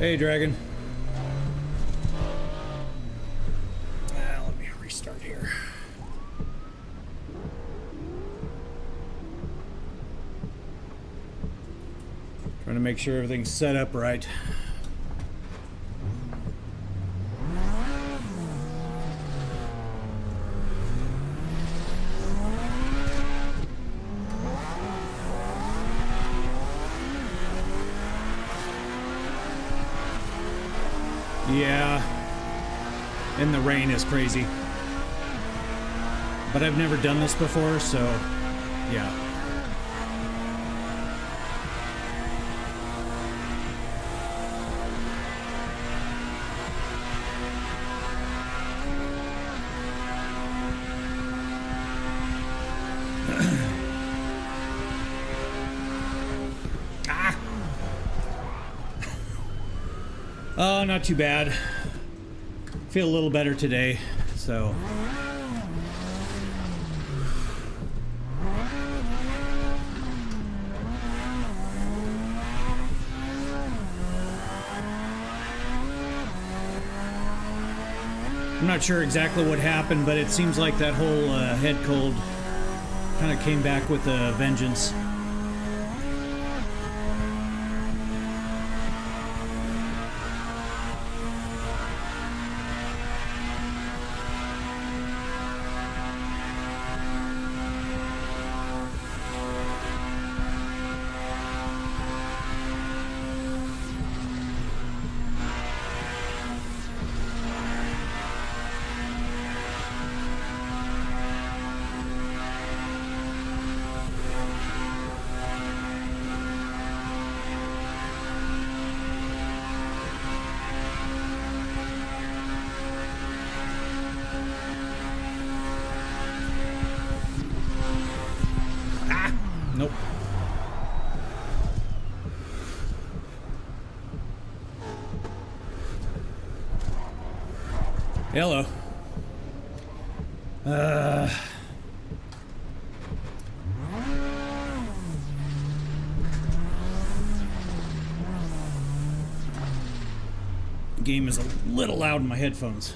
Hey, Dragon. Let me restart here. Trying to make sure everything's set up right. Yeah, and the rain is crazy. But I've never done this before, so yeah. Oh, not too bad. Feel a little better today, so. I'm not sure exactly what happened, but it seems like that whole head cold kind of came back with a vengeance. Nope. Hello. Game is a little loud in my headphones.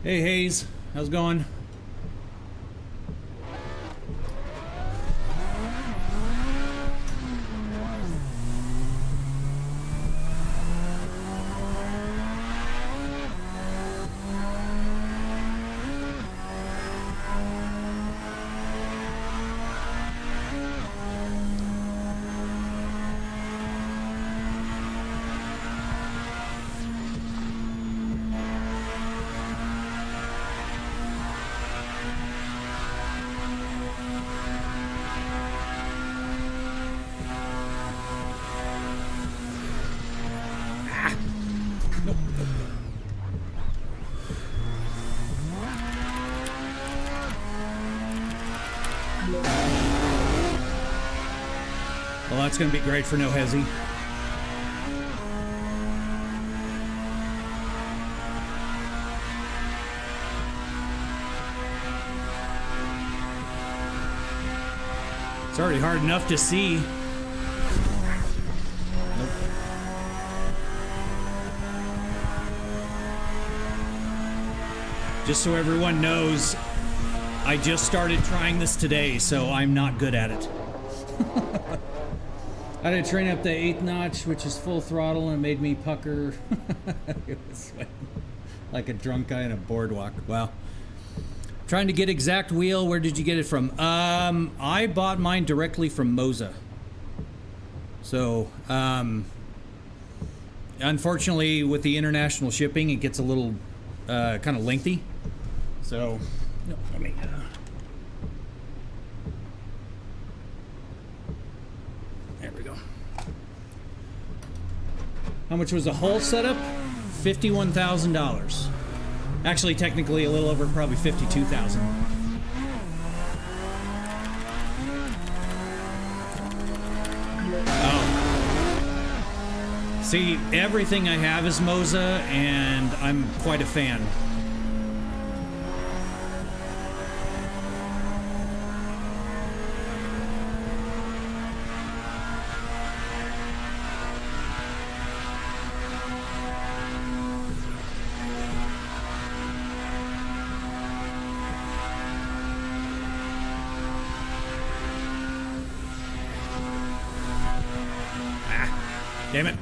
Hey, Hayes. How's it going? Well, that's going to be great for No Hesi. It's already hard enough to see. Nope. Just so everyone knows, I just started trying this today, so I'm not good at it. I had to train up the 8th notch, which is full throttle, and it made me pucker. It was sweating like a drunk guy on a boardwalk. Wow. Trying to get exact wheel. Where did you get it from? I bought mine directly from Moza. So, unfortunately, with the international shipping, it gets a little kind of lengthy. So, no, let me. There we go. How much was the whole setup? $51,000. Actually, technically, a little over, probably $52,000. Oh. See, everything I have is Moza, and I'm quite a fan. Damn it.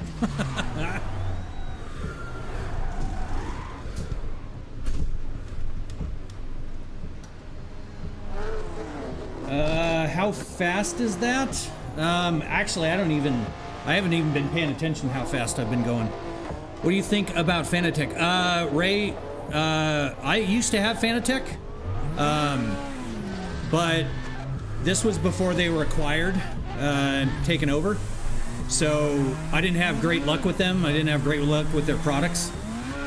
How fast is that? Actually, I haven't even been paying attention to how fast I've been going. What do you think about Fanatec? Ray, I used to have Fanatec, but this was before they were acquired and taken over. So I didn't have great luck with them. I didn't have great luck with their products.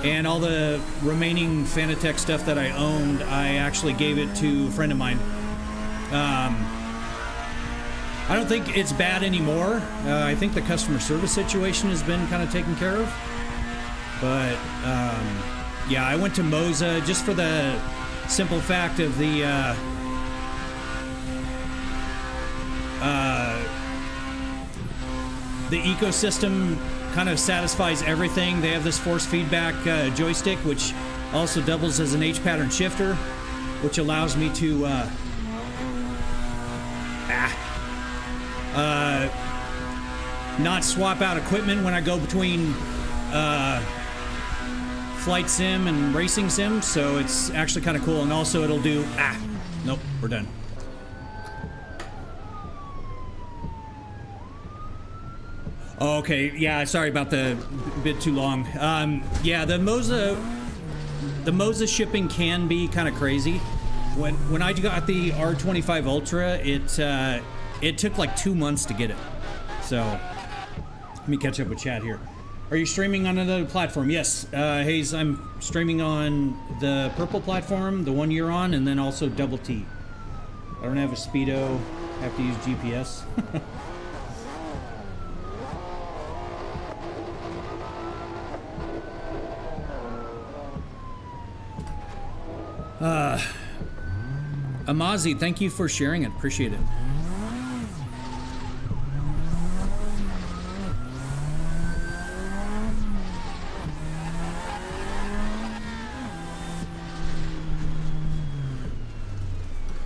And all the remaining Fanatec stuff that I owned, I actually gave it to a friend of mine. I don't think it's bad anymore. I think the customer service situation has been kind of taken care of. But, yeah, I went to Moza just for the simple fact of the ecosystem kind of satisfies everything. They have this force feedback joystick, which also doubles as an H-pattern shifter, which allows me to not swap out equipment when I go between flight sim and racing sim, so it's actually kind of cool. And also it'll do nope, we're done. Oh, okay, yeah, sorry about the bit too long. Yeah, the Moza shipping can be kind of crazy. When I got the R25 Ultra, it took like 2 months to get it. So let me catch up with chat here. Are you streaming on another platform? Yes, Hayes, I'm streaming on the purple platform, the one you're on, and then also Double T. I don't have a Speedo, have to use GPS. Amazi, thank you for sharing it. Appreciate it.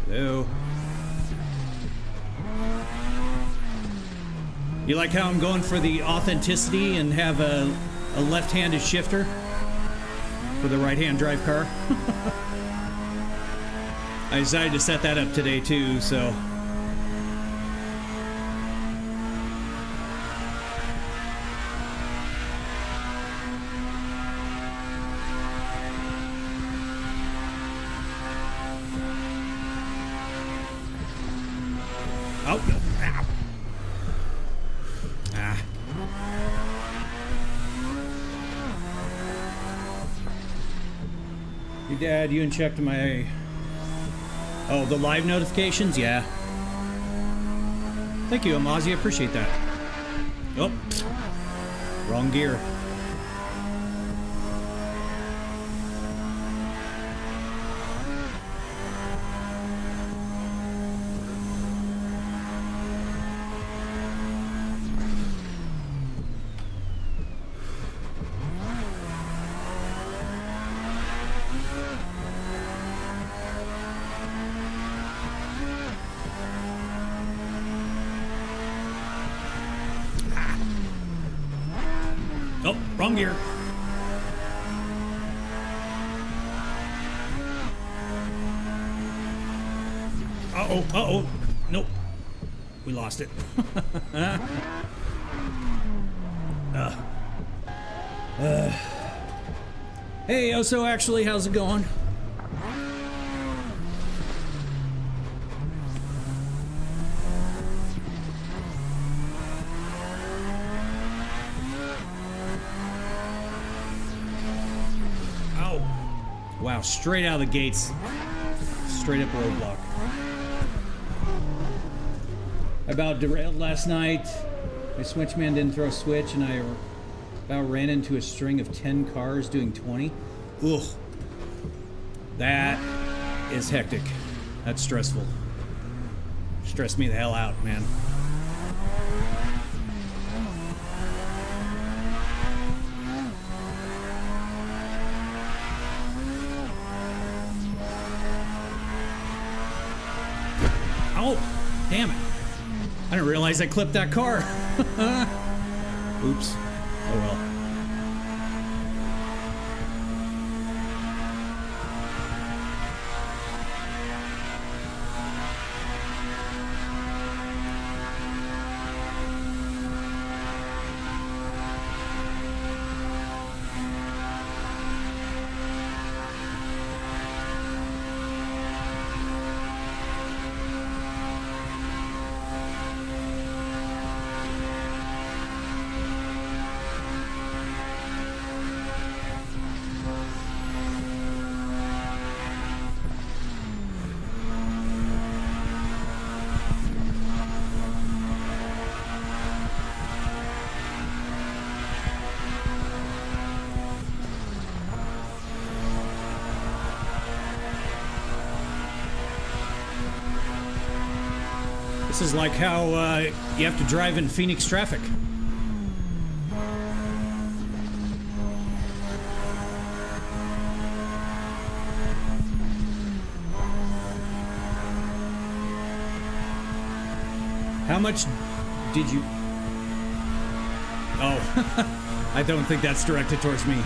Hello. You like how I'm going for the authenticity and have a left-handed shifter for the right-hand drive car? I decided to set that up today too, so. Oh, no. Ow. Your dad, you unchecked my... Oh, the live notifications? Yeah. Thank you, Amazi. I appreciate that. Oh, wrong gear. Oh, wrong gear. Uh-oh, uh-oh. Nope. We lost it. Hey, Oso, actually, how's it going? Wow, straight out of the gates. Straight up roadblock. About derailed last night. My switchman didn't throw a switch and I about ran into a string of 10 cars doing 20. Ugh. That is hectic. That's stressful. Stressed me the hell out, man. Oh, damn it. I didn't realize I clipped that car. Oops. Oh well. This is like how you have to drive in Phoenix traffic. How much did you... Oh, I don't think that's directed towards me.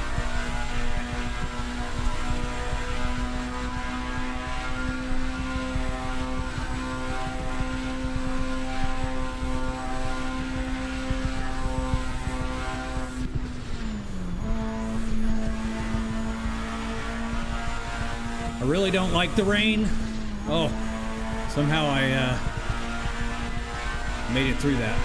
I really don't like the rain. Oh, somehow I made it through that.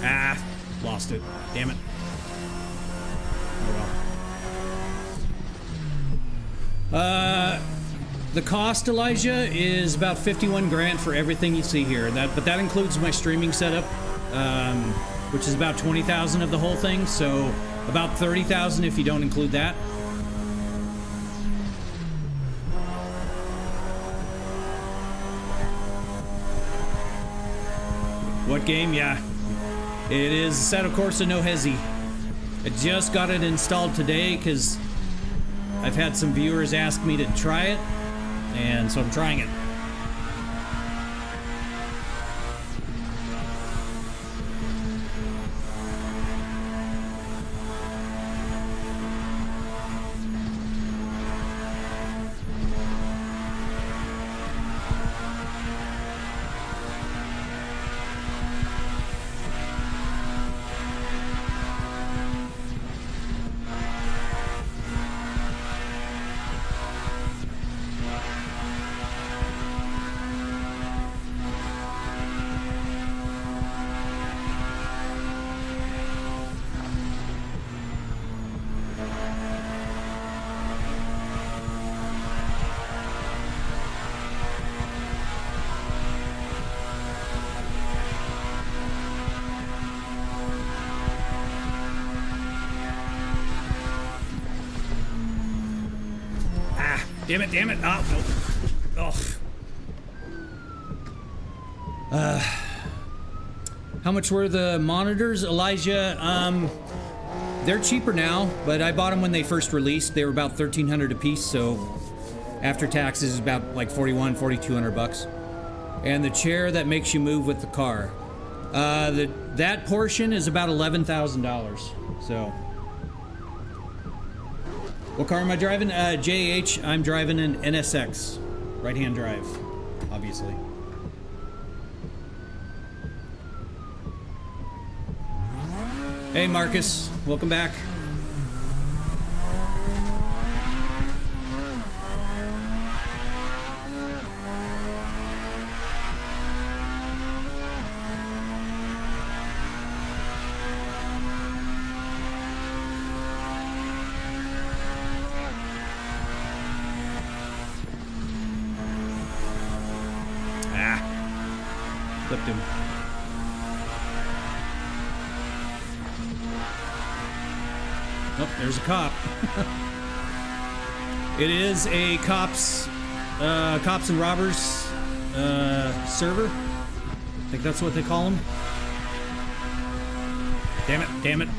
Ah, lost it. Damn it. Oh well. The cost, Elijah, is about 51 grand for everything you see here. But that includes my streaming setup, which is about 20,000 of the whole thing. So about 30,000 if you don't include that. What game? Yeah, it is Assetto Corsa No Hesi. I just got it installed today because I've had some viewers ask me to try it. And so I'm trying it. Damn it. Ah, no. Oh. How much were the monitors, Elijah? They're cheaper now, but I bought them when they first released. They were about $1,300 a piece, so after taxes, about like $4,200. And the chair that makes you move with the car. That portion is about $11,000. So. What car am I driving? JH, I'm driving an NSX. Right-hand drive, obviously. Hey, Marcus. Welcome back. Clipped him. Oh, there's a cop. It is a cops and robbers server. I think that's what they call them. Damn it.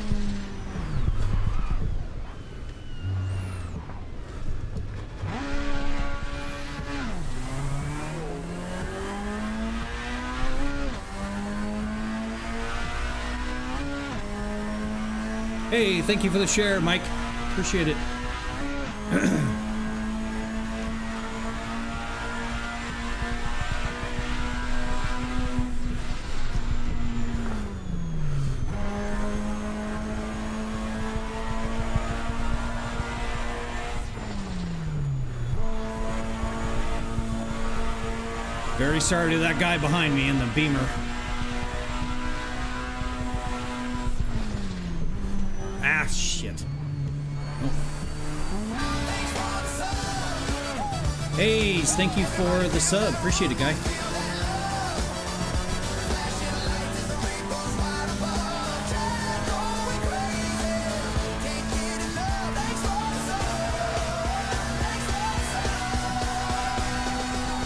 Hey, thank you for the share, Mike. Appreciate it. Very sorry to that guy behind me in the Beamer. Ah, shit. Oh. Hey, thank you for the sub. Appreciate it, guy.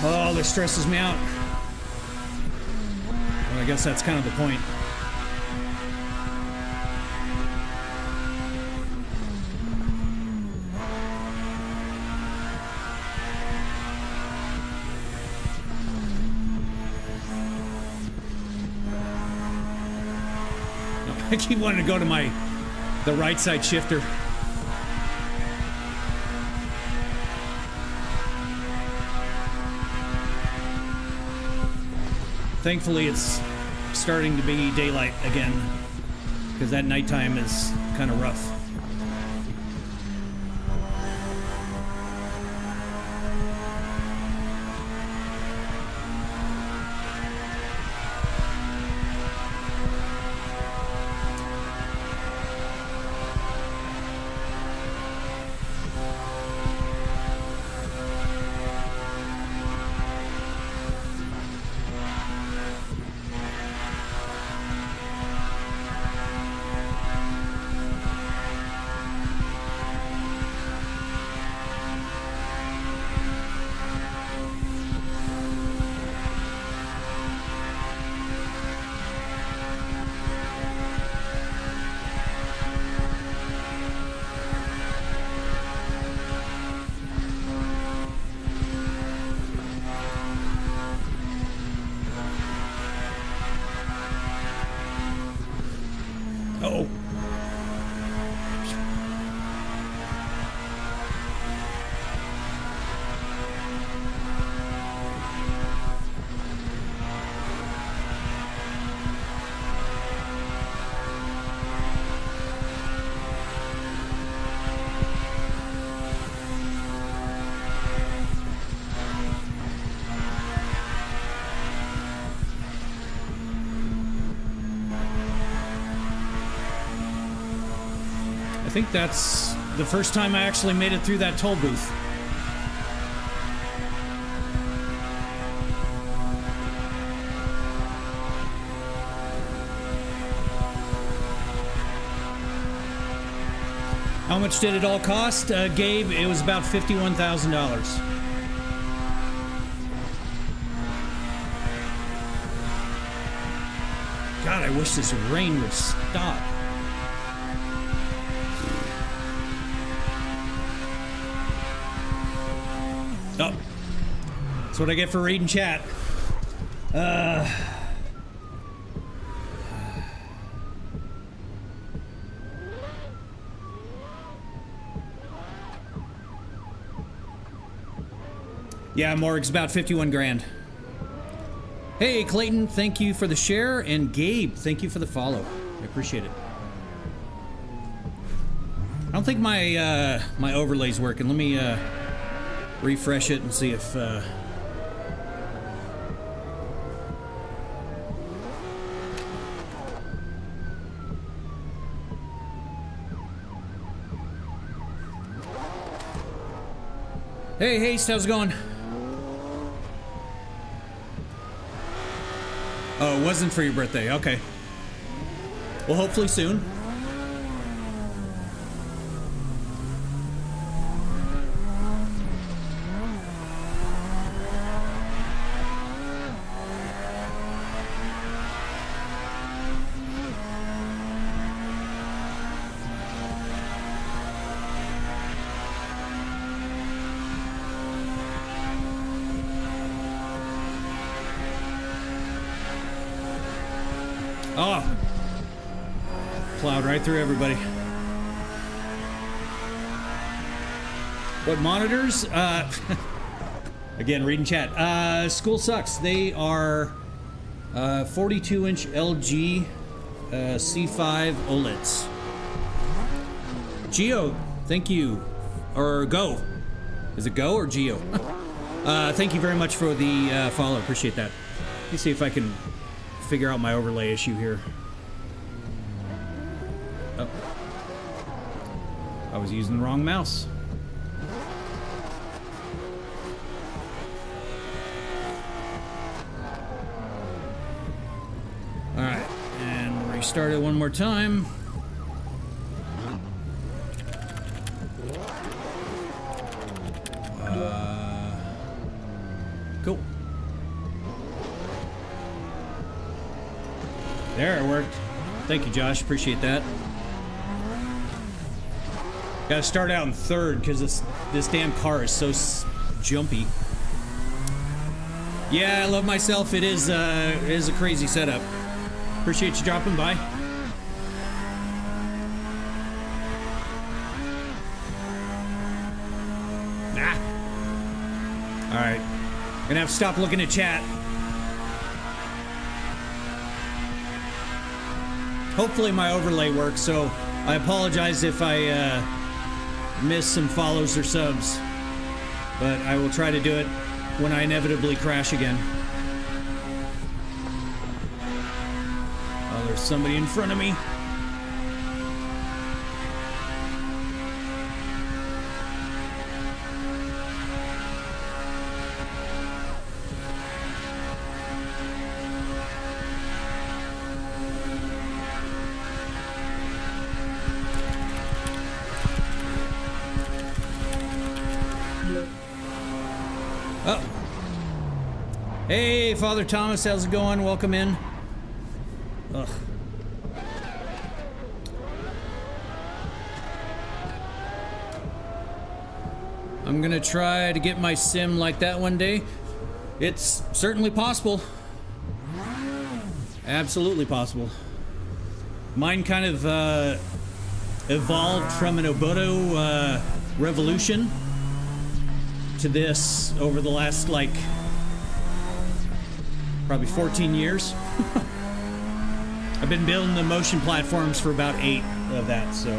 Oh, this stresses me out. Well, I guess that's kind of the point. I keep wanting to go to the right side shifter. Thankfully, it's starting to be daylight again, because that nighttime is kind of rough. Oh. I think that's the first time I actually made it through that toll booth. How much did it all cost, Gabe? It was about $51,000. God, I wish this rain would stop. Oh, that's what I get for reading chat. Yeah, Morg's about 51 grand. Hey, Clayton, thank you for the share, and Gabe, thank you for the follow. I appreciate it. I don't think my my overlay's working. Let me refresh it and see if Hey, Haste, how's it going? Oh, it wasn't for your birthday. Okay. Well, hopefully soon. Oh, plowed right through everybody. What monitors? Again, reading chat. School sucks. They are 42-inch LG C5 OLEDs. Geo, thank you. Or Go. Is it Go or Geo? Thank you very much for the follow. Appreciate that. Let me see if I can figure out my overlay issue here. Oh. I was using the wrong mouse. Alright, and restart it one more time. Cool. There, it worked. Thank you, Josh. Appreciate that. Gotta start out in third because this damn car is so jumpy. Yeah, I love myself. It is a crazy setup. Appreciate you dropping by. All right, gonna have to stop looking at chat. Hopefully my overlay works, so I apologize if I miss some follows or subs, but I will try to do it when I inevitably crash again. Oh, there's somebody in front of me. Oh. Hey, Father Thomas, how's it going? Welcome in. Ugh. I'm gonna try to get my sim like that one day. It's certainly possible. Absolutely possible. Mine kind of evolved from an Oboto revolution to this over the last, like, probably 14 years. I've been building the motion platforms for about 8 of that, so.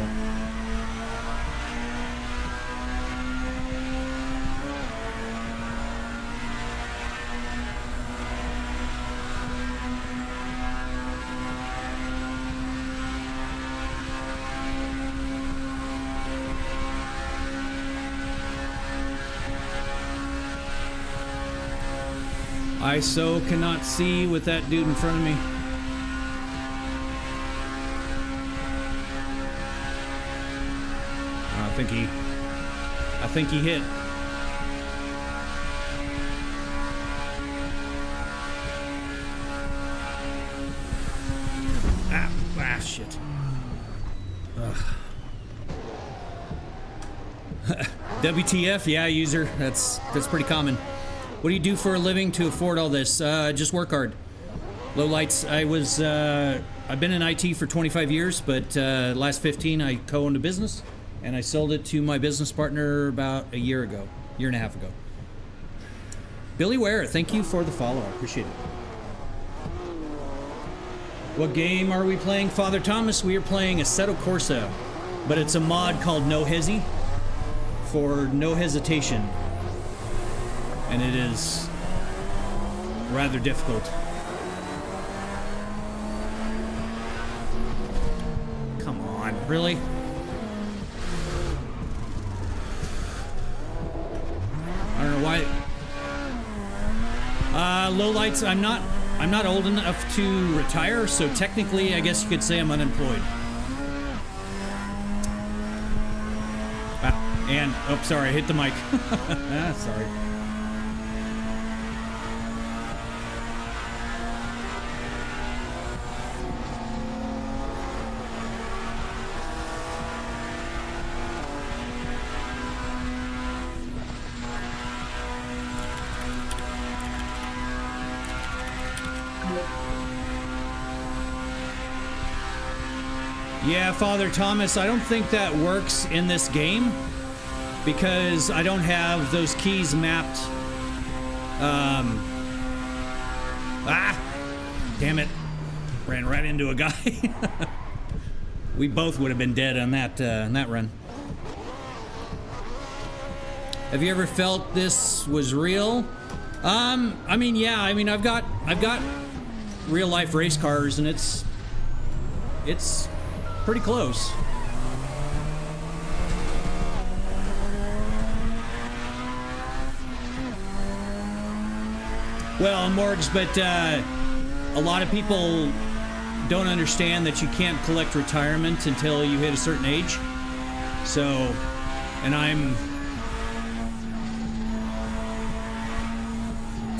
I so cannot see with that dude in front of me. I think he hit. Shit. WTF, yeah, user. That's pretty common. What do you do for a living to afford all this? Just work hard. Low lights. I've been in IT for 25 years, but last 15 I co-owned a business, and I sold it to my business partner about a year and a half ago. Billy Ware, thank you for the follow. I appreciate it. What game are we playing, Father Thomas? We are playing Assetto Corsa, but it's a mod called No Hesi for no hesitation. And it is rather difficult. Come on, really? I don't know why. Low lights, I'm not old enough to retire, so technically I guess you could say I'm unemployed. And, oh, sorry, I hit the mic. Sorry. Yeah, Father Thomas, I don't think that works in this game. because I don't have those keys mapped. Damn it. Ran right into a guy. We both would have been dead on that run. Have you ever felt this was real? I mean, yeah. I mean, I've got real life race cars, and it's pretty close. Well, Morgs, but a lot of people don't understand that you can't collect retirement until you hit a certain age. So, and I'm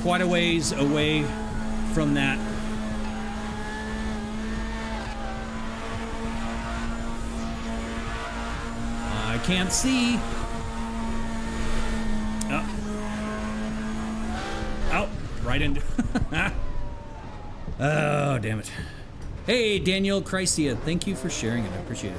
quite a ways away from that. I can't see. Oh, right into. Oh, damn it. Hey, Daniel Chrysia, thank you for sharing it. I appreciate it.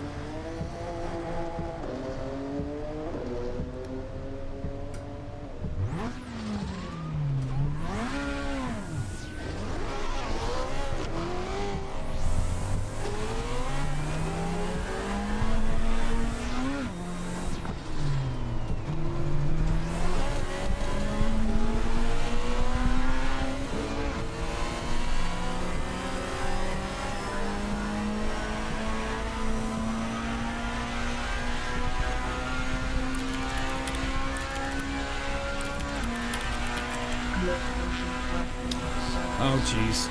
Oh, jeez.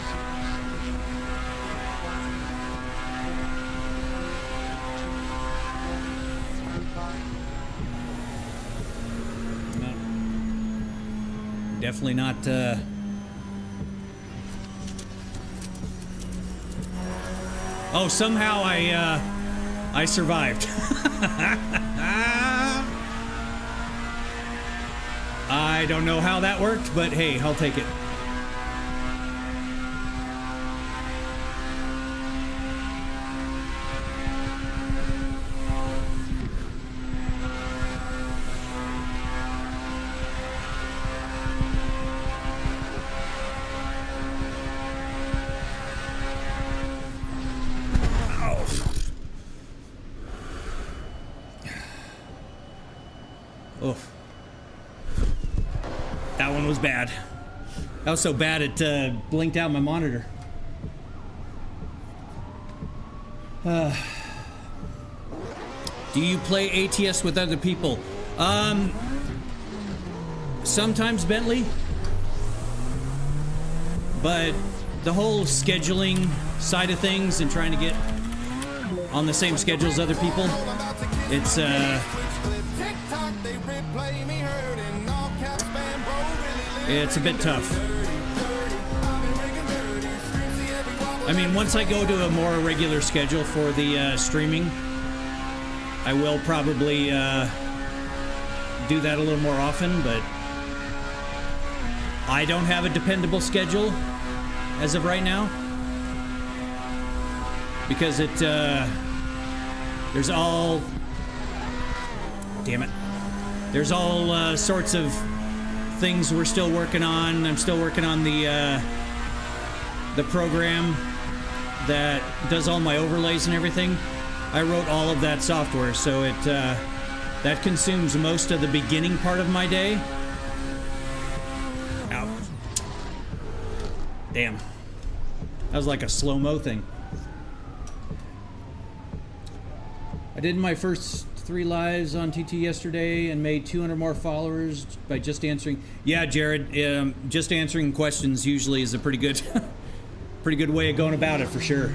No. Definitely not, Oh, somehow I survived. I don't know how that worked, but hey, I'll take it. Oof. That one was bad. That was so bad it blinked out my monitor. Do you play ATS with other people? Sometimes, Bentley. But the whole scheduling side of things and trying to get on the same schedule as other people, it's a bit tough. I mean, once I go to a more regular schedule for the streaming, I will probably do that a little more often, but I don't have a dependable schedule as of right now, because there's all, damn it, there's all sorts of things we're still working on. I'm still working on the program that does all my overlays and everything. I wrote all of that software, so it that consumes most of the beginning part of my day. Ow. Damn. That was like a slow-mo thing. I did my first 3 lives on TT yesterday and made 200 more followers by just answering. Yeah, Jared, just answering questions usually is a pretty good way of going about it, for sure.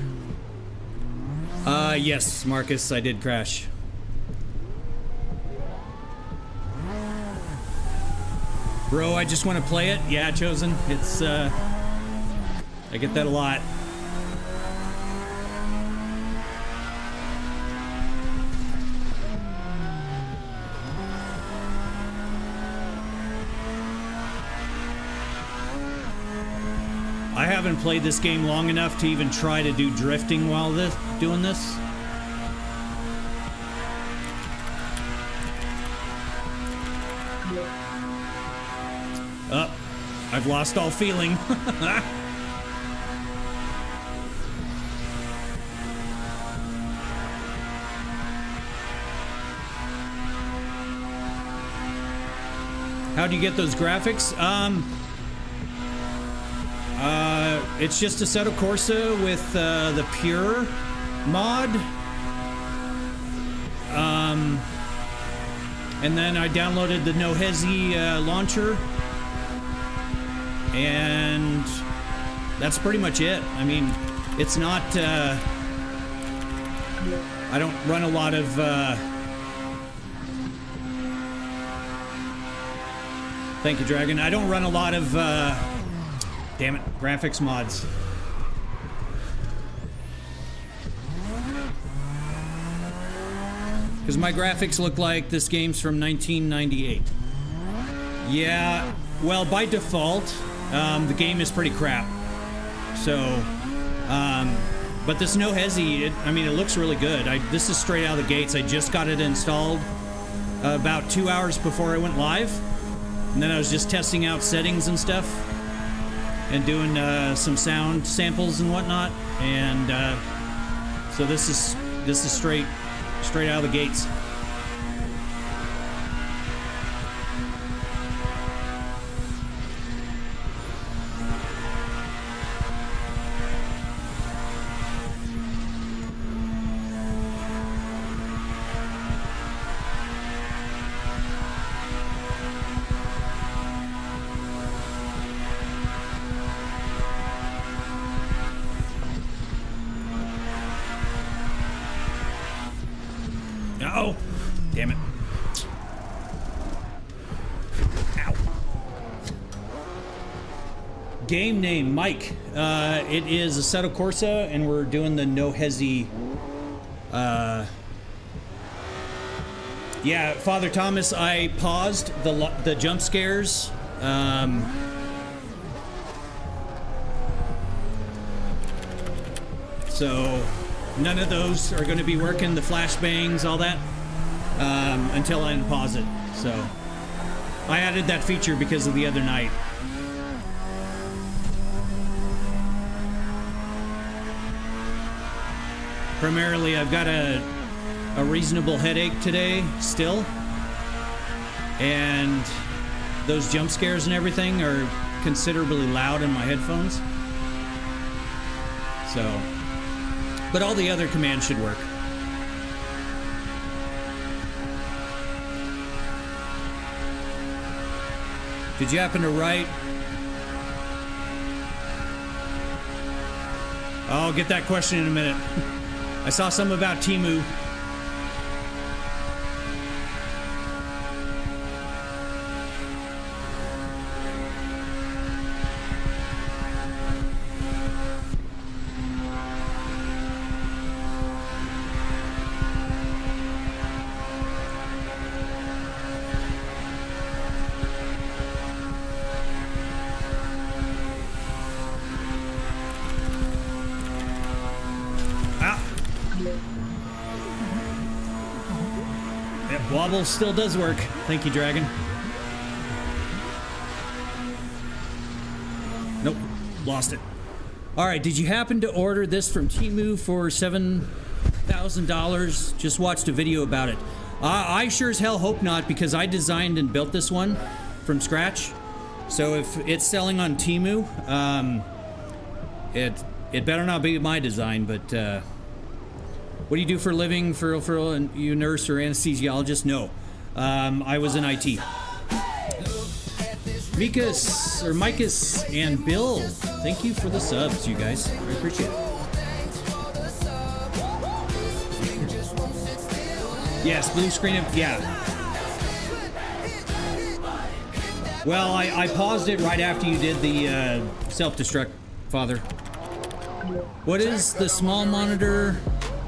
Yes, Marcus, I did crash. Bro, I just want to play it. Yeah, Chosen. It's, I get that a lot. I haven't played this game long enough to even try to do drifting while doing this. I've lost all feeling. How do you get those graphics? It's just Assetto Corsa with the Pure mod. And then I downloaded the No Hesi launcher. And that's pretty much it. I mean, it's not... I don't run a lot of... Thank you, Dragon. I don't run a lot of... damn it, graphics mods. Because my graphics look like this game's from 1998. Yeah, well, by default, the game is pretty crap. So, but this No Hesi, I mean, it looks really good. This is straight out of the gates. I just got it installed about 2 hours before I went live. And then I was just testing out settings and stuff. And doing some sound samples and whatnot. And so this is straight out of the gates. Oh, damn it. Ow. Game name, Mike. It is Assetto Corsa, and we're doing the No Hesi. Yeah, Father Thomas, I paused the jump scares. So... none of those are going to be working, the flashbangs, all that, until I unpause it. So I added that feature because of the other night. Primarily, I've got a reasonable headache today still, and those jump scares and everything are considerably loud in my headphones. So... but all the other commands should work. Did you happen to write? I'll get that question in a minute. I saw something about Temu. Wobble still does work. Thank you, Dragon. Nope, lost it. All right, did you happen to order this from Temu for $7,000? Just watched a video about it. I sure as hell hope not, because I designed and built this one from scratch. So if it's selling on Temu, it better not be my design, but... what do you do for a living, for you nurse or anesthesiologist? No. I was in IT. Mikas and Bill, thank you for the subs, you guys. I appreciate it. Yes, blue screen, yeah. Well, I paused it right after you did the self-destruct, Father. What is the small monitor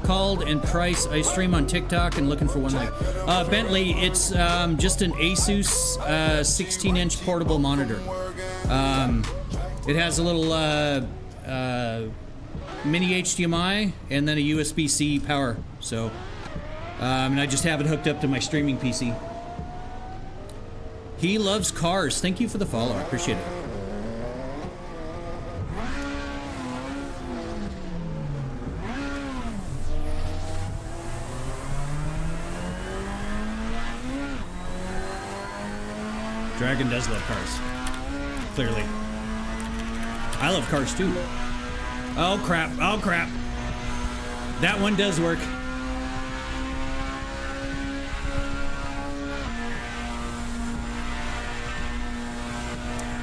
called and price? I stream on TikTok and looking for one like Bentley. It's just an Asus 16-inch portable monitor. It has a little mini HDMI and then a USB-C power. So, and I just have it hooked up to my streaming PC. He loves cars. Thank you for the follow. I appreciate it. Dragon does love cars. Clearly. I love cars too. Oh crap, oh crap. That one does work.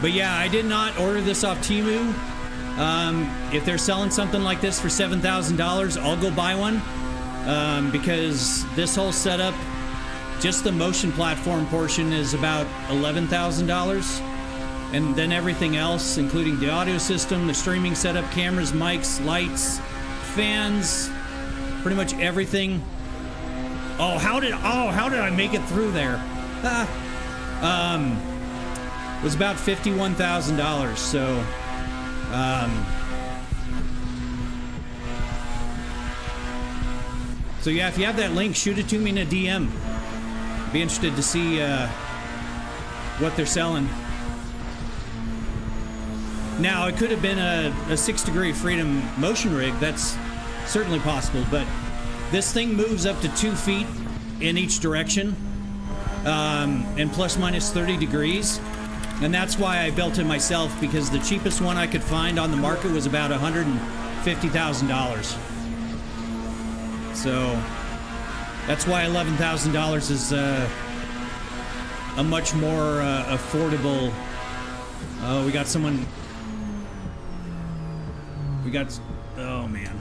But yeah, I did not order this off Temu. If they're selling something like this for $7,000, I'll go buy one. Because this whole setup, just the motion platform portion, is about $11,000. And then everything else, including the audio system, the streaming setup, cameras, mics, lights, fans, pretty much everything. Oh, how did I make it through there? Was about $51,000. So, so yeah, if you have that link, shoot it to me in a DM. Be interested to see what they're selling. Now, it could have been a 6 degree freedom motion rig. That's certainly possible, but this thing moves up to 2 feet in each direction, and plus minus 30 degrees. And that's why I built it myself, because the cheapest one I could find on the market was about $150,000. So that's why $11,000 is a much more affordable. Oh, we got someone. Oh man.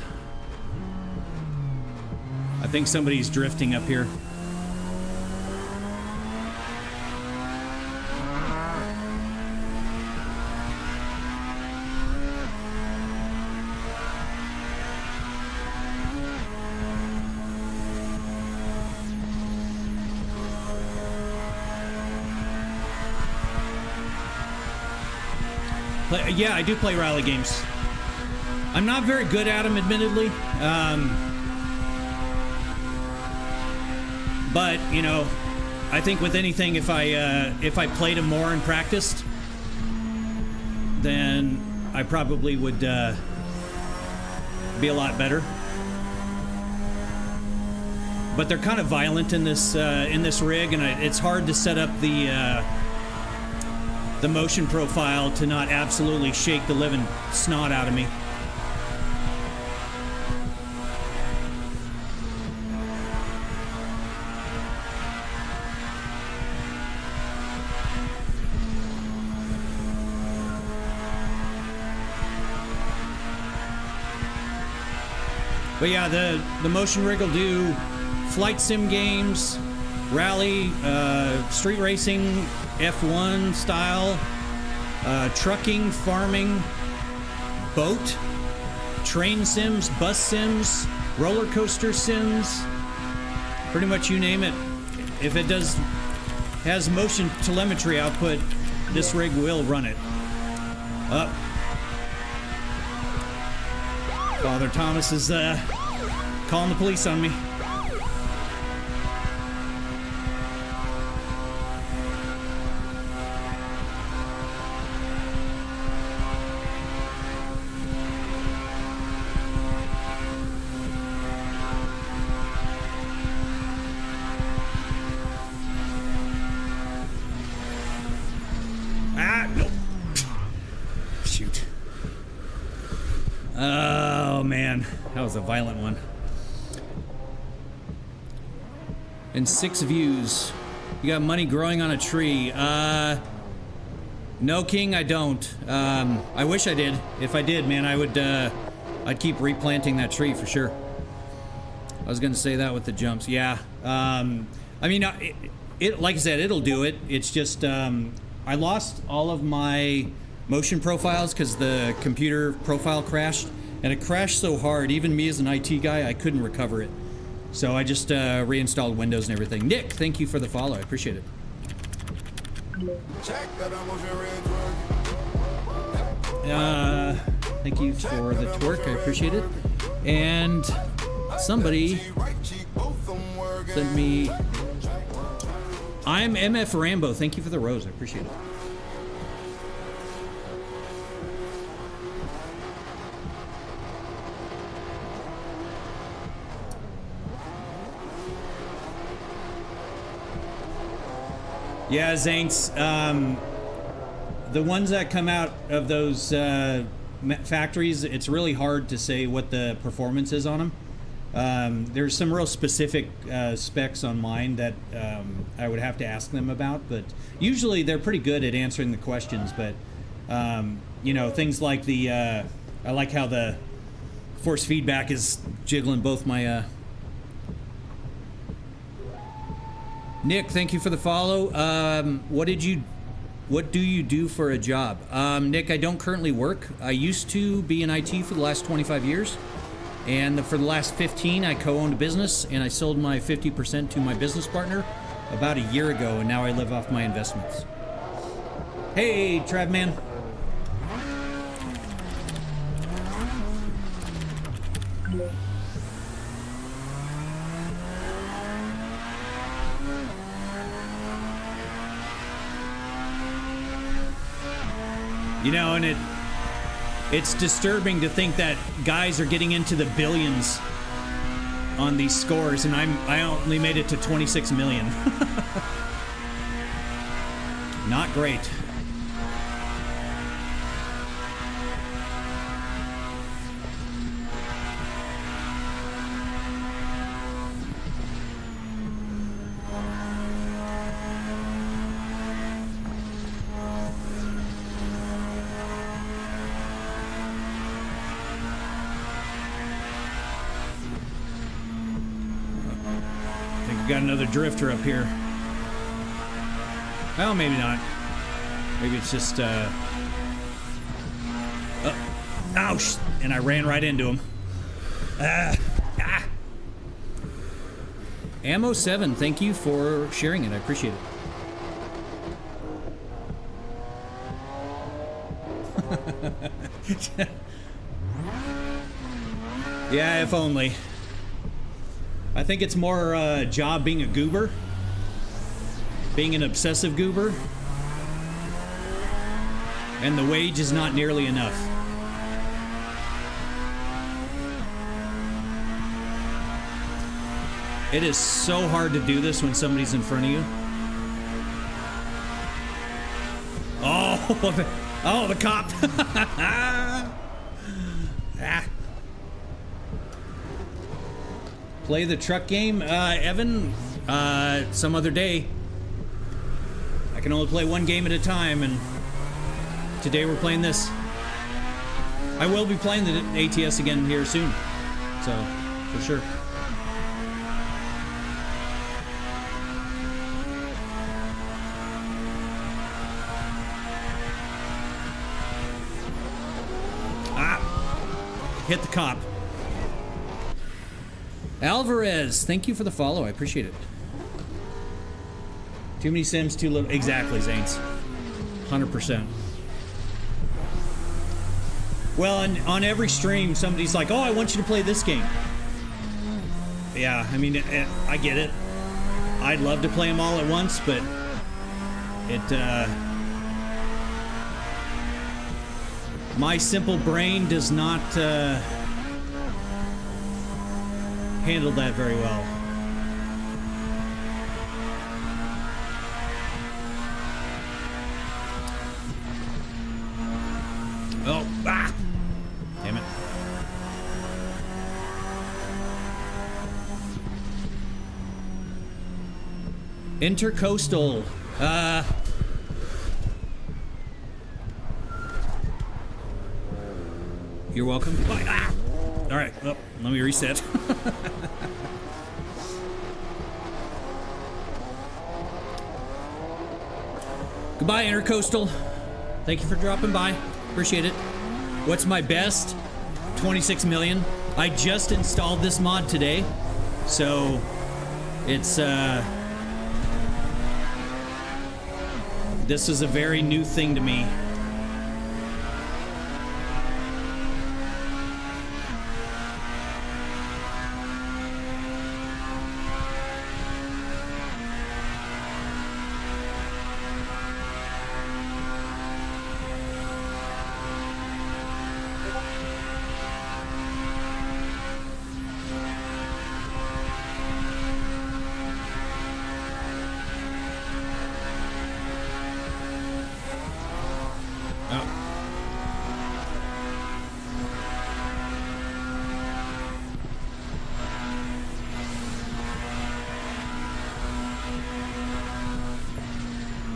I think somebody's drifting up here. Yeah, I do play rally games. I'm not very good at them, admittedly. But you know, I think with anything, if I played them more and practiced, then I probably would be a lot better. But they're kind of violent in this rig, and it's hard to set up the motion profile to not absolutely shake the living snot out of me. But yeah, the motion rig will do flight sim games, rally, street racing, F1 style, trucking, farming, boat, train sims, bus sims, roller coaster sims, pretty much you name it. If it has motion telemetry output, this rig will run it. Up. Father Thomas is calling the police on me. That was a violent one. And 6 views. You got money growing on a tree. No, King, I don't. I wish I did. If I did, man, I would, I'd keep replanting that tree for sure. I was gonna say that with the jumps. Yeah. I mean, it like I said, it'll do it. It's just, I lost all of my motion profiles because the computer profile crashed. And it crashed so hard, even me as an IT guy, I couldn't recover it. So I just reinstalled Windows and everything. Nick, thank you for the follow. I appreciate it. Thank you for the twerk. I appreciate it. And somebody sent me... I'm MF Rambo. Thank you for the rose. I appreciate it. Yeah, Zaints. The ones that come out of those factories, it's really hard to say what the performance is on them. There's some real specific specs on mine that I would have to ask them about, but usually they're pretty good at answering the questions. But you know, things like the I like how the force feedback is jiggling both my Nick, thank you for the follow. What do you do for a job? Nick, I don't currently work. I used to be in IT for the last 25 years. And for the last 15, I co-owned a business, and I sold my 50% to my business partner about a year ago, and now I live off my investments. Hey, Trav man. You know, and it's disturbing to think that guys are getting into the billions on these scores, and I only made it to 26 million. Not great. Got another drifter up here. Well, maybe not. Maybe it's just ouch! And I ran right into him. Ammo 7, thank you for sharing it. I appreciate it. Yeah, if only. I think it's more a job being a goober, being an obsessive goober, and the wage is not nearly enough. It is so hard to do this when somebody's in front of you. Oh, the cop. Play the truck game, Evan, some other day. I can only play one game at a time, and today we're playing this. I will be playing the ATS again here soon, so, for sure. Hit the cop. Alvarez, thank you for the follow. I appreciate it. Too many Sims, too little. Exactly, Zanes. 100%. Well, on every stream, somebody's like, oh, I want you to play this game. Yeah, I mean, I get it. I'd love to play them all at once, but my simple brain does not handle that very well. Oh, damn it. Intercoastal. You're welcome. All right, well, let me reset. Goodbye, Intercoastal. Thank you for dropping by. Appreciate it. What's my best? 26 million. I just installed this mod today, so it's this is a very new thing to me.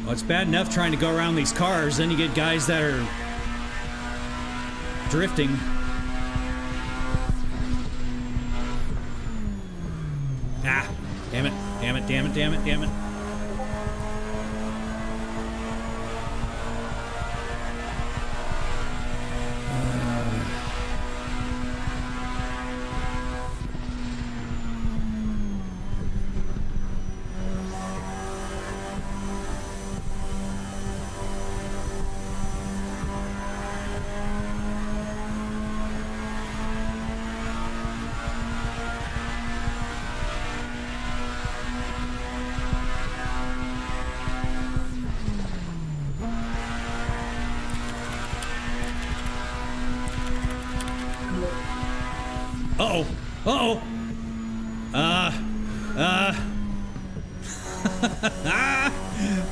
Well, it's bad enough trying to go around these cars, then you get guys that are drifting. Ah, damn it, damn it, damn it, damn it, damn it. Uh-oh. Uh-oh.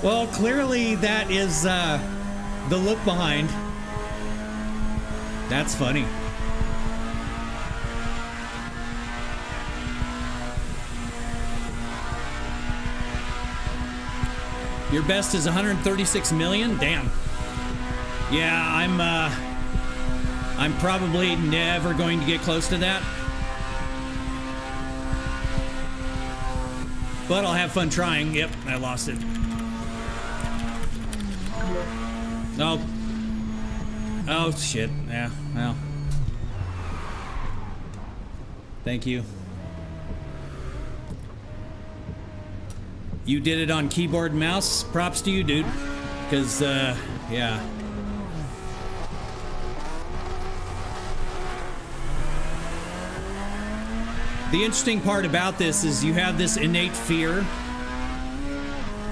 Well, clearly that is, the look behind. That's funny. Your best is 136 million? Damn. Yeah, I'm probably never going to get close to that. But I'll have fun trying. Yep, I lost it. Oh. Oh, shit. Yeah, well. Thank you. You did it on keyboard and mouse. Props to you, dude. Because, yeah. The interesting part about this is you have this innate fear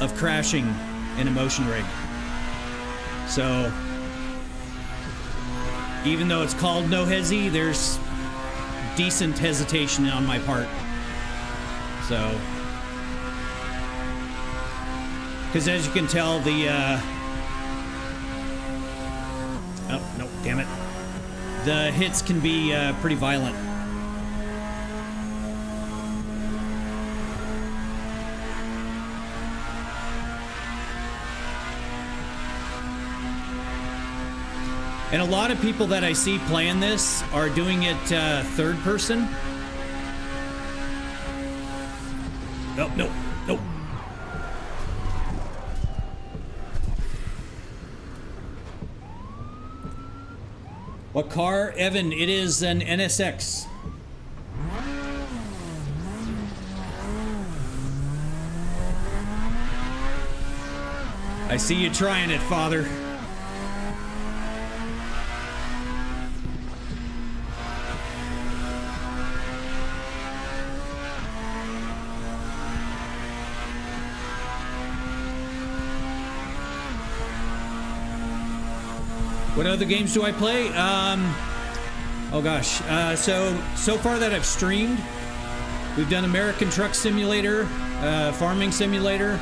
of crashing in a motion rig. So, even though it's called No Hesi, there's decent hesitation on my part. So, because as you can tell, the, oh, no, damn it. The hits can be pretty violent. And a lot of people that I see playing this are doing it third person. Nope, nope, nope. What car? Evan, it is an NSX. I see you trying it, Father. What other games do I play? Oh gosh. So far that I've streamed, we've done American Truck Simulator, Farming Simulator,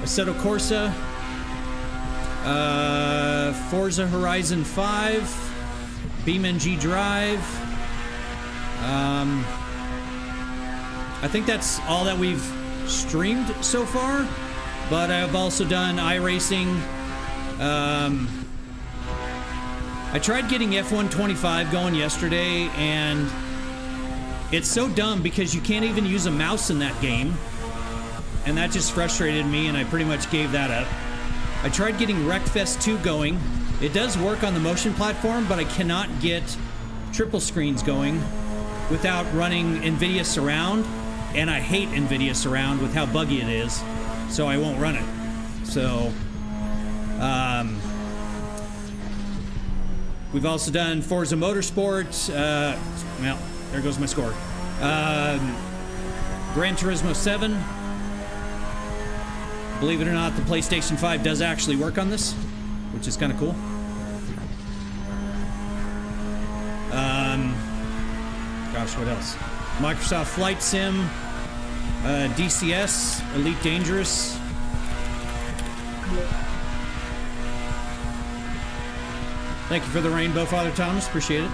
Assetto Corsa, Forza Horizon 5, BeamNG Drive. I think that's all that we've streamed so far, but I've also done iRacing. I tried getting F125 going yesterday, and it's so dumb because you can't even use a mouse in that game, and that just frustrated me, and I pretty much gave that up. I tried getting Wreckfest 2 going. It does work on the motion platform, but I cannot get triple screens going without running NVIDIA Surround, and I hate NVIDIA Surround with how buggy it is, so I won't run it. So, we've also done Forza Motorsport. Well, there goes my score. Gran Turismo 7. Believe it or not, the PlayStation 5 does actually work on this, which is kind of cool. Gosh, what else? Microsoft Flight Sim, DCS, Elite Dangerous. Thank you for the rainbow, Father Thomas. Appreciate it.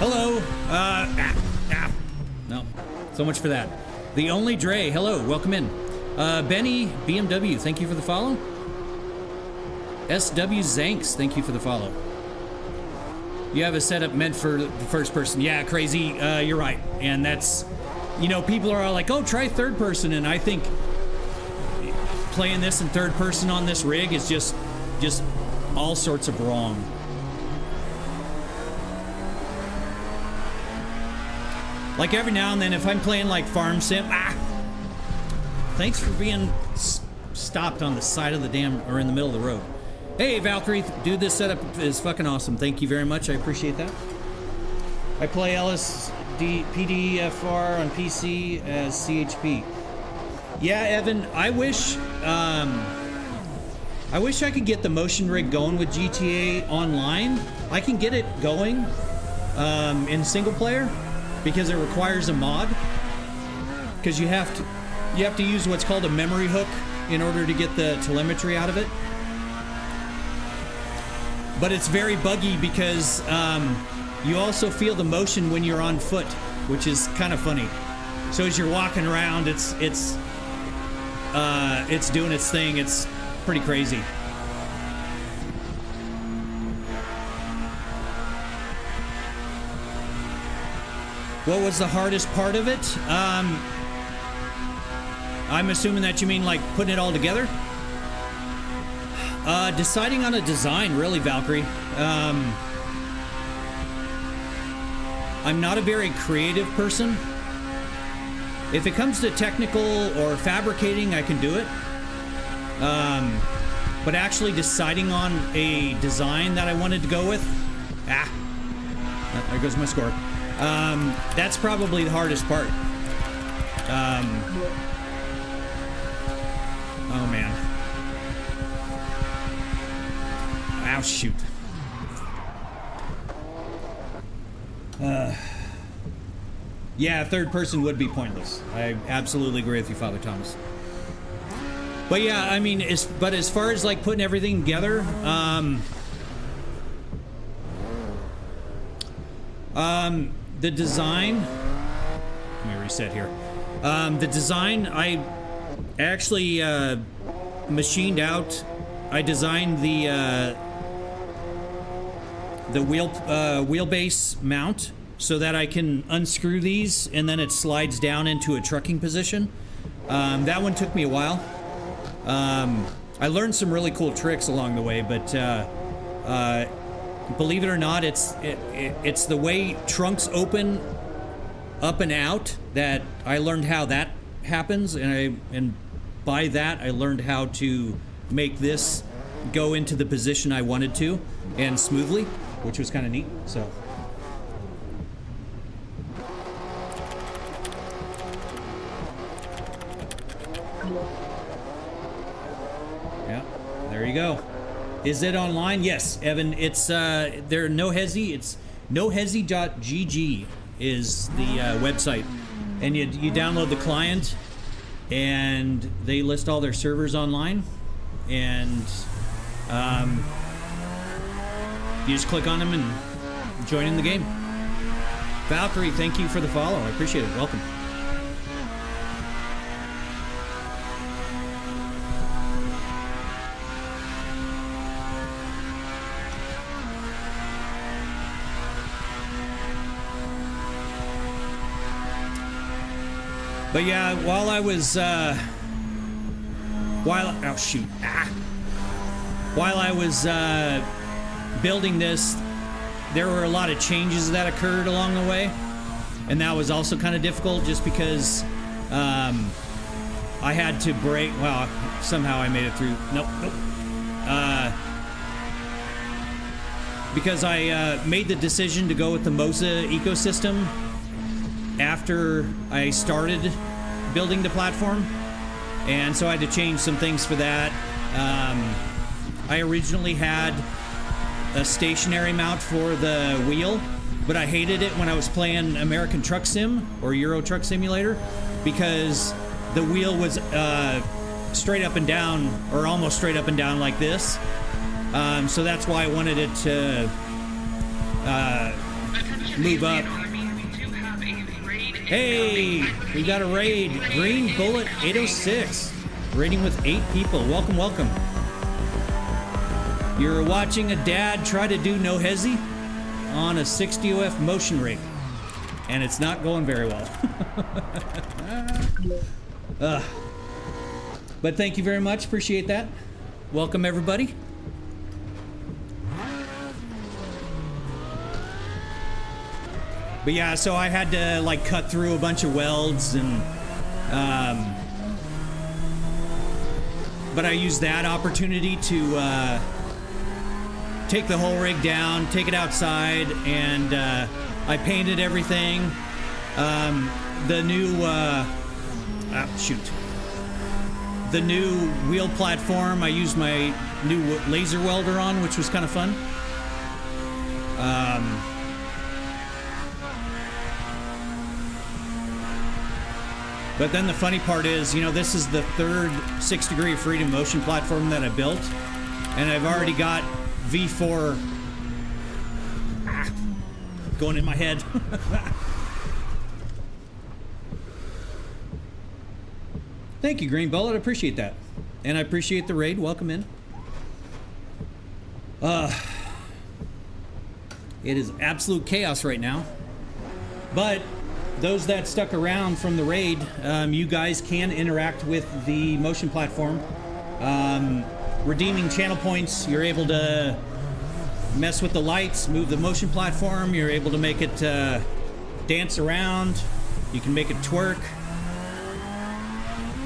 Hello. No. So much for that. The Only Dre. Hello. Welcome in. Benny BMW. Thank you for the follow. SW Zanks. Thank you for the follow. You have a setup meant for the first person. Yeah, crazy. You're right. And that's, you know, people are all like, oh, try third person. And I think playing this in third person on this rig is just all sorts of wrong. Like every now and then, if I'm playing like Farm Sim, thanks for being stopped on the side of the damn, or in the middle of the road. Hey, Valkyrie, dude, this setup is fucking awesome. Thank you very much. I appreciate that. I play PDFR on PC as CHP. Yeah, Evan, I wish I could get the motion rig going with GTA Online. I can get it going in single player because it requires a mod. Because you have to use what's called a memory hook in order to get the telemetry out of it. But it's very buggy because you also feel the motion when you're on foot, which is kind of funny. So as you're walking around, it's doing its thing. It's pretty crazy. What was the hardest part of it? I'm assuming that you mean like putting it all together? Deciding on a design, really, Valkyrie. I'm not a very creative person. If it comes to technical or fabricating, I can do it. But actually deciding on a design that I wanted to go with, there goes my score. That's probably the hardest part. Oh man. Ow, shoot. Yeah, third person would be pointless. I absolutely agree with you, Father Thomas. But yeah, I mean, as far as like putting everything together, the design, let me reset here. The design, I actually machined out. I designed the wheelbase mount so that I can unscrew these and then it slides down into a trucking position. That one took me a while. I learned some really cool tricks along the way, but believe it or not, it's the way trunks open up and out that I learned how that happens, and by that I learned how to make this go into the position I wanted to and smoothly, which was kind of neat. So yeah, there you go. Is it online? Yes, Evan. It's there. No Hesi. It's nohesi.gg is the website, and you download the client, and they list all their servers online, and you just click on them and join in the game. Valkyrie, thank you for the follow. I appreciate it. Welcome. But yeah, while I was while I was building this, there were a lot of changes that occurred along the way, and that was also kind of difficult just because I had to break. Well, somehow I made it through. Nope. Because I made the decision to go with the Moza ecosystem after I started building the platform, and so I had to change some things for that. I originally had a stationary mount for the wheel, but I hated it when I was playing American Truck Sim or Euro Truck Simulator because the wheel was straight up and down, or almost straight up and down like this. So that's why I wanted it to move up. Hey, we got a raid. Green Bullet 806. Raiding with 8 people. Welcome, welcome. You're watching a dad try to do No Hesi on a 60OF motion rig. And it's not going very well. But thank you very much. Appreciate that. Welcome, everybody. But yeah, so I had to like cut through a bunch of welds and but I used that opportunity to take the whole rig down, take it outside, and I painted everything. The new the new wheel platform I used my new laser welder on, which was kind of fun. But then the funny part is, you know, this is the third 6 Degree of Freedom motion platform that I built, and I've already got V4 going in my head. Thank you, Green Bullet. I appreciate that. And I appreciate the raid. Welcome in. It is absolute chaos right now. But those that stuck around from the raid, you guys can interact with the motion platform. Redeeming channel points, you're able to mess with the lights, move the motion platform, you're able to make it dance around, you can make it twerk,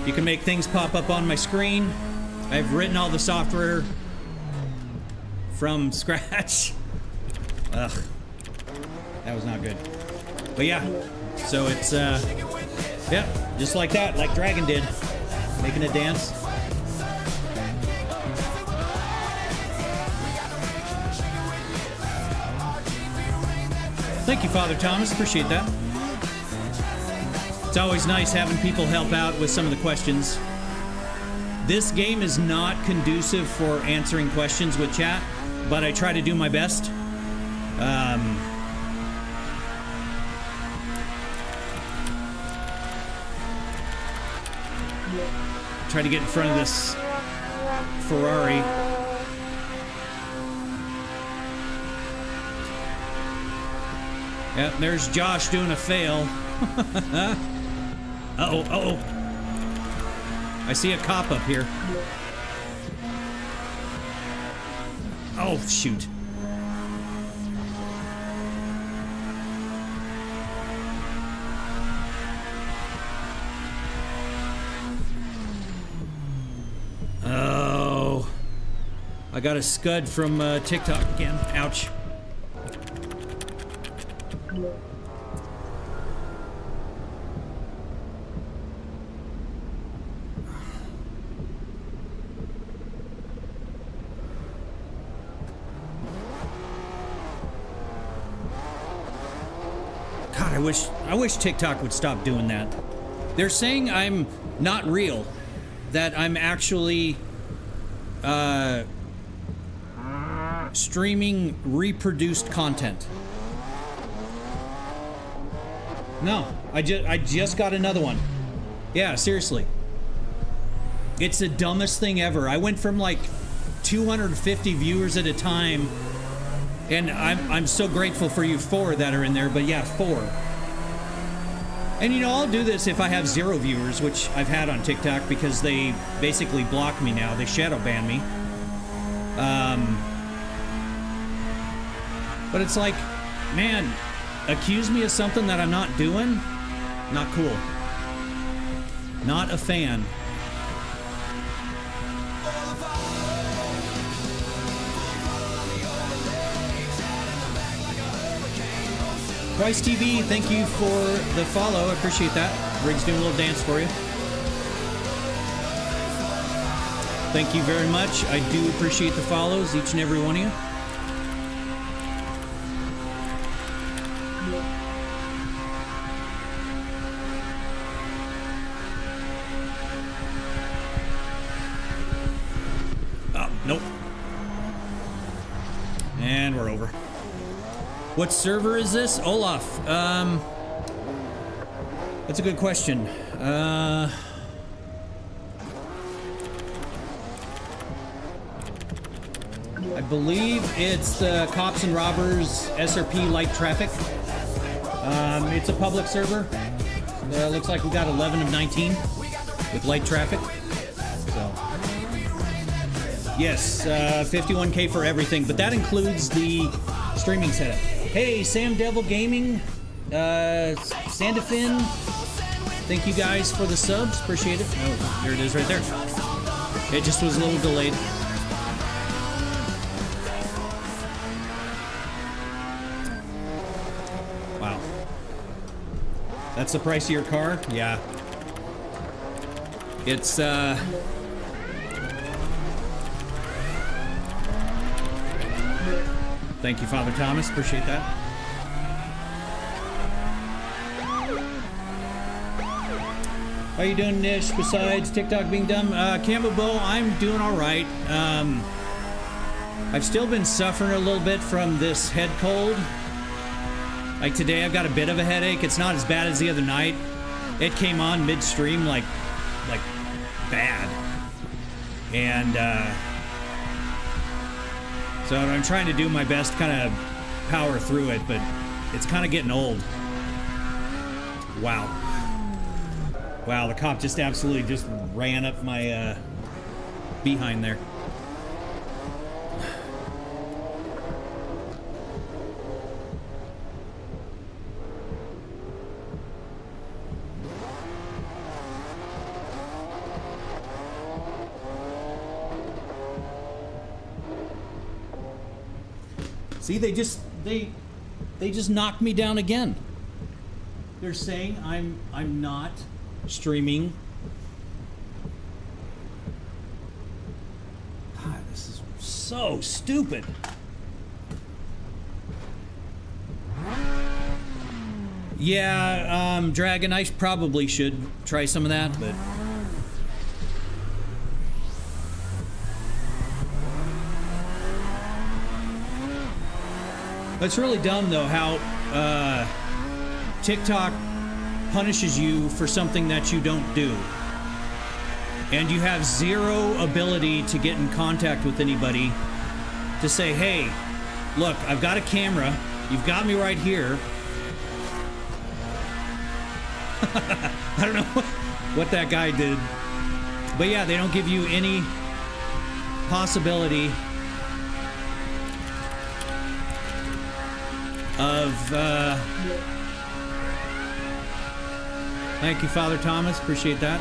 you can make things pop up on my screen. I've written all the software from scratch. Ugh, that was not good. But yeah, so it's yeah, just like that, like Dragon did, making it dance. Thank you, Father Thomas. Appreciate that. It's always nice having people help out with some of the questions. This game is not conducive for answering questions with chat, but I try to do my best. Try to get in front of this Ferrari. Yep, there's Josh doing a fail. Uh-oh, uh-oh. I see a cop up here. Oh, shoot. Oh. I got a scud from TikTok again. Ouch. I wish TikTok would stop doing that. They're saying I'm not real, that I'm actually streaming reproduced content. No, I just got another one. Yeah, seriously. It's the dumbest thing ever. I went from like 250 viewers at a time, and I'm so grateful for you 4 that are in there, but yeah, 4. And you know, I'll do this if I have 0 viewers, which I've had on TikTok because they basically block me now. They shadow ban me. But it's like, man, accuse me of something that I'm not doing? Not cool. Not a fan. Price TV, thank you for the follow. I appreciate that. Rig's doing a little dance for you. Thank you very much. I do appreciate the follows, each and every one of you. Oh, nope. And we're over. What server is this? Olaf. That's a good question. I believe it's the Cops and Robbers SRP Light Traffic. It's a public server. Looks like we got 11 of 19 with light traffic. So, yes, 51K for everything, but that includes the streaming setup. Hey, Sam Devil Gaming, Sandafin, thank you guys for the subs. Appreciate it. Oh, there it is right there. It just was a little delayed. Wow. That's the price of your car? Yeah. It's, thank you, Father Thomas. Appreciate that. How you doing, Nish, besides TikTok being dumb? Camabo, I'm doing all right. I've still been suffering a little bit from this head cold. Like today, I've got a bit of a headache. It's not as bad as the other night. It came on midstream, like bad. And, so I'm trying to do my best to kind of power through it, but it's kind of getting old. Wow. Wow, the cop just absolutely just ran up my behind there. See, they just knocked me down again. They're saying I'm not streaming. God, this is so stupid. Yeah, Dragon, I probably should try some of that, but it's really dumb, though, how TikTok punishes you for something that you don't do. And you have zero ability to get in contact with anybody to say, hey, look, I've got a camera. You've got me right here. I don't know what that guy did. But yeah, they don't give you any possibility of, thank you, Father Thomas. Appreciate that.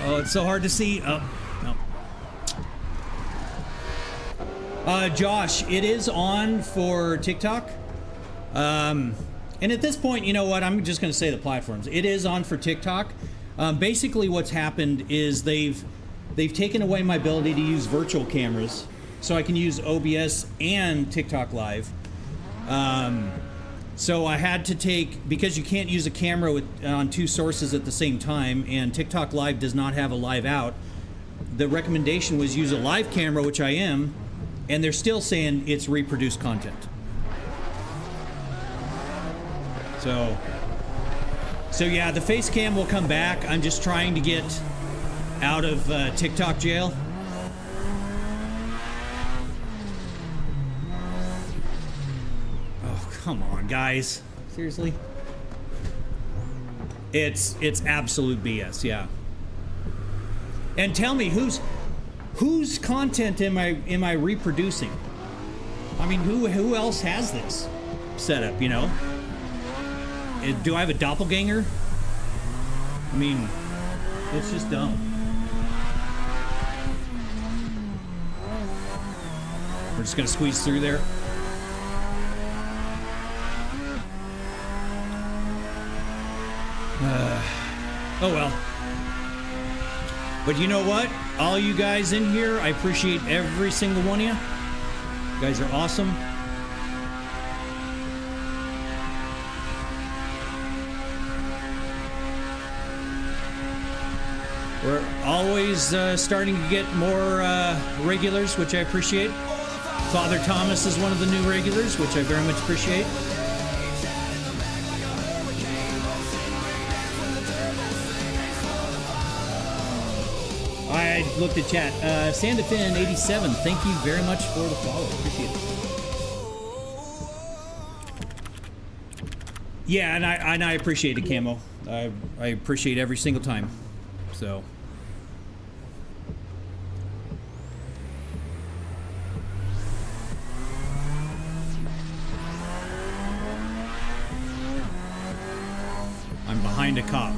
Oh, it's so hard to see. Oh, no. Josh, it is on for TikTok. And at this point, you know what? I'm just going to say the platforms. It is on for TikTok. Basically, what's happened is they've taken away my ability to use virtual cameras, so I can use OBS and TikTok Live. So I had to take, because you can't use a camera on two sources at the same time, and TikTok Live does not have a live out, the recommendation was use a live camera, which I am, and they're still saying it's reproduced content. So yeah, the face cam will come back. I'm just trying to get out of TikTok jail. Oh, come on, guys. Seriously? It's absolute BS, yeah. And tell me, whose content am I reproducing? I mean, who else has this setup, you know? Do I have a doppelganger? I mean, it's just dumb. We're just gonna squeeze through there. Oh well. But you know what? All you guys in here, I appreciate every single one of you. You guys are awesome. We're always starting to get more regulars, which I appreciate. Father Thomas is one of the new regulars, which I very much appreciate. I looked at chat. Sandafin87, thank you very much for the follow. Appreciate it. Yeah, and I appreciate it, Camo. I appreciate every single time. So. I'm behind a cop.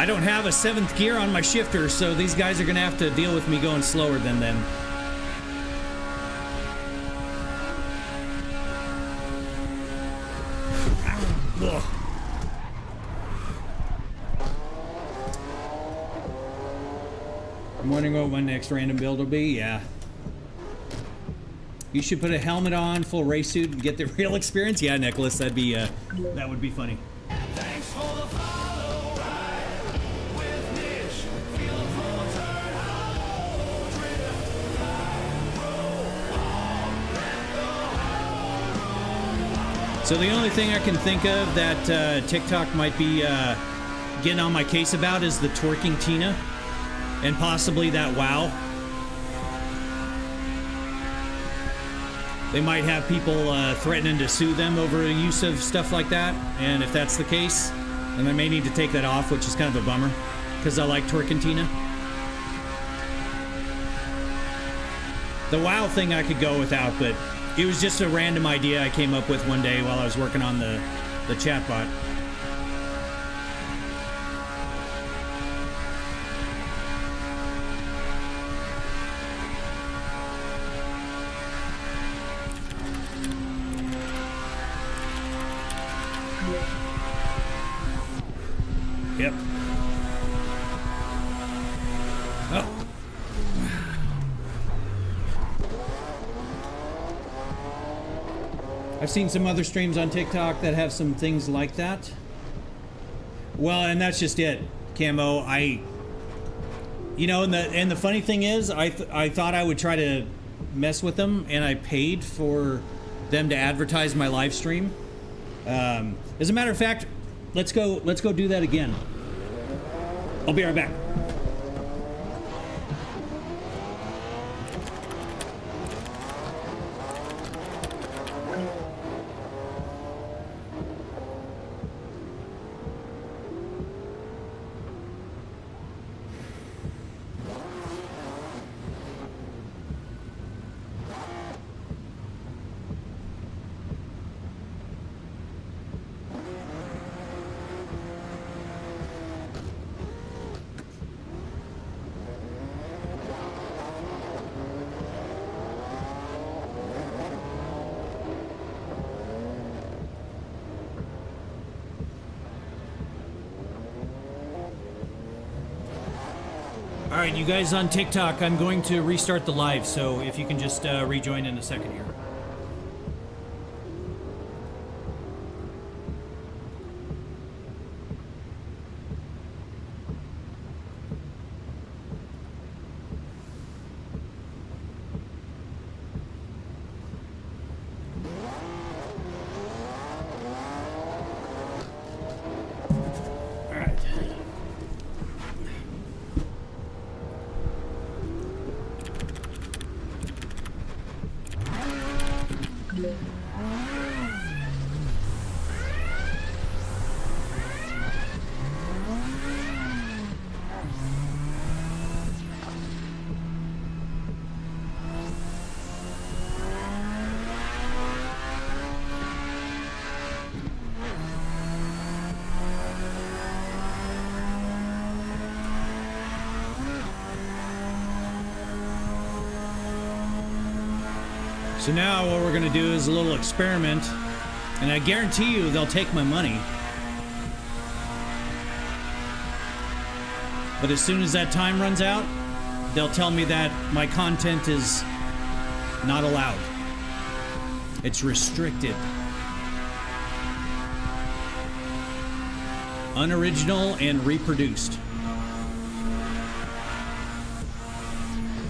I don't have a 7th gear on my shifter, so these guys are gonna have to deal with me going slower than them. Ugh. I'm wondering what my next random build will be. Yeah. You should put a helmet on, full race suit, and get the real experience. Yeah, Nicholas, that would be funny. So the only thing I can think of that TikTok might be getting on my case about is the twerking Tina, and possibly that WoW. They might have people threatening to sue them over the use of stuff like that, and if that's the case, then I may need to take that off, which is kind of a bummer, because I like twerking Tina. The WoW thing I could go without, but it was just a random idea I came up with one day while I was working on the chatbot. Yep. Oh. I've seen some other streams on TikTok that have some things like that. Well, and that's just it, Camo. You know, and the funny thing is, I thought I would try to mess with them, and I paid for them to advertise my live stream. As a matter of fact, let's go do that again. I'll be right back. All right, you guys on TikTok, I'm going to restart the live, so if you can just rejoin in a second here. So now what we're gonna do is a little experiment, and I guarantee you they'll take my money. But as soon as that time runs out, they'll tell me that my content is not allowed. It's restricted. Unoriginal and reproduced.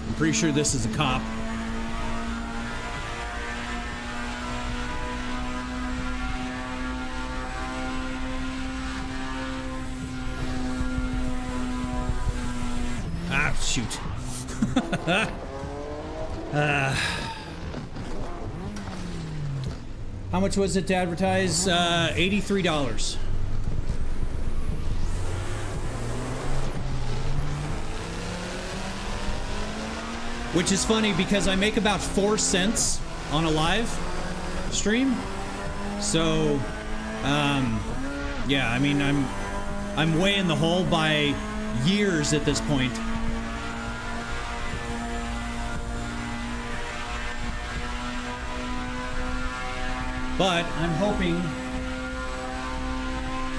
I'm pretty sure this is a cop. Ah, shoot. How much was it to advertise? $83. Which is funny because I make about 4 cents on a live stream. So, yeah, I mean, I'm way in the hole by years at this point. But I'm hoping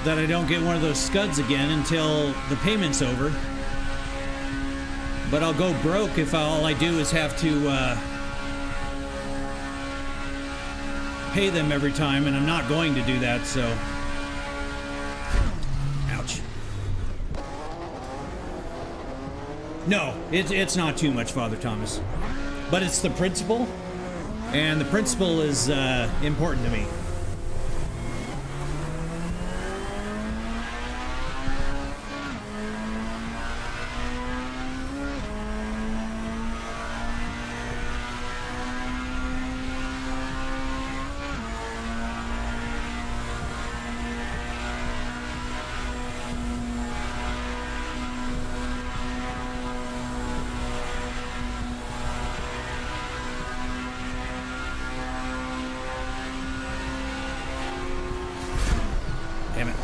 that I don't get one of those scuds again until the payment's over. But I'll go broke if all I do is have to pay them every time, and I'm not going to do that, so... Ouch. No, it's not too much, Father Thomas. But it's the principle, and the principle is important to me. Damn it.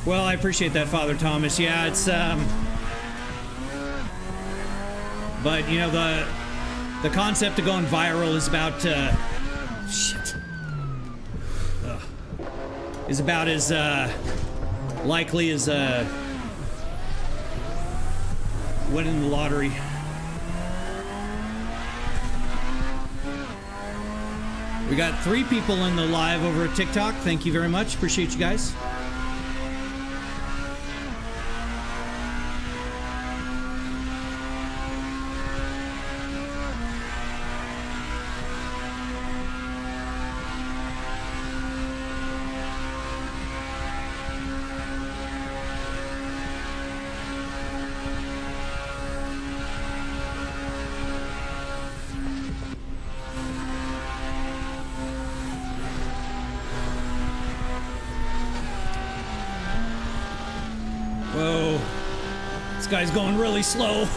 Well, I appreciate that, Father Thomas. Yeah, it's, but, you know, the concept of going viral is about, shit. Ugh. Is about as, likely as, winning the lottery. We got 3 people in the live over at TikTok. Thank you very much. Appreciate you guys. Whoa, this guy's going really slow.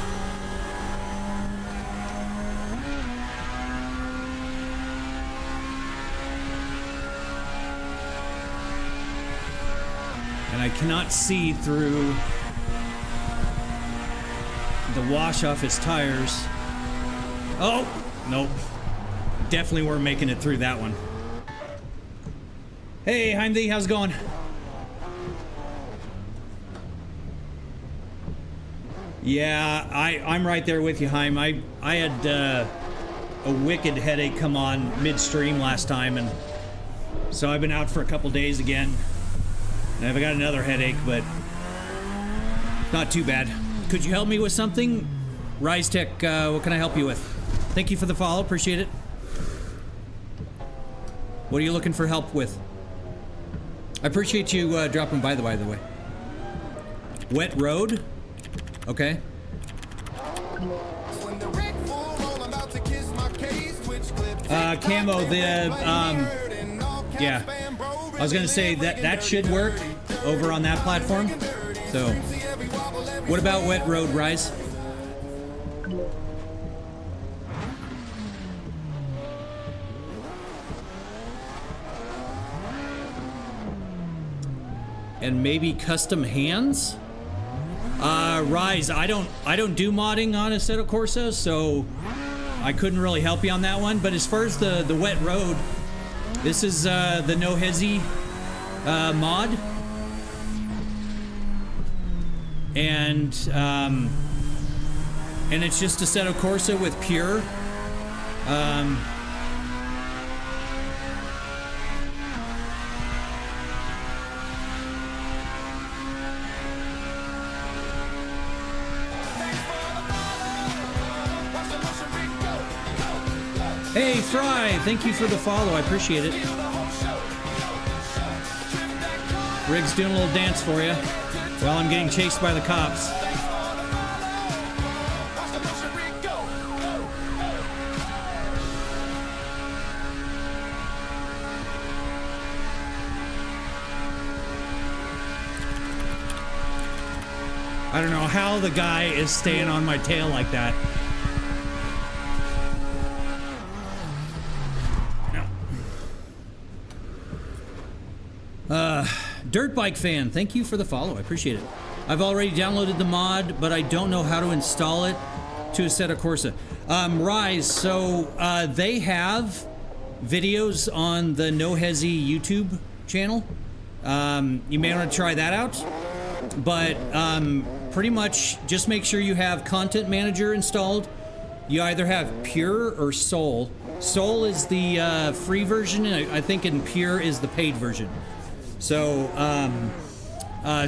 And I cannot see through the wash off his tires. Oh, nope. Definitely weren't making it through that one. Hey, Heimdee, how's it going? Yeah, I'm right there with you, Heim. I had a wicked headache come on midstream last time, and so I've been out for a couple days again. And I've got another headache, but not too bad. Could you help me with something? Rise Tech, what can I help you with? Thank you for the follow, appreciate it. What are you looking for help with? I appreciate you dropping by the way. Wet Road? Okay. Camo, yeah. I was gonna say that should work over on that platform. So, what about Wet Road, Rise? and maybe custom hands. Rise, I don't do modding on Assetto Corsa, so I couldn't really help you on that one. But as far as the wet road, this is the No Hesi mod, and it's just Assetto Corsa with pure. Hey, Thrive, thank you for the follow. I appreciate it. Rig's doing a little dance for you while I'm getting chased by the cops. I don't know how the guy is staying on my tail like that. Dirt Bike Fan, thank you for the follow. I appreciate it. I've already downloaded the mod, but I don't know how to install it to Assetto Corsa. Rise, so they have videos on the No Hesi YouTube channel. You may want to try that out. But pretty much just make sure you have Content Manager installed. You either have Pure or Soul. Soul is the free version, and I think in Pure is the paid version. So,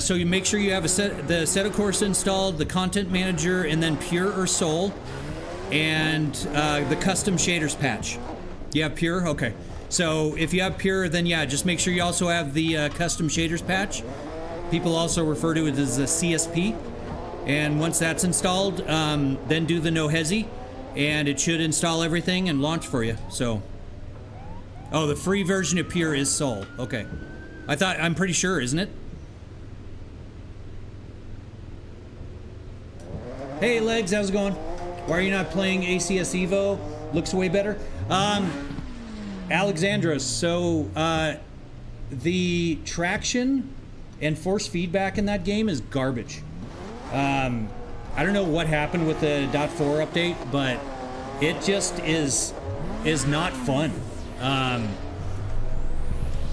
so you make sure you have the Assetto Corsa installed, the Content Manager, and then Pure or Soul, and the custom shaders patch. You have Pure? Okay. So if you have Pure, then yeah, just make sure you also have the custom shaders patch. People also refer to it as a CSP. And once that's installed, then do the No Hesi, and it should install everything and launch for you. So, oh, the free version of Pure is Soul. Okay. I'm pretty sure, isn't it? Hey, Legs, how's it going? Why are you not playing ACS Evo? Looks way better. Alexandros, so the traction and force feedback in that game is garbage. I don't know what happened with the .4 update, but it just is not fun.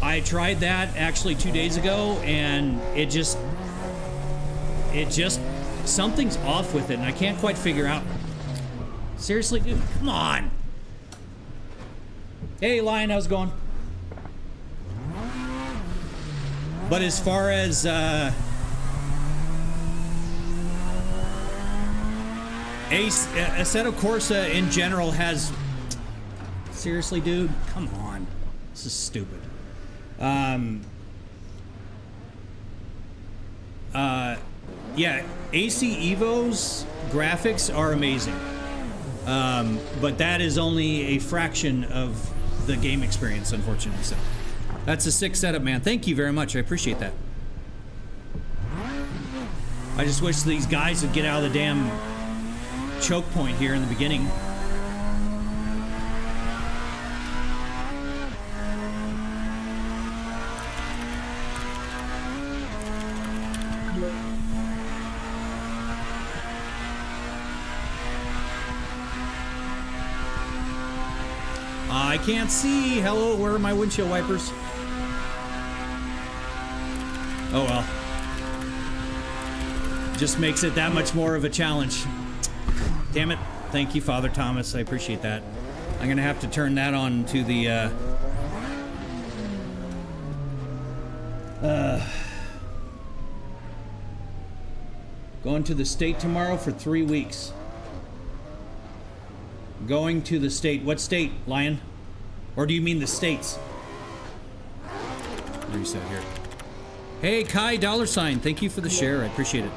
I tried that actually 2 days ago, and it just something's off with it, and I can't quite figure out. Seriously, dude, come on. Hey, Lion, how's it going? But as far as Assetto Corsa in general has, seriously, dude, come on, this is stupid. Yeah, AC Evo's graphics are amazing, but that is only a fraction of the game experience, unfortunately. So that's a sick setup, man. Thank you very much. I appreciate that. I just wish these guys would get out of the damn choke point here in the beginning. I can't see. Hello, where are my windshield wipers? Oh well. Just makes it that much more of a challenge. Damn it. Thank you, Father Thomas. I appreciate that. I'm gonna have to turn that on to the going to the state tomorrow for 3 weeks. Going to the state. What state, Lion? Or do you mean the states? Reset here. Hey, Kai $. Thank you for the share. I appreciate it.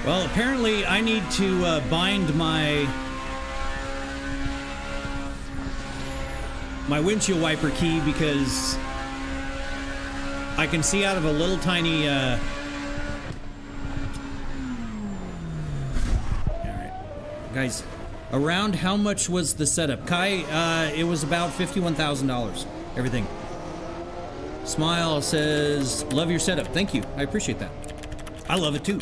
Well, apparently I need to bind my my windshield wiper key because I can see out of a little tiny all right, guys, around how much was the setup? Kai, it was about $51,000, everything. Smile says, love your setup. Thank you, I appreciate that. I love it too.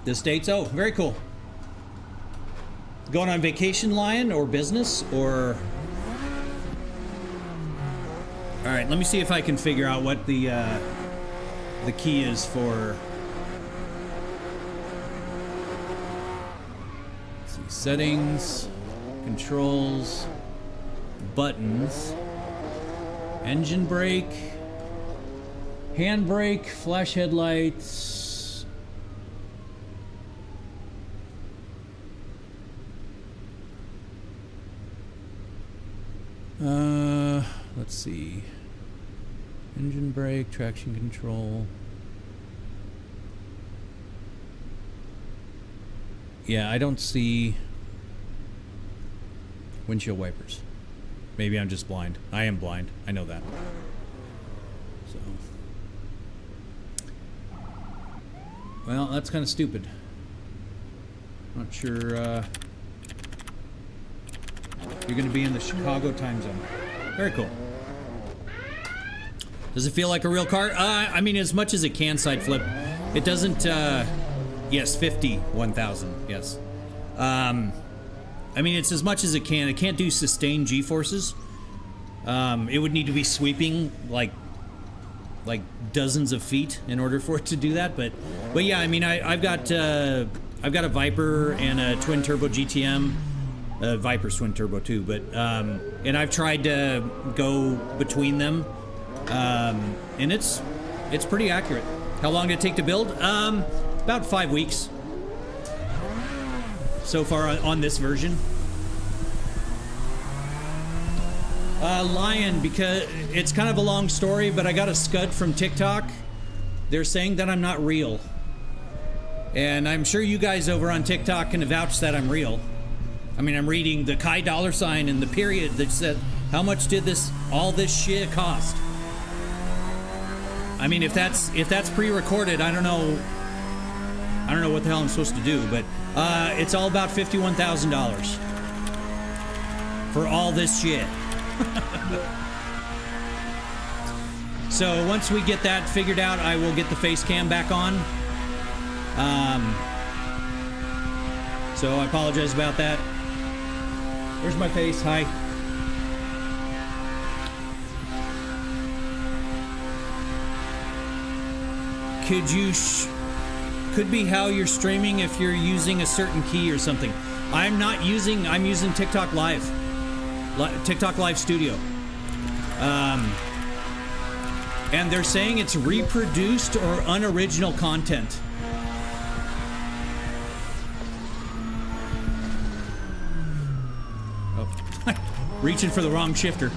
The States, oh, very cool. Going on vacation, Lion, or business, or... All right, let me see if I can figure out what the key is for... Let's see, settings, controls, buttons, engine brake, handbrake, flash headlights... let's see. Engine brake, traction control. Yeah, I don't see windshield wipers. Maybe I'm just blind. I am blind. I know that. So. Well, that's kind of stupid. Not sure, you're going to be in the Chicago time zone. Very cool. Does it feel like a real car? I mean, as much as it can side flip. It doesn't, yes, 51,000, yes. I mean, it's as much as it can. It can't do sustained G-forces. It would need to be sweeping, like dozens of feet in order for it to do that. But yeah, I mean, I've got a Viper and a twin turbo GTM. Viper's twin turbo too, but and I've tried to go between them, and it's pretty accurate. How long did it take to build? About 5 weeks so far on this version. Lion, because it's kind of a long story, but I got a scud from TikTok. They're saying that I'm not real, and I'm sure you guys over on TikTok can vouch that I'm real. I mean, I'm reading the Kai $sign and the period that said, how much did all this shit cost? I mean, if that's pre-recorded, I don't know what the hell I'm supposed to do, but it's all about $51,000 for all this shit. So once we get that figured out, I will get the face cam back on. So I apologize about that. Where's my face? Hi. Could be how you're streaming if you're using a certain key or something. I'm using TikTok Live. TikTok Live Studio. And they're saying it's reproduced or unoriginal content. Reaching for the wrong shifter.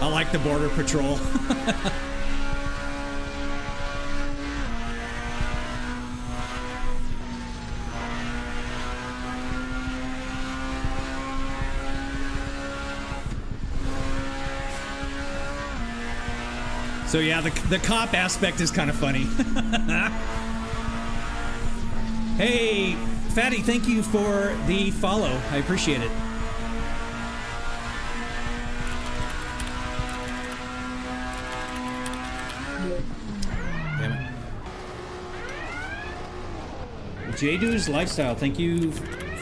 I like the Border Patrol. So yeah, the cop aspect is kind of funny. Hey, Fatty, thank you for the follow. I appreciate it. Damn it. J-Du's Lifestyle, thank you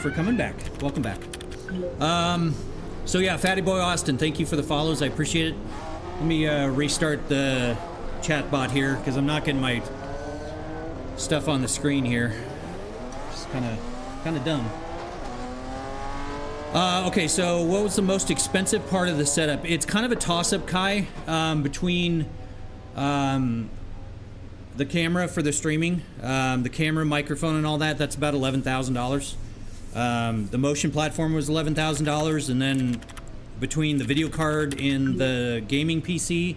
for coming back. Welcome back. So yeah, Fatty Boy Austin, thank you for the follows. I appreciate it. Let me restart the chat bot here because I'm not getting my stuff on the screen here. It's kind of dumb. Okay, so what was the most expensive part of the setup? It's kind of a toss-up, Kai, between the camera for the streaming, the camera, microphone, and all that. That's about $11,000. The motion platform was $11,000, and then between the video card and the gaming PC,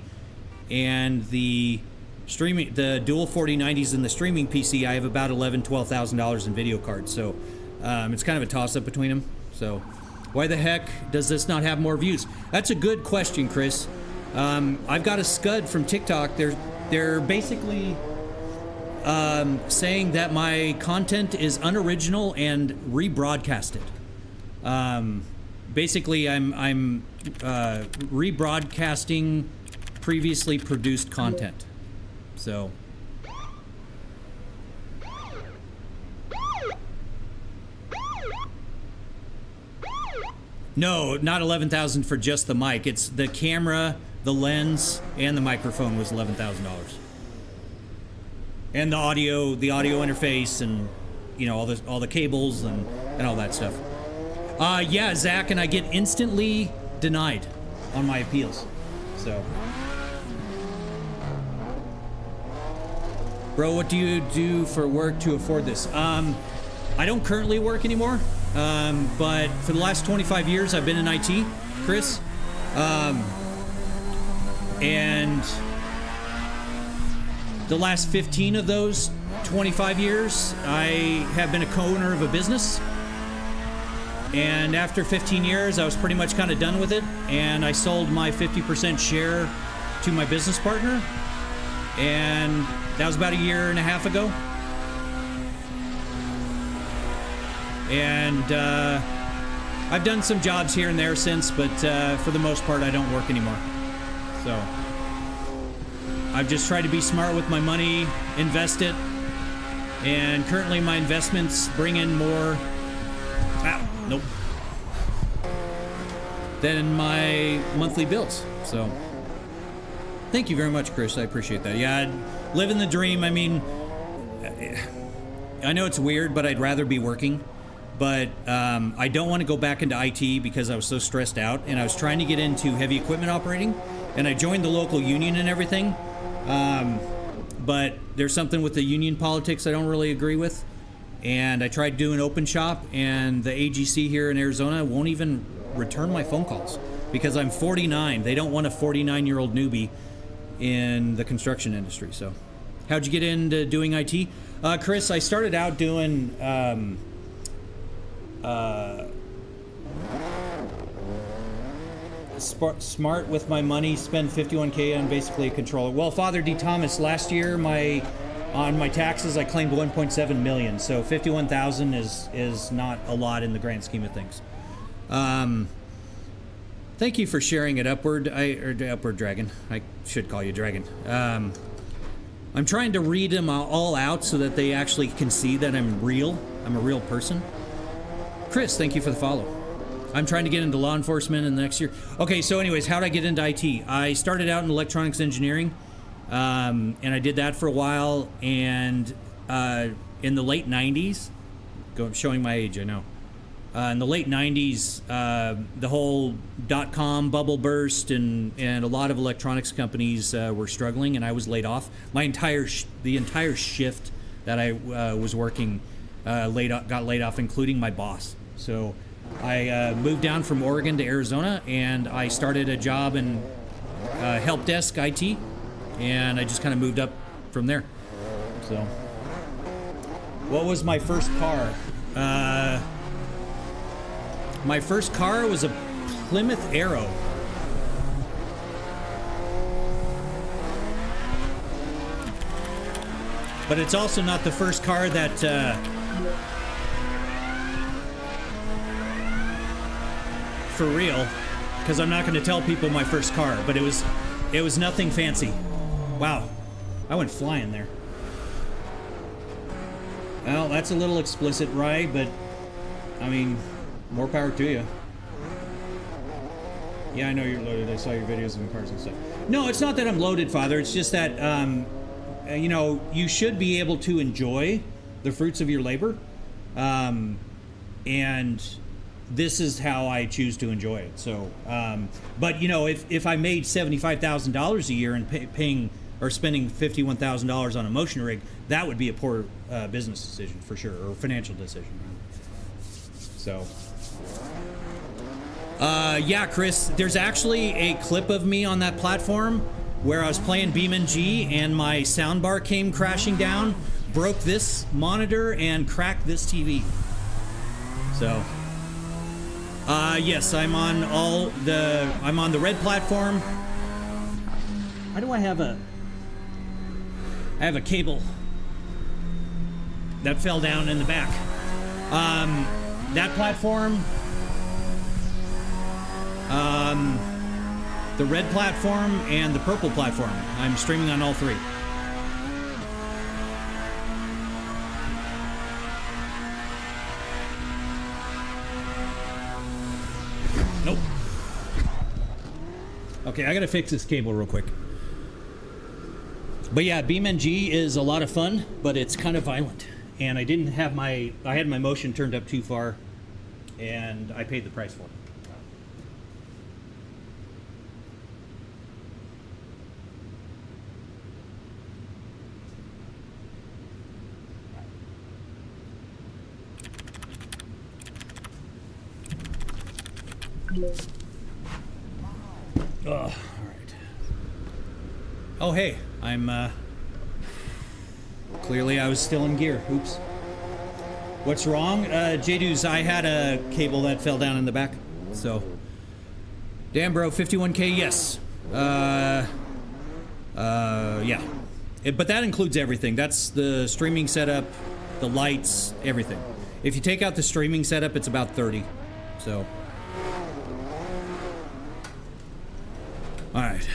and the dual 4090s and the streaming PC, I have about $12,000 in video cards. So it's kind of a toss-up between them. So why the heck does this not have more views? That's a good question, Chris. I've got a scud from TikTok. They're basically saying that my content is unoriginal and rebroadcasted. Basically, I'm rebroadcasting previously produced content. So. No, not 11,000 for just the mic. It's the camera, the lens, and the microphone was $11,000. And the audio interface, and you know all the cables and all that stuff. Yeah, Zach, and I get instantly denied on my appeals. So, bro, what do you do for work to afford this? I don't currently work anymore, but for the last 25 years I've been in IT, Chris, and the last 15 of those 25 years I have been a co-owner of a business. And after 15 years, I was pretty much kind of done with it, and I sold my 50% share to my business partner, and that was about a year and a half ago. And I've done some jobs here and there since, but for the most part, I don't work anymore. So I've just tried to be smart with my money, invest it, and currently my investments bring in more. Nope. Than my monthly bills. So, thank you very much, Chris. I appreciate that. Yeah, living the dream. I mean, I know it's weird, but I'd rather be working. But I don't want to go back into IT because I was so stressed out, and I was trying to get into heavy equipment operating, and I joined the local union and everything. But there's something with the union politics I don't really agree with. And I tried doing open shop, and the AGC here in Arizona won't even return my phone calls because I'm 49. They don't want a 49-year-old newbie in the construction industry. So how'd you get into doing IT? Chris, I started out doing smart with my money, spend 51K on basically a controller. Well, Father D. Thomas, last year on my taxes, I claimed 1.7 million, so 51,000 is not a lot in the grand scheme of things. Thank you for sharing it, Upward Dragon. I should call you Dragon. I'm trying to read them all out so that they actually can see that I'm real. I'm a real person. Chris, thank you for the follow. I'm trying to get into law enforcement in the next year. Okay, so anyways, how did I get into IT? I started out in electronics engineering. And I did that for a while, and in the late 90s, showing my age, I know. In the late 90s, the whole dot-com bubble burst, and a lot of electronics companies were struggling, and I was laid off. The entire shift that I was working got laid off, including my boss. So I moved down from Oregon to Arizona, and I started a job in help desk IT. And I just kind of moved up from there. So, what was my first car? My first car was a Plymouth Arrow. But it's also not the first car that for real, because I'm not going to tell people my first car, but it was nothing fancy. Wow, I went flying there. Well, that's a little explicit, right? But, I mean, more power to you. Yeah, I know you're loaded. I saw your videos of cars and stuff. No, it's not that I'm loaded, Father. It's just that, you know, you should be able to enjoy the fruits of your labor. And this is how I choose to enjoy it. So, but, you know, if I made $75,000 a year and paying or spending $51,000 on a motion rig, that would be a poor business decision for sure, or financial decision. So, yeah, Chris, there's actually a clip of me on that platform where I was playing BeamNG and my soundbar came crashing down, broke this monitor, and cracked this TV. So, yes, I'm on the red platform. Why do I have a cable that fell down in the back. That platform, the red platform, and the purple platform. I'm streaming on all three. Nope. Okay, I gotta fix this cable real quick. But yeah, BeamNG is a lot of fun, but it's kind of violent. And I didn't have I had my motion turned up too far, and I paid the price for it. Oh, all right. Oh, hey, I'm, clearly I was still in gear. Oops. What's wrong? J-Doos, I had a cable that fell down in the back, so. Damn, bro, 51K, yes. Yeah. But that includes everything. That's the streaming setup, the lights, everything. If you take out the streaming setup, it's about 30, so. All right.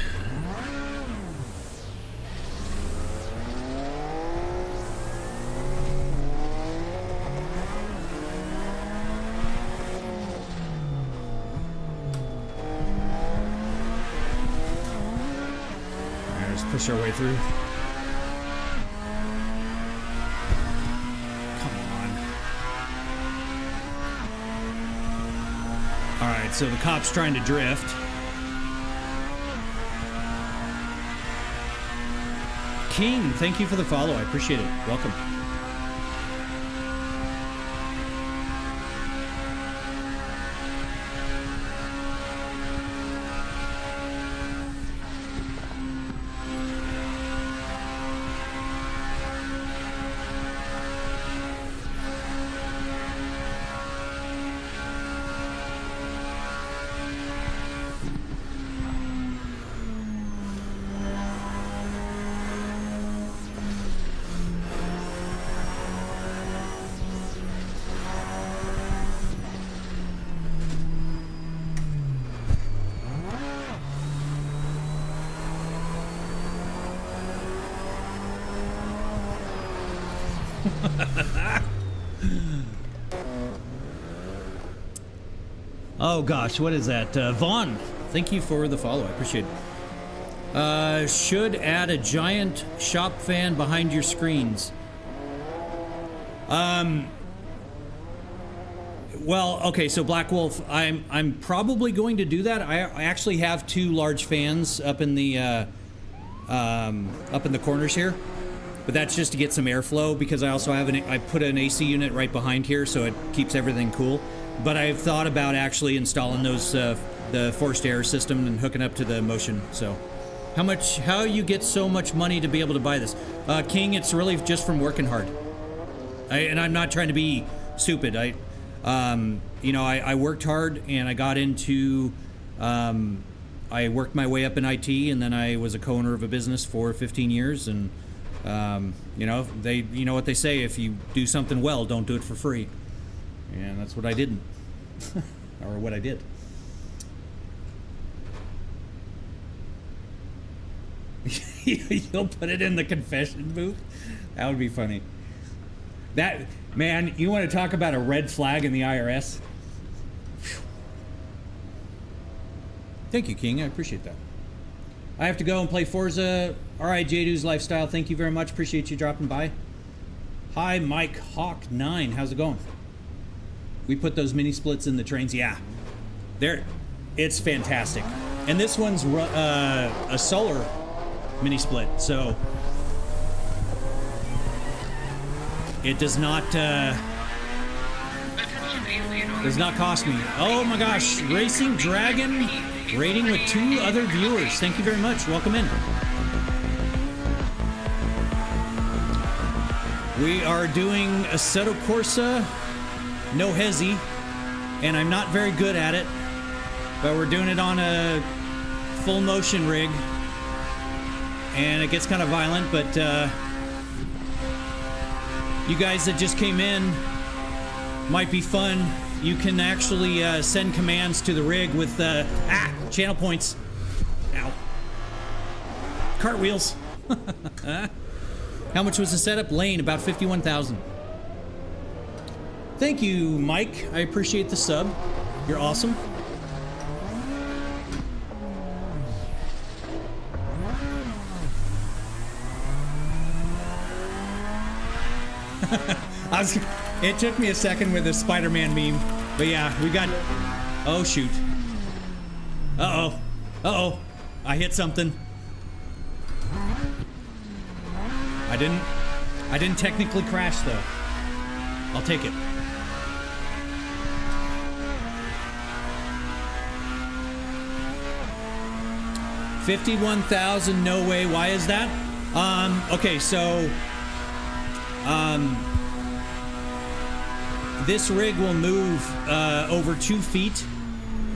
Let's push our way through. Come on. All right, so the cop's trying to drift. King, thank you for the follow. I appreciate it. Welcome. Oh gosh, what is that? Vaughn, thank you for the follow. I appreciate it. Should add a giant shop fan behind your screens. Well, okay, so Black Wolf, I'm probably going to do that. I actually have two large fans up in the corners here, but that's just to get some airflow because I also have I put an AC unit right behind here, so it keeps everything cool. But I've thought about actually installing those the forced air system and hooking up to the motion. So, how you get so much money to be able to buy this, King? It's really just from working hard. And I'm not trying to be stupid. I worked hard and I got into. I worked my way up in IT, and then I was a co-owner of a business for 15 years. And you know what they say: if you do something well, don't do it for free. And that's what I didn't, or what I did. You'll put it in the confession booth? That would be funny. That, man, you want to talk about a red flag in the IRS? Whew. Thank you, King. I appreciate that. I have to go and play Forza. All right, J-Do's Lifestyle. Thank you very much. Appreciate you dropping by. Hi, Mike Hawk 9. How's it going? We put those mini splits in the trains. Yeah, it's fantastic. And this one's a solar mini split, so it does not cost me. Oh my gosh, Racing Dragon Rating with 2 other viewers. Thank you very much. Welcome in. We are doing Assetto Corsa, No Hesi, and I'm not very good at it, but we're doing it on a full motion rig, and it gets kind of violent, but you guys that just came in, might be fun. You can actually send commands to the rig with channel points. Ow. Cartwheels. How much was the setup? Lane, about 51,000. Thank you, Mike. I appreciate the sub. You're awesome. It took me a second with the Spider-Man meme, but yeah, we got. Oh shoot! Uh-oh! I hit something. I didn't technically crash though. I'll take it. $51,000, no way. Why is that? Okay, so this rig will move over 2 feet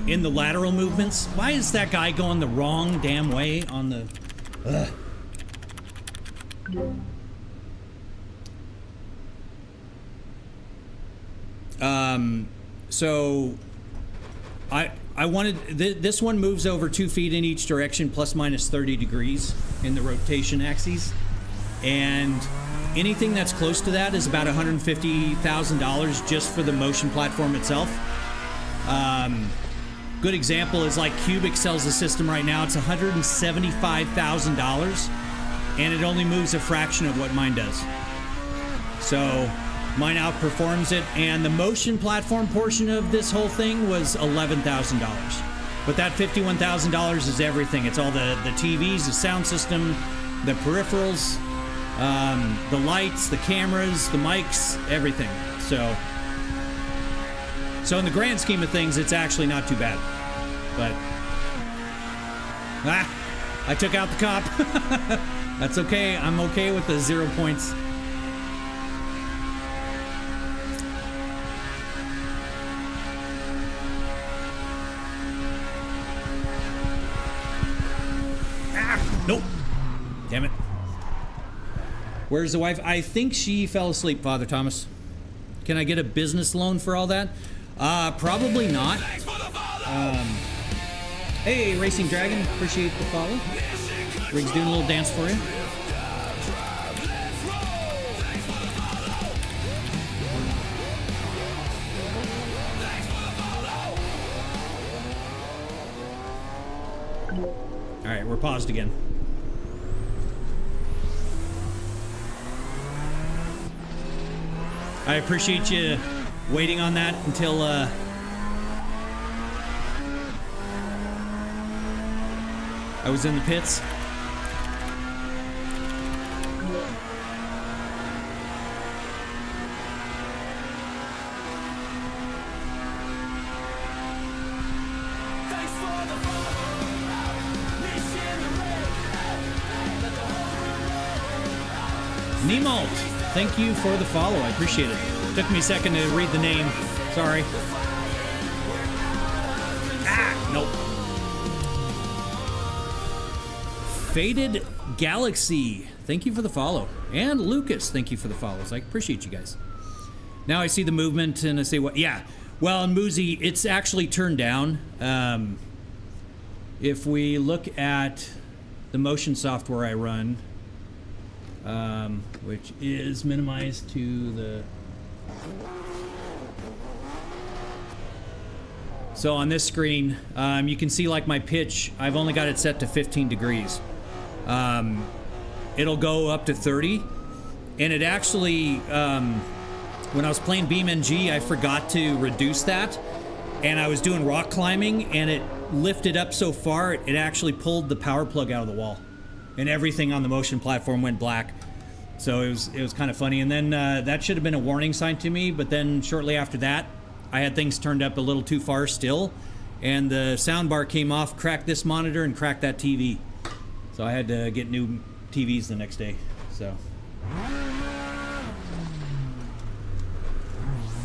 in the lateral movements. Why is that guy going the wrong damn way on the... So I wanted this one moves over 2 feet in each direction, plus minus 30 degrees in the rotation axes, and anything that's close to that is about $150,000 just for the motion platform itself. Good example is like Cubic sells a system right now. It's $175,000, and it only moves a fraction of what mine does. So mine outperforms it, and the motion platform portion of this whole thing was $11,000. But that $51,000 is everything. It's all the TVs, the sound system, the peripherals, the lights, the cameras, the mics, everything. So in the grand scheme of things, it's actually not too bad. But I took out the cop. That's okay. I'm okay with the 0 points. Nope. Damn it. Where's the wife? I think she fell asleep, Father Thomas. Can I get a business loan for all that? Probably not. Hey, Racing Dragon. Appreciate the follow. Rig's doing a little dance for you. All right, we're paused again. I appreciate you waiting on that until I was in the pits. Nemo, thank you for the follow. I appreciate it. Took me a second to read the name. Sorry. Nope. Faded Galaxy, thank you for the follow. And Lucas, thank you for the follows. I appreciate you guys. Now I see the movement and I say, what? Yeah. Well, in Muzi, it's actually turned down. If we look at the motion software I run, which is minimized to the... So on this screen, you can see like my pitch, I've only got it set to 15 degrees. It'll go up to 30, and it actually, when I was playing BeamNG, I forgot to reduce that, and I was doing rock climbing, and it lifted up so far, it actually pulled the power plug out of the wall, and everything on the motion platform went black. So it was kind of funny, and then that should have been a warning sign to me, but then shortly after that, I had things turned up a little too far still, and the sound bar came off, cracked this monitor, and cracked that TV. So I had to get new TVs the next day. So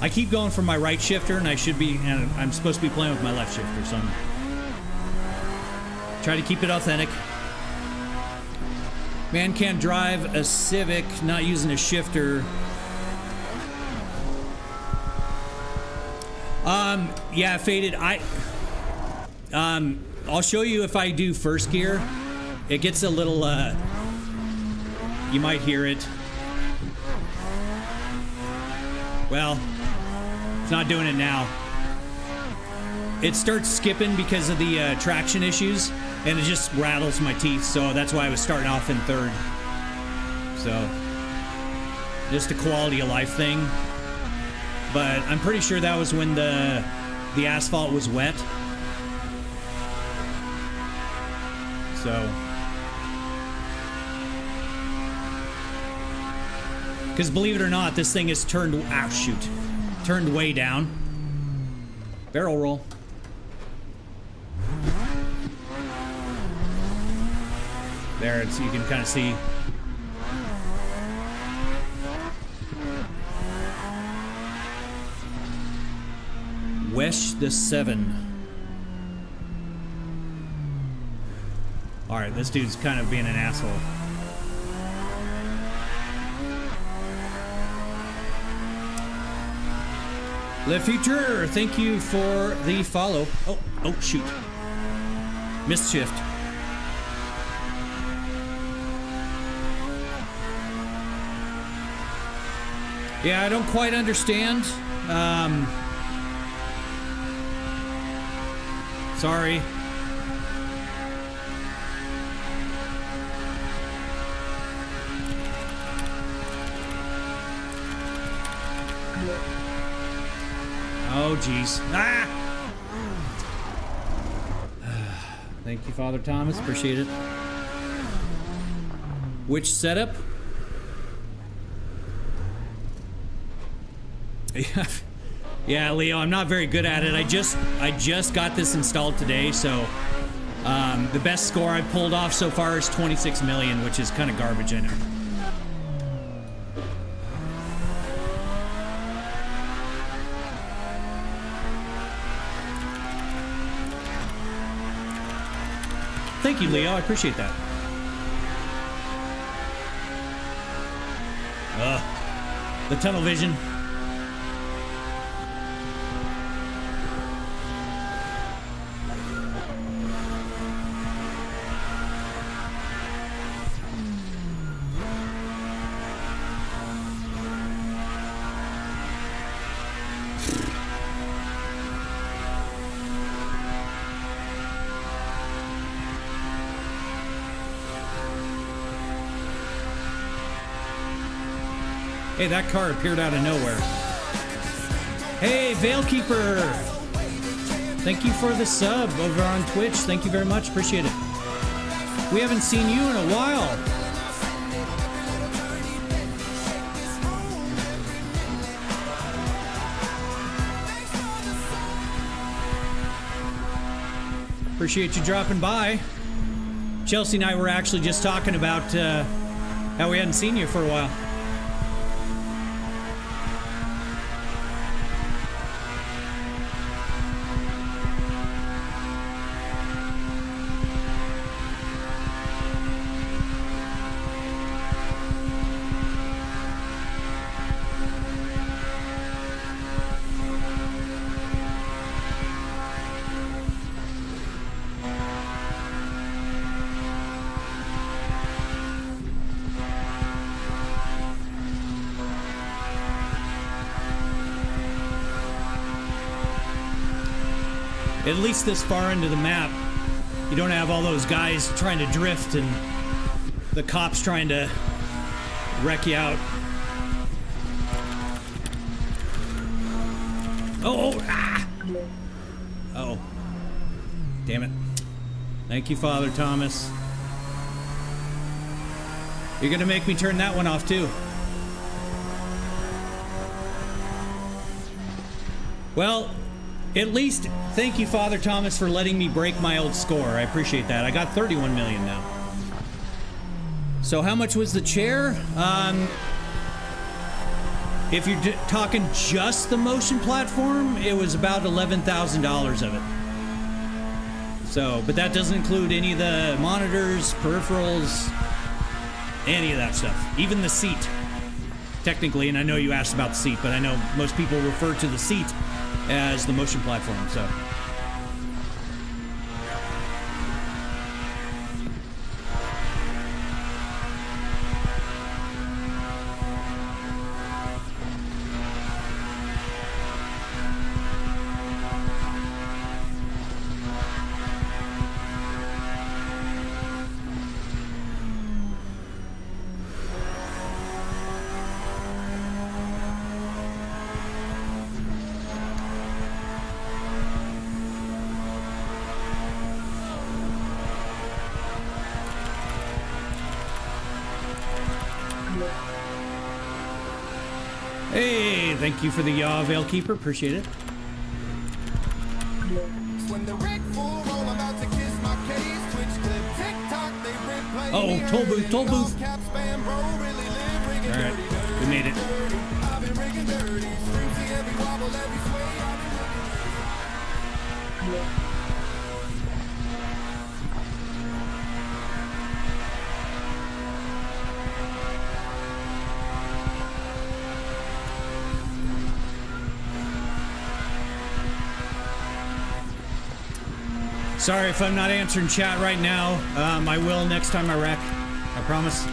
I keep going for my right shifter, and I'm supposed to be playing with my left shifter, so I'm try to keep it authentic. Man can't drive a Civic not using a shifter. Yeah, Faded. I'll show you if I do first gear. It gets a little, you might hear it. Well, it's not doing it now. It starts skipping because of the traction issues, and it just rattles my teeth, so that's why I was starting off in third. So, just a quality of life thing. But I'm pretty sure that was when the asphalt was wet. So, because believe it or not, this thing is turned, turned way down. Barrel roll. There, it's, you can kind of see. Wesh the 7. Alright, this dude's kind of being an asshole. Le Future, thank you for the follow. Oh, shoot. Missed shift. Yeah, I don't quite understand. Sorry. Oh, jeez. Ah! Thank you, Father Thomas. Appreciate it. Which setup? Yeah, Leo, I'm not very good at it. I just got this installed today, so the best score I've pulled off so far is 26 million, which is kind of garbage, I know. Thank you, Leo. I appreciate that. The tunnel vision. Hey, that car appeared out of nowhere. Hey, Veilkeeper! Thank you for the sub over on Twitch. Thank you very much. Appreciate it. We haven't seen you in a while. Appreciate you dropping by. Chelsea and I were actually just talking about how we hadn't seen you for a while. At least this far into the map, you don't have all those guys trying to drift and the cops trying to wreck you out. Oh, damn it. Thank you, Father Thomas. You're gonna make me turn that one off too. Well, At least, thank you, Father Thomas, for letting me break my old score. I appreciate that. I got 31 million now. So how much was the chair? If you're talking just the motion platform, it was about $11,000 of it. So, but that doesn't include any of the monitors, peripherals, any of that stuff. Even the seat, technically, and I know you asked about the seat, but I know most people refer to the seat as the motion platform, so. Hey, thank you for the Veil Keeper. Appreciate it. Oh, toll booth, toll booth. All right, we made it. Sorry if I'm not answering chat right now. I will next time I wreck. I promise.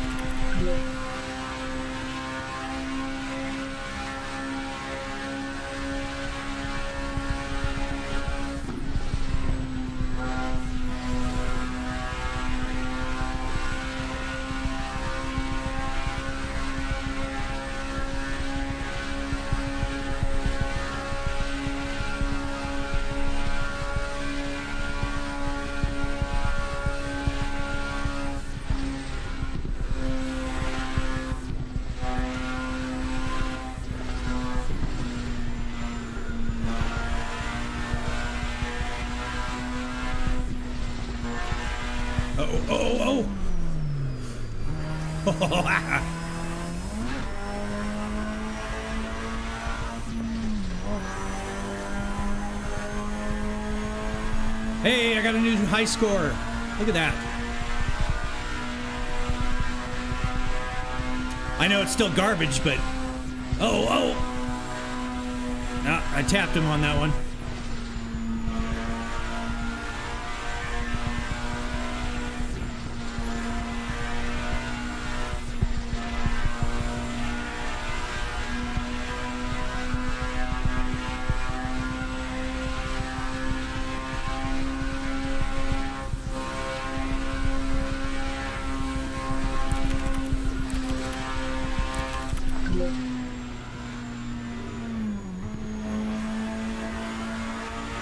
Hey, I got a new high score. Look at that. I know it's still garbage, but... Oh! I tapped him on that one.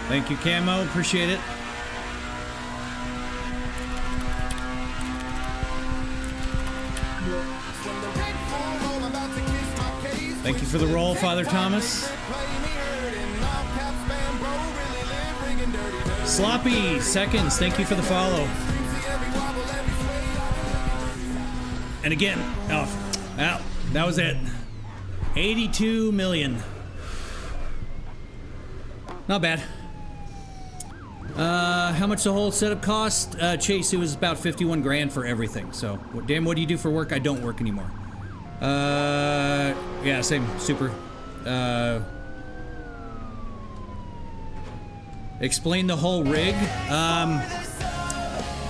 Thank you, Camo. Appreciate it. Thank you for the roll, Father Thomas. Sloppy Seconds, thank you for the follow. And again, that was it. 82 million. Not bad. How much the whole setup cost? Chase, it was about 51 grand for everything. So, Dan, what do you do for work? I don't work anymore. Yeah, same. Super. Explain the whole rig.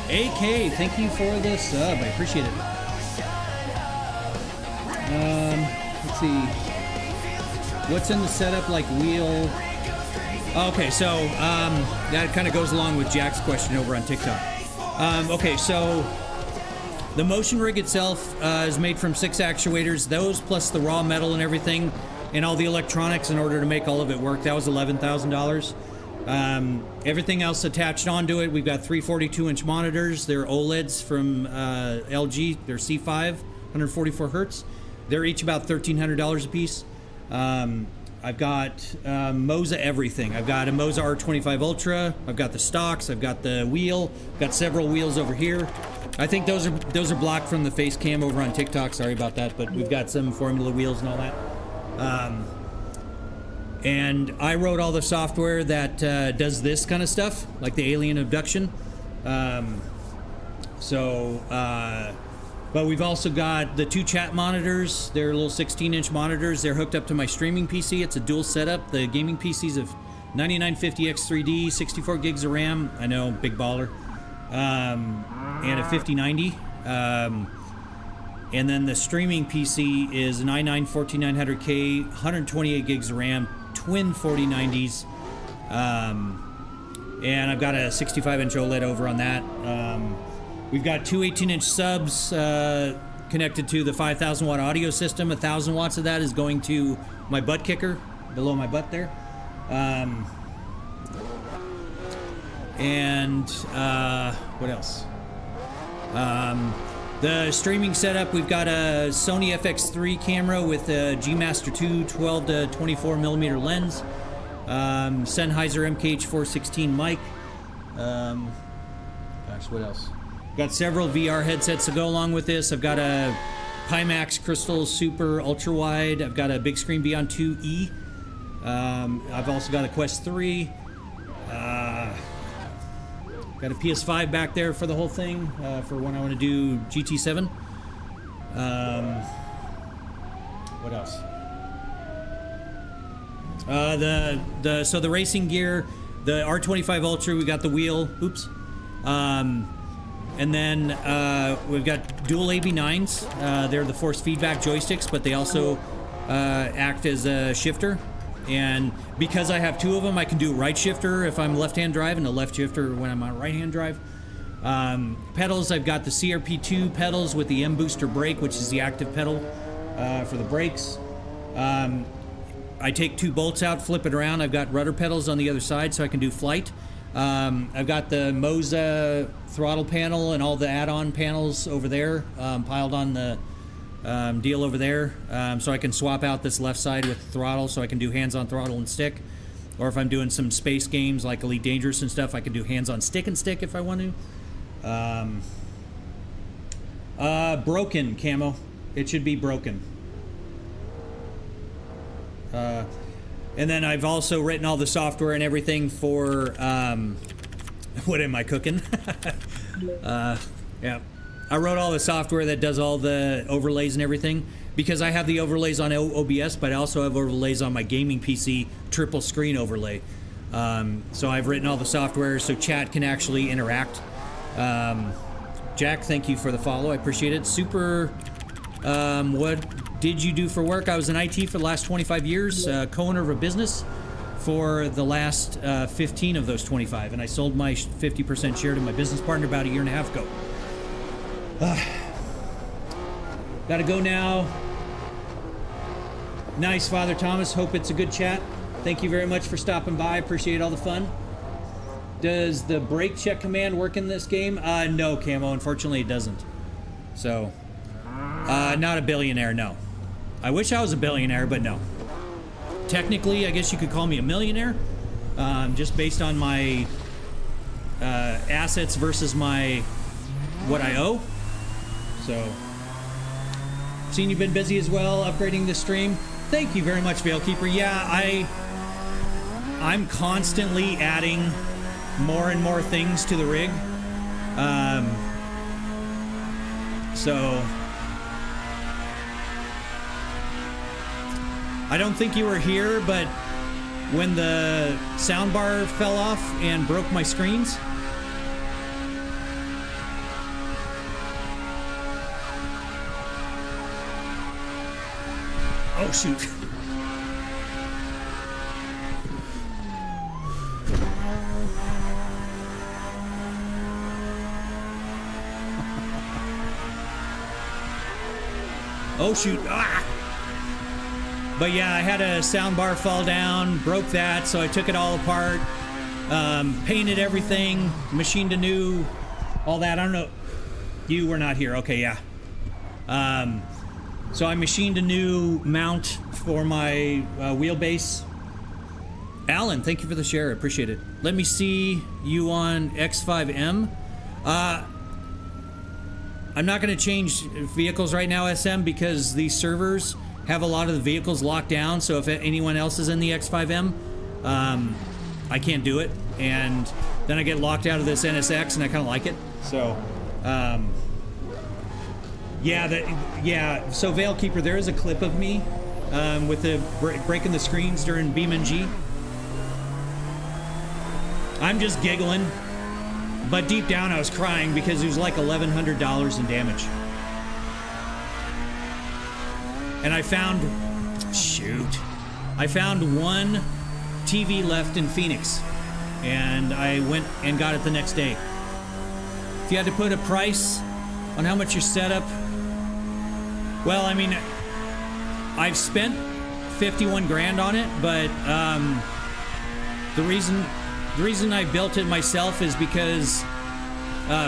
AK, thank you for the sub. I appreciate it. Let's see. What's in the setup, like wheel? Okay, so that kind of goes along with Jack's question over on TikTok. Okay, so the motion rig itself is made from 6 actuators. Those plus the raw metal and everything, and all the electronics in order to make all of it work. That was $11,000. Everything else attached onto it, we've got 3 42-inch monitors. They're OLEDs from LG. They're C5, 144 hertz. They're each about $1,300 a piece. I've got Moza everything. I've got a Moza R25 Ultra. I've got the stocks. I've got the wheel. I've got several wheels over here. I think those are blocked from the face cam over on TikTok. Sorry about that, but we've got some Formula wheels and all that. And I wrote all the software that does this kind of stuff, like the alien abduction. But we've also got the 2 chat monitors. They're little 16-inch monitors. They're hooked up to my streaming PC. It's a dual setup. The gaming PC's of 9950X3D, 64 gigs of RAM. I know, big baller. And a 5090. And then the streaming PC is an i9 14900K, 128 gigs of RAM, twin 4090s. And I've got a 65-inch OLED over on that. We've got 2 18-inch subs connected to the 5,000 watt audio system. 1,000 watts of that is going to my butt kicker below my butt there. What else? The streaming setup, we've got a Sony FX3 camera with a G Master 2 12 to 24 millimeter lens. Sennheiser MKH416 mic. What else? Got several VR headsets to go along with this. I've got a Pimax Crystal Super Ultra Wide. I've got a Big Screen Beyond 2E. I've also got a Quest 3. Got a PS5 back there for the whole thing, for when I want to do GT7. What else? So the racing gear, the R25 Ultra, we got the wheel. Oops. And then we've got dual AB9s. They're the force feedback joysticks, but they also act as a shifter. And because I have 2 of them, I can do right shifter if I'm left-hand drive and a left shifter when I'm on right-hand drive. Pedals, I've got the CRP2 pedals with the M Booster brake, which is the active pedal for the brakes. I take 2 bolts out, flip it around. I've got rudder pedals on the other side so I can do flight. I've got the Moza throttle panel and all the add-on panels over there, piled on the deal over there, so I can swap out this left side with throttle, so I can do hands-on throttle and stick. Or if I'm doing some space games like Elite Dangerous and stuff, I can do hands-on stick and stick if I want to. Broken camo. It should be broken. And then I've also written all the software and everything for, what am I cooking? Yeah. I wrote all the software that does all the overlays and everything, because I have the overlays on OBS, but I also have overlays on my gaming PC, triple screen overlay. So I've written all the software so chat can actually interact. Jack, thank you for the follow. I appreciate it. Super, what did you do for work? I was in IT for the last 25 years, co-owner of a business for the last 15 of those 25, and I sold my 50% share to my business partner about a year and a half ago. Gotta go now. Nice, Father Thomas. Hope it's a good chat. Thank you very much for stopping by. Appreciate all the fun. Does the brake check command work in this game? No, Camo. Unfortunately, it doesn't. So, not a billionaire, no. I wish I was a billionaire, but no. Technically, I guess you could call me a millionaire, just based on my assets versus my what I owe. So, seen you've been busy as well, upgrading this stream. Thank you very much, Veilkeeper. Yeah, I'm constantly adding more and more things to the rig. So, I don't think you were here, but when the soundbar fell off and broke my screens, oh, shoot. Oh, shoot. Ah! But yeah, I had a sound bar fall down, broke that, so I took it all apart, painted everything, machined anew, all that. I don't know. You were not here. Okay, yeah. So I machined a new mount for my wheelbase. Alan, thank you for the share. I appreciate it. Let me see you on X5M. I'm not going to change vehicles right now, SM, because these servers have a lot of the vehicles locked down. So if anyone else is in the X5M, I can't do it. And then I get locked out of this NSX, and I kind of like it. So, yeah. So Veilkeeper, there is a clip of me with the breaking the screens during BeamNG. I'm just giggling, but deep down I was crying because it was like $1,100 in damage. And I found one TV left in Phoenix, and I went and got it the next day. If you had to put a price on how much your setup, well, I mean, I've spent 51 grand on it, but the reason I built it myself is because,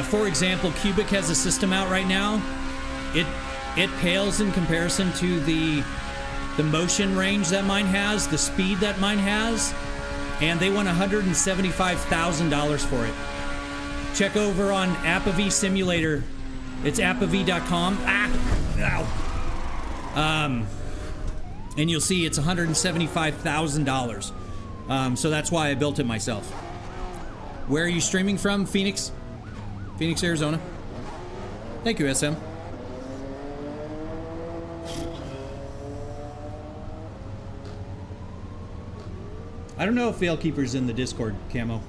for example, Cubic has a system out right now. It pales in comparison to the motion range that mine has, the speed that mine has, and they want $175,000 for it. Check over on Apav Simulator. It's apav.com. And you'll see it's $175,000. So that's why I built it myself. Where are you streaming from? Phoenix, Arizona. Thank you, SM. I don't know if Veilkeeper's in the Discord, Camo.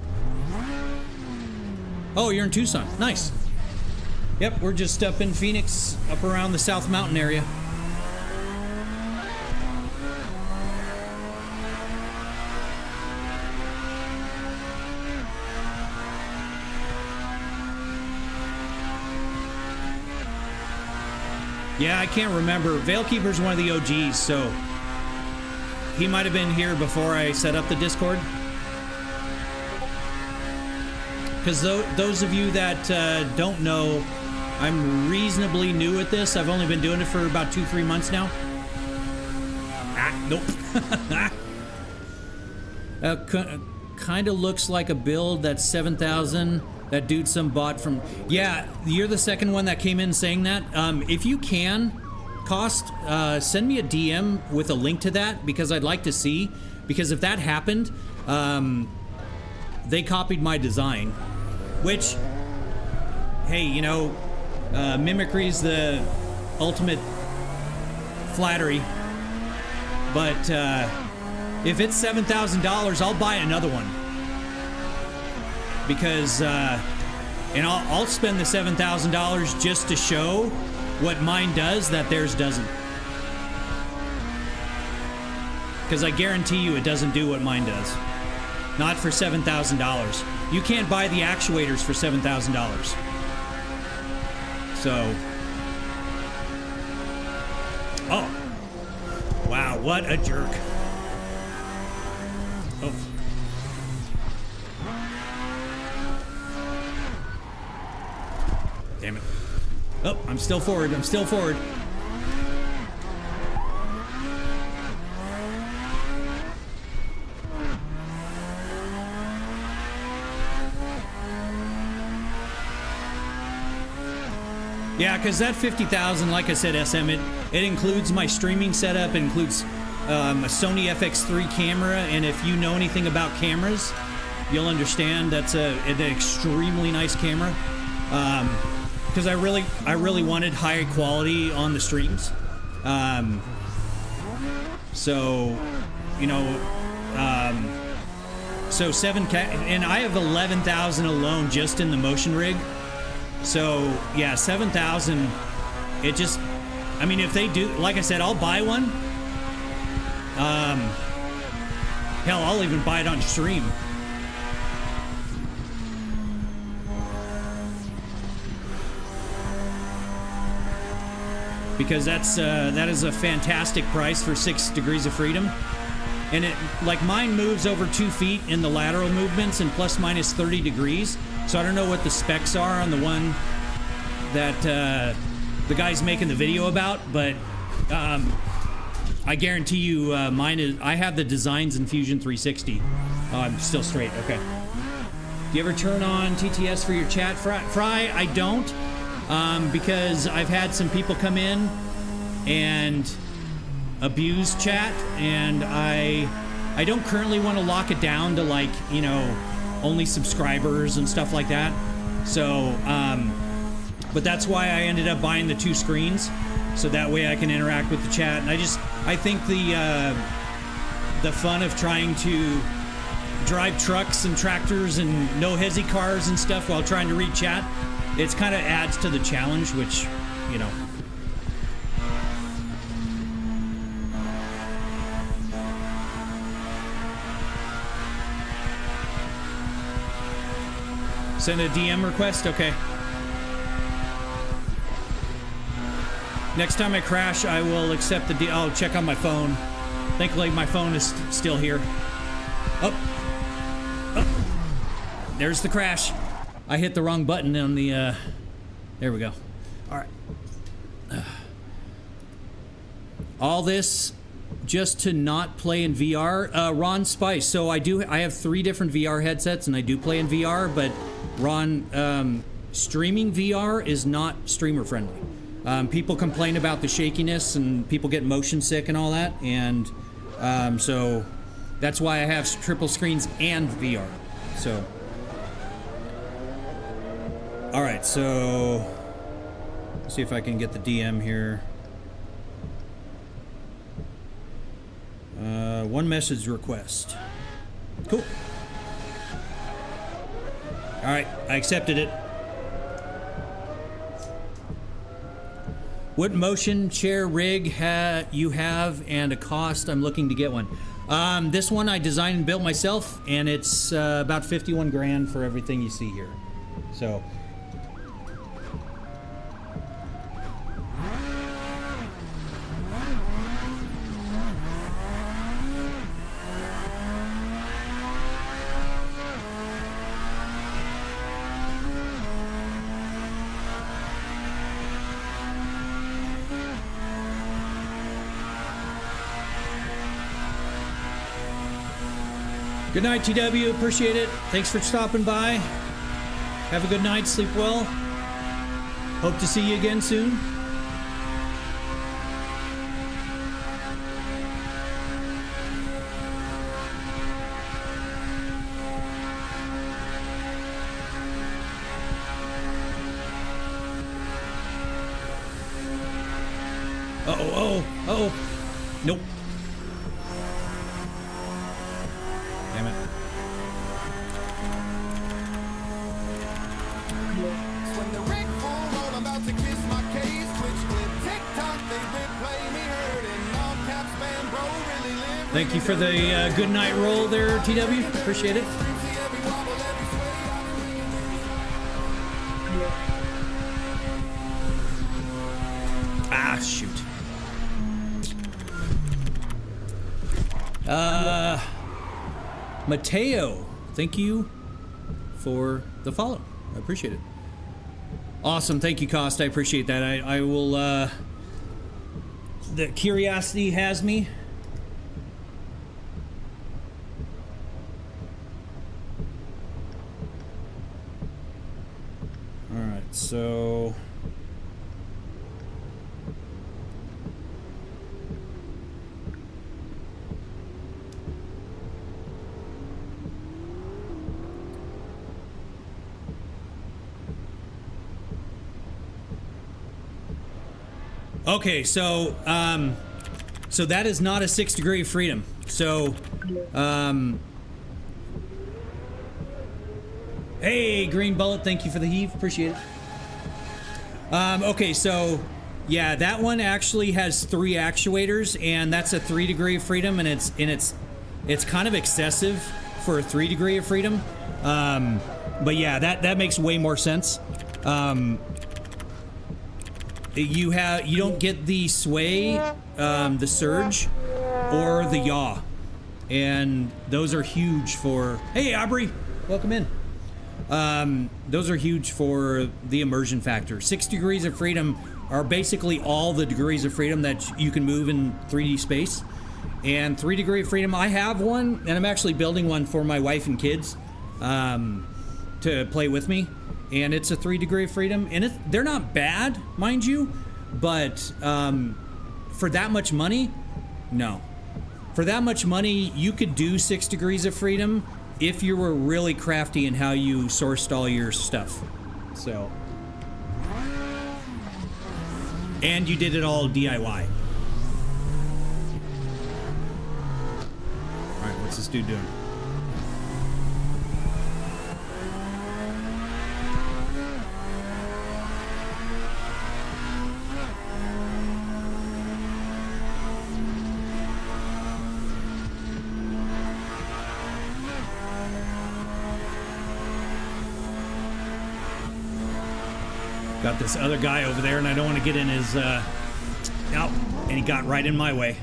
Oh, you're in Tucson. Nice. Yep, we're just up in Phoenix, up around the South Mountain area. Yeah, I can't remember. Veilkeeper's one of the OGs, so he might have been here before I set up the Discord. Because those of you that don't know, I'm reasonably new at this. I've only been doing it for about 2-3 months now. Nope. Kind of looks like a build that's 7,000. That dude some bot from... Yeah, you're the second one that came in saying that. If you can, Cost, send me a DM with a link to that, because I'd like to see. Because if that happened, they copied my design. Which, hey, you know, mimicry's the ultimate flattery. But if it's $7,000, I'll buy another one. Because, and I'll spend the $7,000 just to show what mine does that theirs doesn't. Because I guarantee you it doesn't do what mine does. Not for $7,000. You can't buy the actuators for $7,000. So. Oh. Wow, what a jerk. Oh. Damn it. Oh, I'm still forward. I'm still forward. Yeah, because that 50,000, like I said, SM, it includes my streaming setup. It includes a Sony FX3 camera, and if you know anything about cameras, you'll understand that's an extremely nice camera. Because I really wanted high quality on the streams. So, you know, so 7K, and I have 11,000 alone just in the motion rig. So yeah, 7,000. It just, I mean, if they do, like I said, I'll buy one. Hell, I'll even buy it on stream. Because that is a fantastic price for 6 degrees of freedom. And it, like, mine moves over 2 feet in the lateral movements and plus minus 30 degrees. So I don't know what the specs are on the one that the guy's making the video about, but I guarantee you, mine is. I have the designs in Fusion 360. Oh, I'm still straight. Okay. Do you ever turn on TTS for your chat, Fry? I don't, because I've had some people come in and abuse chat, and I don't currently want to lock it down to, like, you know, only subscribers and stuff like that. So, but that's why I ended up buying the 2 screens, so that way I can interact with the chat. And I think the fun of trying to drive trucks and tractors and No Hesi cars and stuff while trying to read chat, it's kind of adds to the challenge, which, you know. Send a DM request? Okay. Next time I crash, I will accept the I'll check on my phone. Thankfully, my phone is still here. Oh. There's the crash. I hit the wrong button on the, there we go. All right. All this just to not play in VR. Ron Spice. So I have 3 different VR headsets, and I do play in VR, but Ron, streaming VR is not streamer friendly. People complain about the shakiness, and people get motion sick and all that, and so that's why I have triple screens and VR. So, all right, so let's see if I can get the DM here. 1 message request. Cool. All right, I accepted it. What motion chair rig you have and a cost? I'm looking to get one. This one I designed and built myself, and it's about 51 grand for everything you see here. So. Good night, TW. Appreciate it. Thanks for stopping by. Have a good night. Sleep well. Hope to see you again soon. Uh-oh, uh-oh. Nope. Damn it. When the rig full roll about to kiss my case, Twitch clip, TikTok, they replay me heard in all caps, man, bro, really live. Thank you for the good night roll there, TW. Appreciate it. Ah, shoot. Mateo, thank you for the follow. I appreciate it. Awesome, thank you, Cost. I appreciate that. I will, the curiosity has me. All right, so... Okay, so so that is not a 6 degree of freedom. So, hey, Green Bullet, thank you for the heave, appreciate it. Okay, so yeah, that one actually has 3 actuators, and that's a 3 degree of freedom, and it's kind of excessive for a 3 degree of freedom. But yeah, that makes way more sense. You don't get the sway, the surge, or the yaw, and those are huge for. Hey, Aubrey, welcome in. Those are huge for the immersion factor. 6 degrees of freedom are basically all the degrees of freedom that you can move in 3D space. And 3 degree of freedom, I have one, and I'm actually building one for my wife and kids to play with me. And it's a 3 degree of freedom, and they're not bad, mind you, but for that much money, no. For that much money, you could do 6 degrees of freedom if you were really crafty in how you sourced all your stuff. So, and you did it all DIY. All right, what's this dude doing? Got this other guy over there, and I don't want to get in his, oh, and he got right in my way.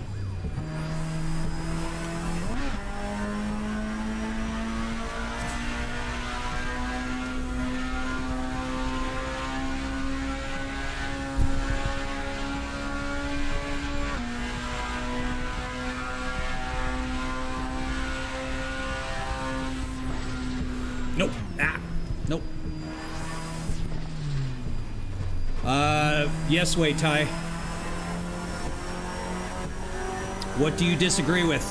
Nope. Ah. Nope. Yes, Wei Tai. What do you disagree with?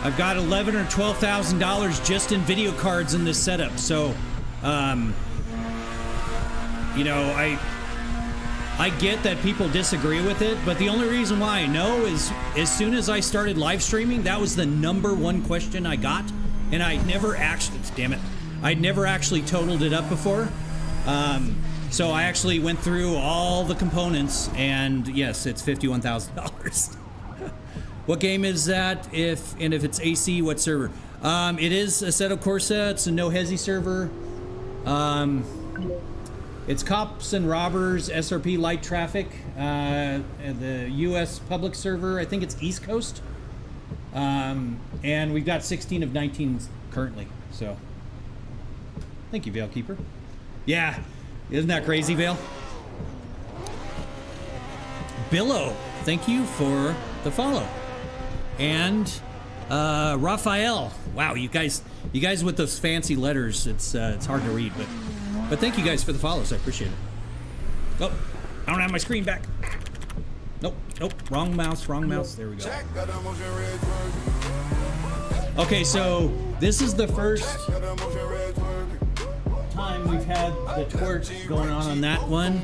I've got $11,000 or $12,000 just in video cards in this setup, so, you know, I get that people disagree with it, but the only reason why I know is as soon as I started live streaming, that was the #1 question I got, and I'd never actually, damn it, I'd never actually totaled it up before. So I actually went through all the components, and yes, it's $51,000. What game is that? If it's AC, what server? It is Assetto Corsa. It's a No Hesi server. It's Cops and Robbers, SRP Light Traffic, the U.S. public server. I think it's East Coast. And we've got 16 of 19 currently. So, thank you, Veilkeeper. Yeah, isn't that crazy, Veil? Billow, thank you for the follow. And Raphael, wow, you guys with those fancy letters, it's hard to read, but thank you guys for the follows. I appreciate it. Oh, I don't have my screen back. Nope, wrong mouse. There we go. Okay, so this is the first time we've had the twerk going on that one,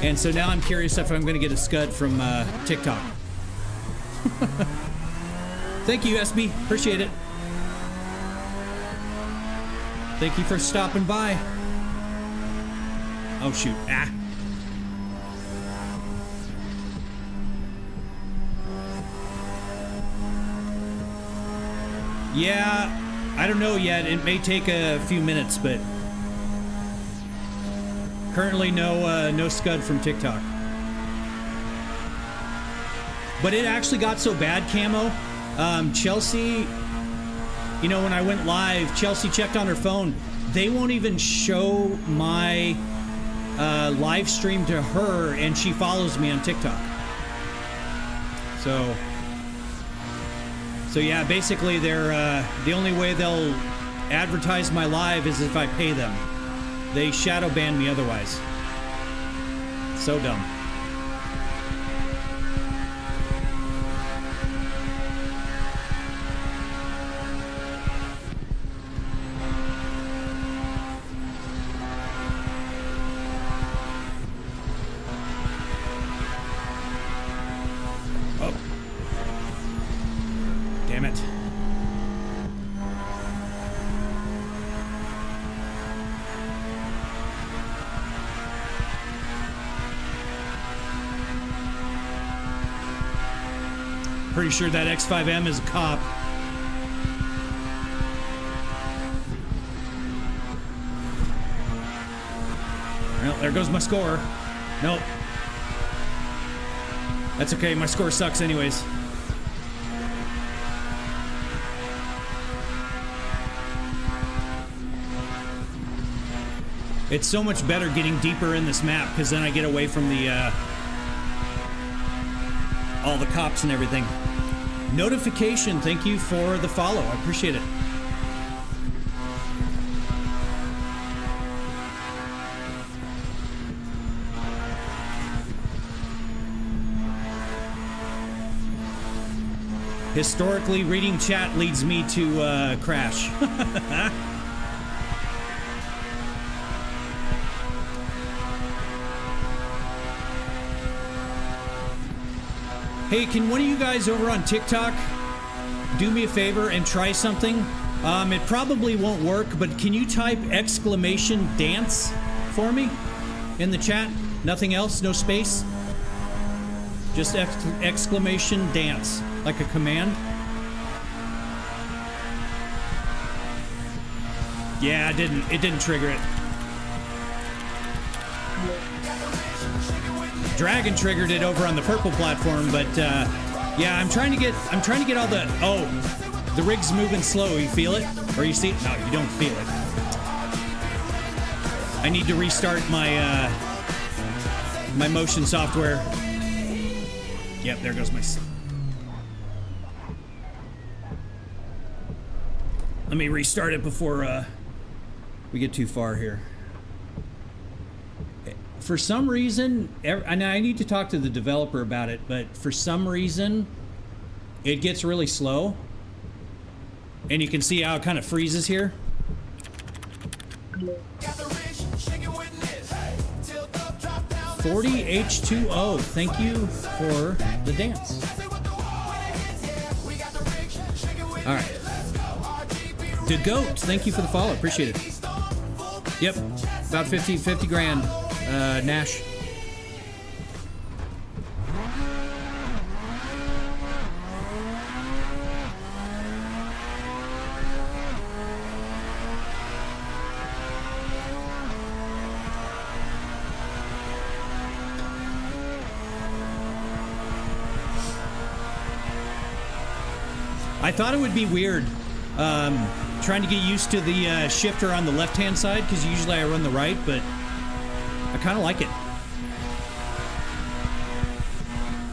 and so now I'm curious if I'm going to get a scud from TikTok. Thank you, SB. Appreciate it. Thank you for stopping by. Oh, shoot. Ah. Yeah, I don't know yet. It may take a few minutes, but currently no scud from TikTok. But it actually got so bad, Camo. Chelsea, you know, when I went live, Chelsea checked on her phone. They won't even show my live stream to her, and she follows me on TikTok. So yeah, basically they're the only way they'll advertise my live is if I pay them. They shadow ban me otherwise. So dumb. Pretty sure that X5M is a cop. Well, there goes my score. Nope. That's okay, my score sucks anyways. It's so much better getting deeper in this map, because then I get away from the, all the cops and everything. Notification, thank you for the follow. I appreciate it. Historically, reading chat leads me to crash. Hey, can one of you guys over on TikTok do me a favor and try something? It probably won't work, but can you type exclamation dance for me in the chat? Nothing else? No space? Just exclamation dance, like a command. Yeah, it didn't trigger it. Dragon triggered it over on the purple platform, but yeah, I'm trying to get all the, oh, the rig's moving slow. You feel it? Or you see it? No, you don't feel it. I need to restart my my motion software. Yep, there goes my... Let me restart it before we get too far here. For some reason, and I need to talk to the developer about it, but for some reason, it gets really slow. And you can see how it kind of freezes here. 40H2O, thank you for the dance. All right. The Goat, thank you for the follow, appreciate it. Yep, about 50 grand, Nash. I thought it would be weird trying to get used to the shifter on the left-hand side, because usually I run the right, but I kind of like it.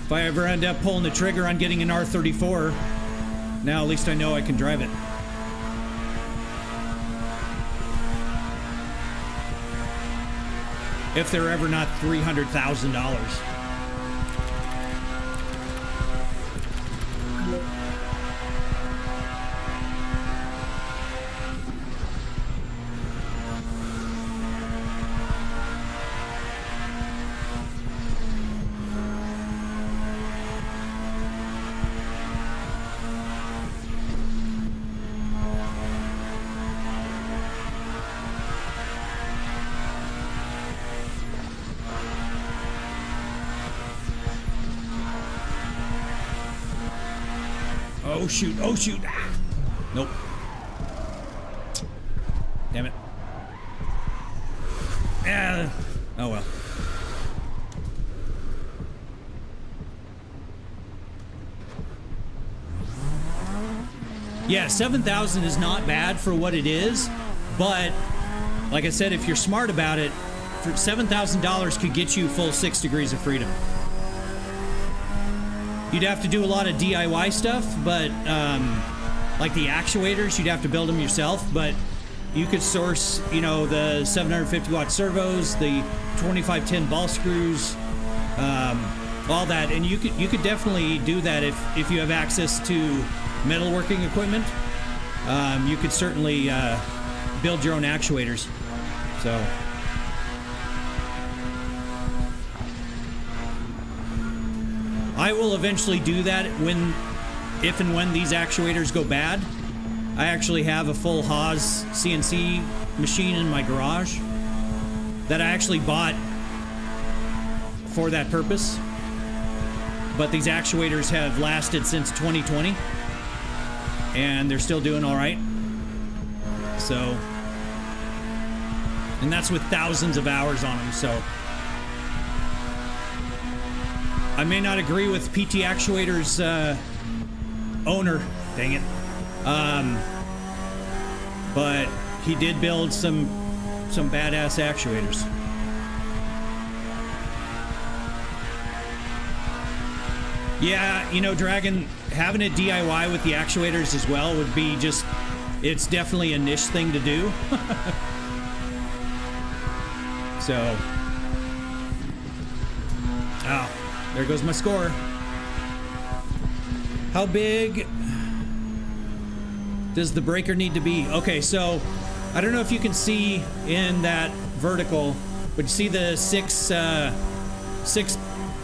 If I ever end up pulling the trigger on getting an R34, now at least I know I can drive it. If they're ever not $300,000. Oh shoot, oh shoot. Ah. Nope. Damn it. Oh well. Yeah, 7,000 is not bad for what it is, but like I said, if you're smart about it, for $7,000 could get you full 6 degrees of freedom. You'd have to do a lot of DIY stuff, but like the actuators, you'd have to build them yourself, but you could source, you know, the 750 watt servos, the 2510 ball screws, all that, and you could definitely do that if you have access to metalworking equipment. You could certainly build your own actuators. So I will eventually do that if and when these actuators go bad. I actually have a full Haas CNC machine in my garage that I actually bought for that purpose. But these actuators have lasted since 2020, and they're still doing all right. So, and that's with thousands of hours on them, so. I may not agree with PT Actuator's owner, dang it, but he did build some some badass actuators. Yeah, you know, Dragon, having it DIY with the actuators as well would be just, it's definitely a niche thing to do. So, oh, there goes my score. How big does the breaker need to be? Okay, so I don't know if you can see in that vertical, but you see the six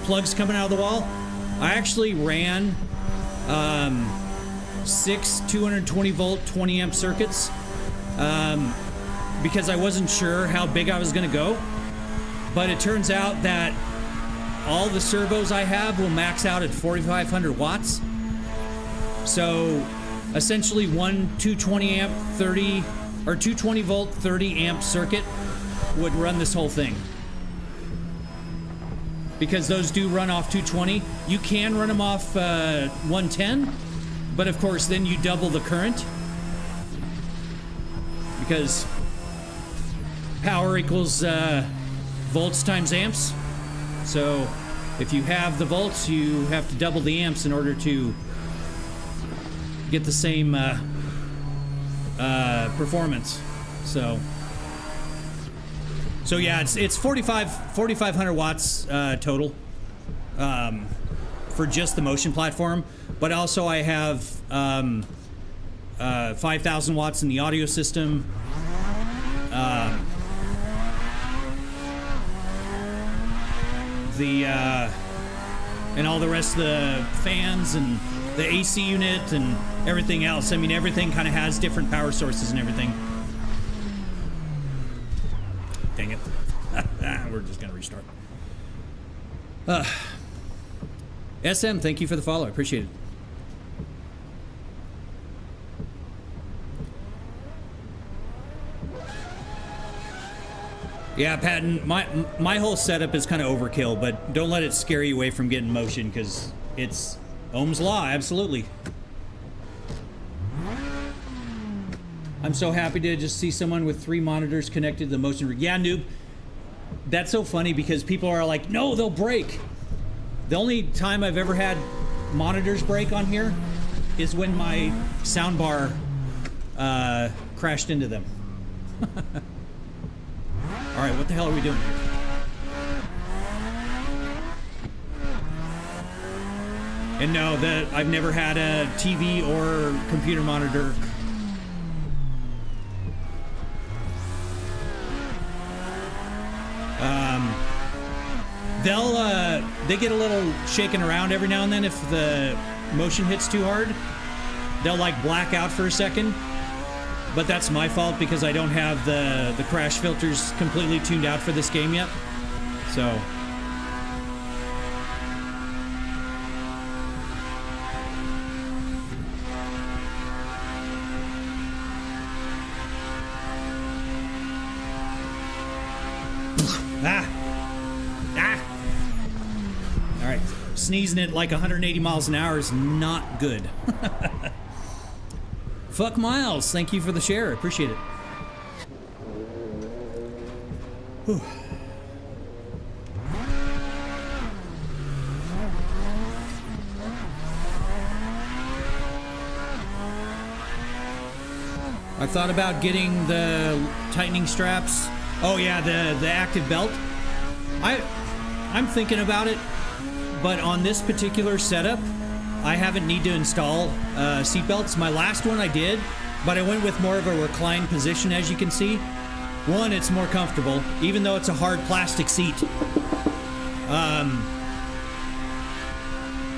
plugs coming out of the wall? I actually ran 6 220 volt 20 amp circuits because I wasn't sure how big I was gonna go, but it turns out that all the servos I have will max out at 4,500 watts. So essentially one 220 amp 30 or 220 volt 30 amp circuit would run this whole thing. Because those do run off 220. You can run them off 110, but of course then you double the current because power equals volts times amps. So if you have the volts, you have to double the amps in order to get the same performance. So yeah, it's 4,500 watts total for just the motion platform. But also I have 5,000 watts in the audio system. And all the rest of the fans and the AC unit and everything else. I mean, everything kind of has different power sources and everything. Dang it. We're just gonna restart. SM, thank you for the follow. I appreciate it. Yeah, Patton, my whole setup is kind of overkill, but don't let it scare you away from getting motion, because it's Ohm's law, absolutely. I'm so happy to just see someone with 3 monitors connected to the motion rig. Yeah, noob. That's so funny because people are like, no, they'll break. The only time I've ever had monitors break on here is when my soundbar crashed into them. All right, what the hell are we doing here? And no, I've never had a TV or computer monitor. They get a little shaken around every now and then if the motion hits too hard. They'll like black out for a second. But that's my fault because I don't have the crash filters completely tuned out for this game yet. So. All right. Sneezing at like 180 miles an hour is not good. Fuck Miles, thank you for the share. I appreciate it. Whew. I thought about getting the tightening straps. Oh yeah, the active belt. I'm thinking about it, but on this particular setup, I haven't need to install seat belts. My last one I did, but I went with more of a reclined position, as you can see. One, it's more comfortable, even though it's a hard plastic seat.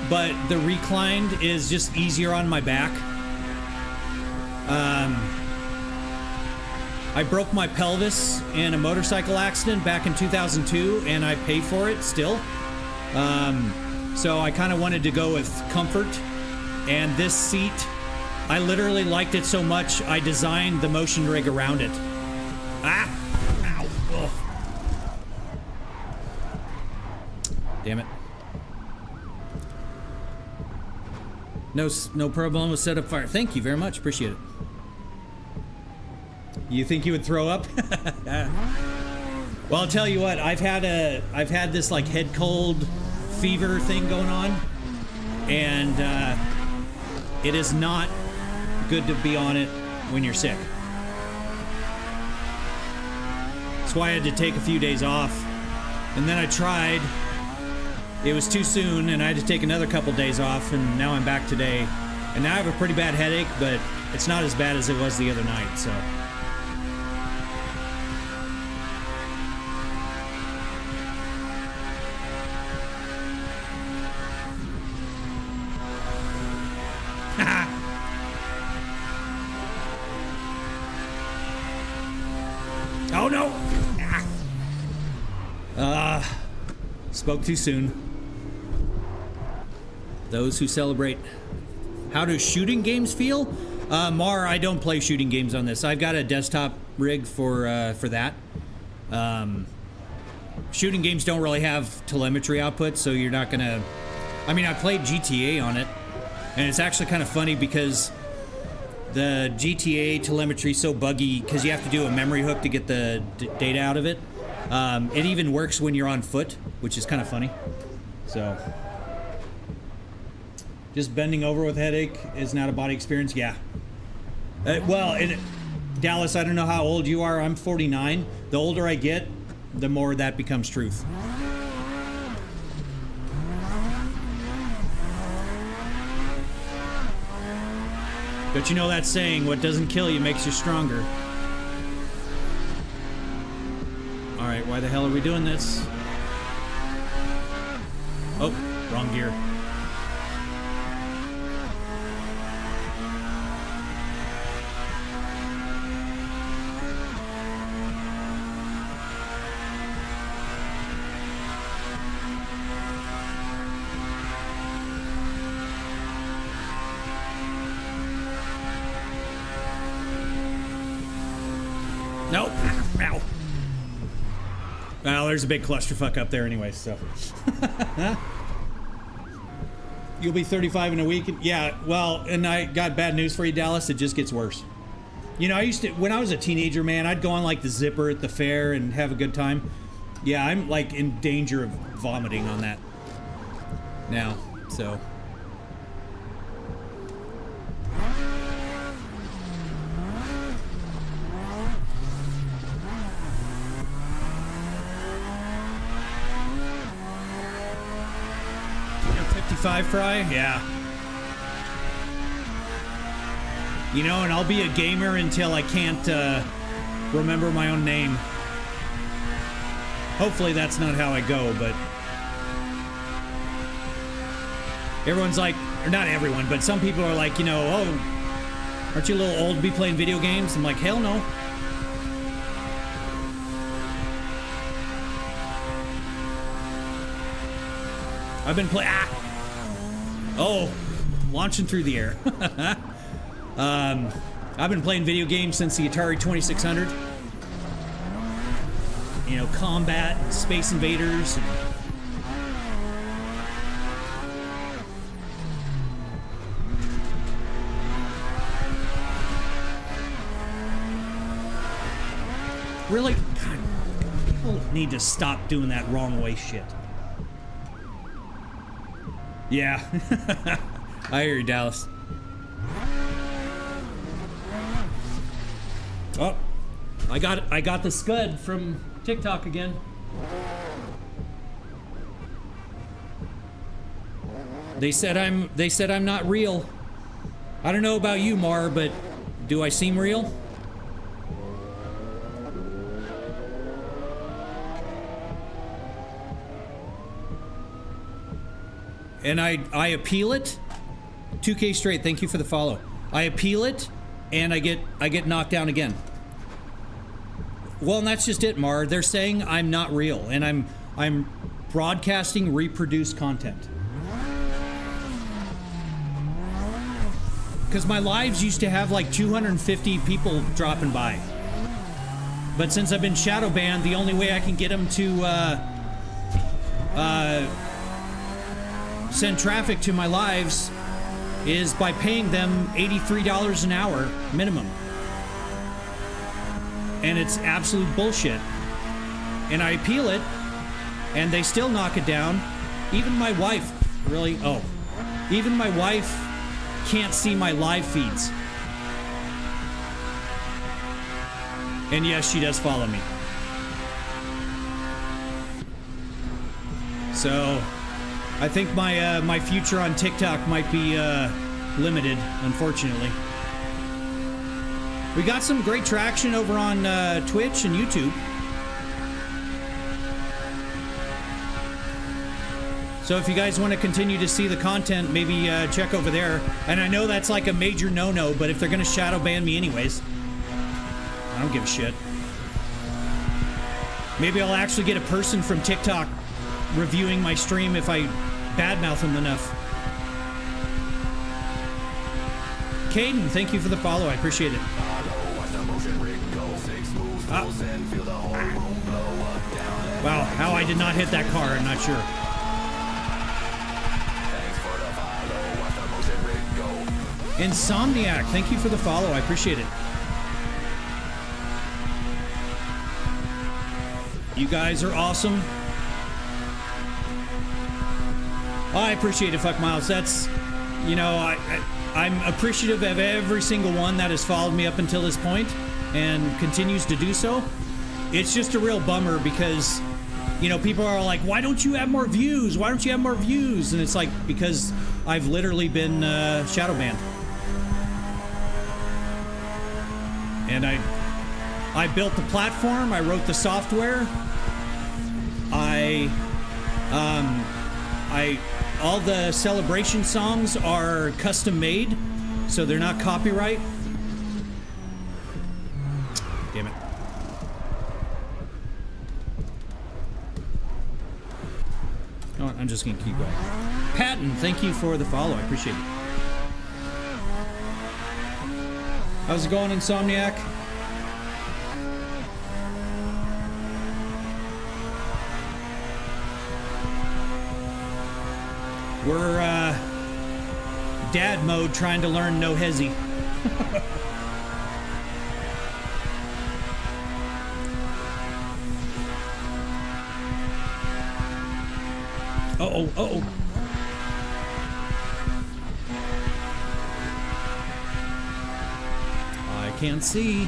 But the reclined is just easier on my back. I broke my pelvis in a motorcycle accident back in 2002, and I pay for it still. So I kind of wanted to go with comfort, and this seat, I literally liked it so much, I designed the motion rig around it. Ah! Ow! Ugh. Damn it. No problem with setup fire. Thank you very much. Appreciate it. You think you would throw up? Well, I'll tell you what. I've had this like head cold fever thing going on, and it is not good to be on it when you're sick. That's why I had to take a few days off, and then I tried. It was too soon, and I had to take another couple days off, and now I'm back today. And now I have a pretty bad headache, but it's not as bad as it was the other night, so. Oh no! Spoke too soon. Those who celebrate. How do shooting games feel? Mar, I don't play shooting games on this. I've got a desktop rig for that. Shooting games don't really have telemetry output, so you're not gonna. I mean, I played GTA on it, and it's actually kind of funny because the GTA telemetry is so buggy because you have to do a memory hook to get the data out of it. It even works when you're on foot, which is kind of funny. So, just bending over with headache is not a body experience. Yeah. Dallas, I don't know how old you are. I'm 49. The older I get, the more that becomes truth. But you know that saying, what doesn't kill you makes you stronger. Alright, why the hell are we doing this? Oh, wrong gear. Nope. Ow. Well, there's a big clusterfuck up there anyway, so. You'll be 35 in a week? Yeah, well, and I got bad news for you, Dallas. It just gets worse. You know, when I was a teenager, man, I'd go on like the zipper at the fair and have a good time. Yeah, I'm like in danger of vomiting on that now, so. Fry? Yeah. You know, and I'll be a gamer until I can't remember my own name. Hopefully that's not how I go, but everyone's like, or not everyone, but some people are like, you know, oh, aren't you a little old to be playing video games? I'm like, hell no. I've been playing. Oh, launching through the air. I've been playing video games since the Atari 2600. You know, Combat, Space Invaders. Really? God, people need to stop doing that wrong way shit. Yeah. I hear you, Dallas. Oh, I got the scud from TikTok again. They said I'm not real. I don't know about you, Mar, but do I seem real? And I appeal it. 2K straight, thank you for the follow. I appeal it, and I get knocked down again. Well, and that's just it, Mar. They're saying I'm not real, and I'm broadcasting reproduced content. Because my lives used to have like 250 people dropping by. But since I've been shadow banned, the only way I can get them to send traffic to my lives is by paying them $83 an hour minimum. and it's absolute bullshit. And I appeal it, and they still knock it down. Even my wife, really? Oh. Even my wife can't see my live feeds. And yes, she does follow me. So, I think my future on TikTok might be limited, unfortunately. We got some great traction over on Twitch and YouTube. So if you guys want to continue to see the content, maybe check over there. And I know that's like a major no-no, but if they're going to shadow ban me anyways, I don't give a shit. Maybe I'll actually get a person from TikTok reviewing my stream if I badmouth them enough. Caden, thank you for the follow. I appreciate it. Wow, how I did not hit that car, I'm not sure. Insomniac, thank you for the follow. I appreciate it. You guys are awesome. I appreciate it, Fuck Miles. That's, you know, I'm appreciative of every single one that has followed me up until this point and continues to do so. It's just a real bummer because, you know, people are like, why don't you have more views? Why don't you have more views? And it's like, because I've literally been shadow banned. And I built the platform, I wrote the software, all the celebration songs are custom made, so they're not copyright. Damn it. Oh, I'm just gonna keep going. Patton, thank you for the follow, I appreciate it. How's it going, Insomniac? We're, dad mode trying to learn No Hesi. Uh-oh, uh-oh. I can't see.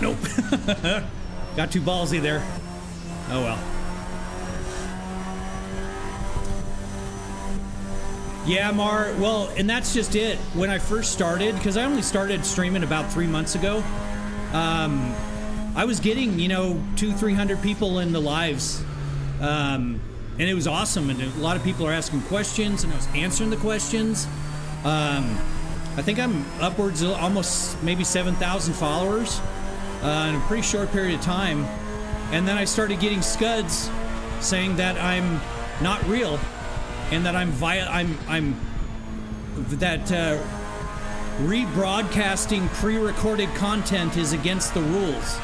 Nope. Got too ballsy there. Oh well. Yeah, Mar, well, and that's just it. When I first started, because I only started streaming about 3 months ago, I was getting, you know, 200-300 people in the lives. And it was awesome, and a lot of people are asking questions, and I was answering the questions. I think I'm upwards of almost maybe 7,000 followers. In a pretty short period of time, and then I started getting scuds saying that I'm not real, and that that rebroadcasting pre-recorded content is against the rules.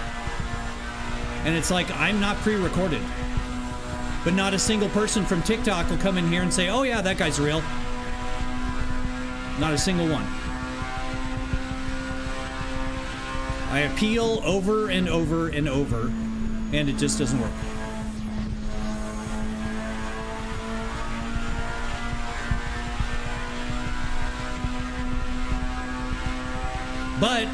And it's like, I'm not pre-recorded, but not a single person from TikTok will come in here and say, "Oh yeah, that guy's real." Not a single one. I appeal over and over and over, and it just doesn't work. But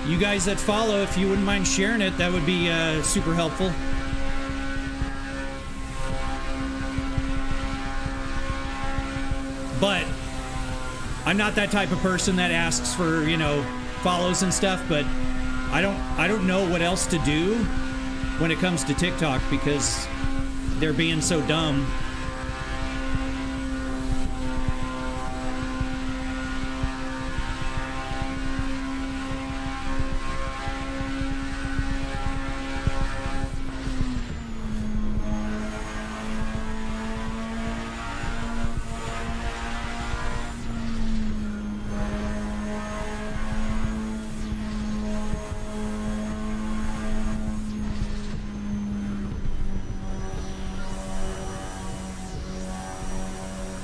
you guys that follow, if you wouldn't mind sharing it, that would be super helpful. But I'm not that type of person that asks for, you know, follows and stuff, but I don't know what else to do when it comes to TikTok because they're being so dumb.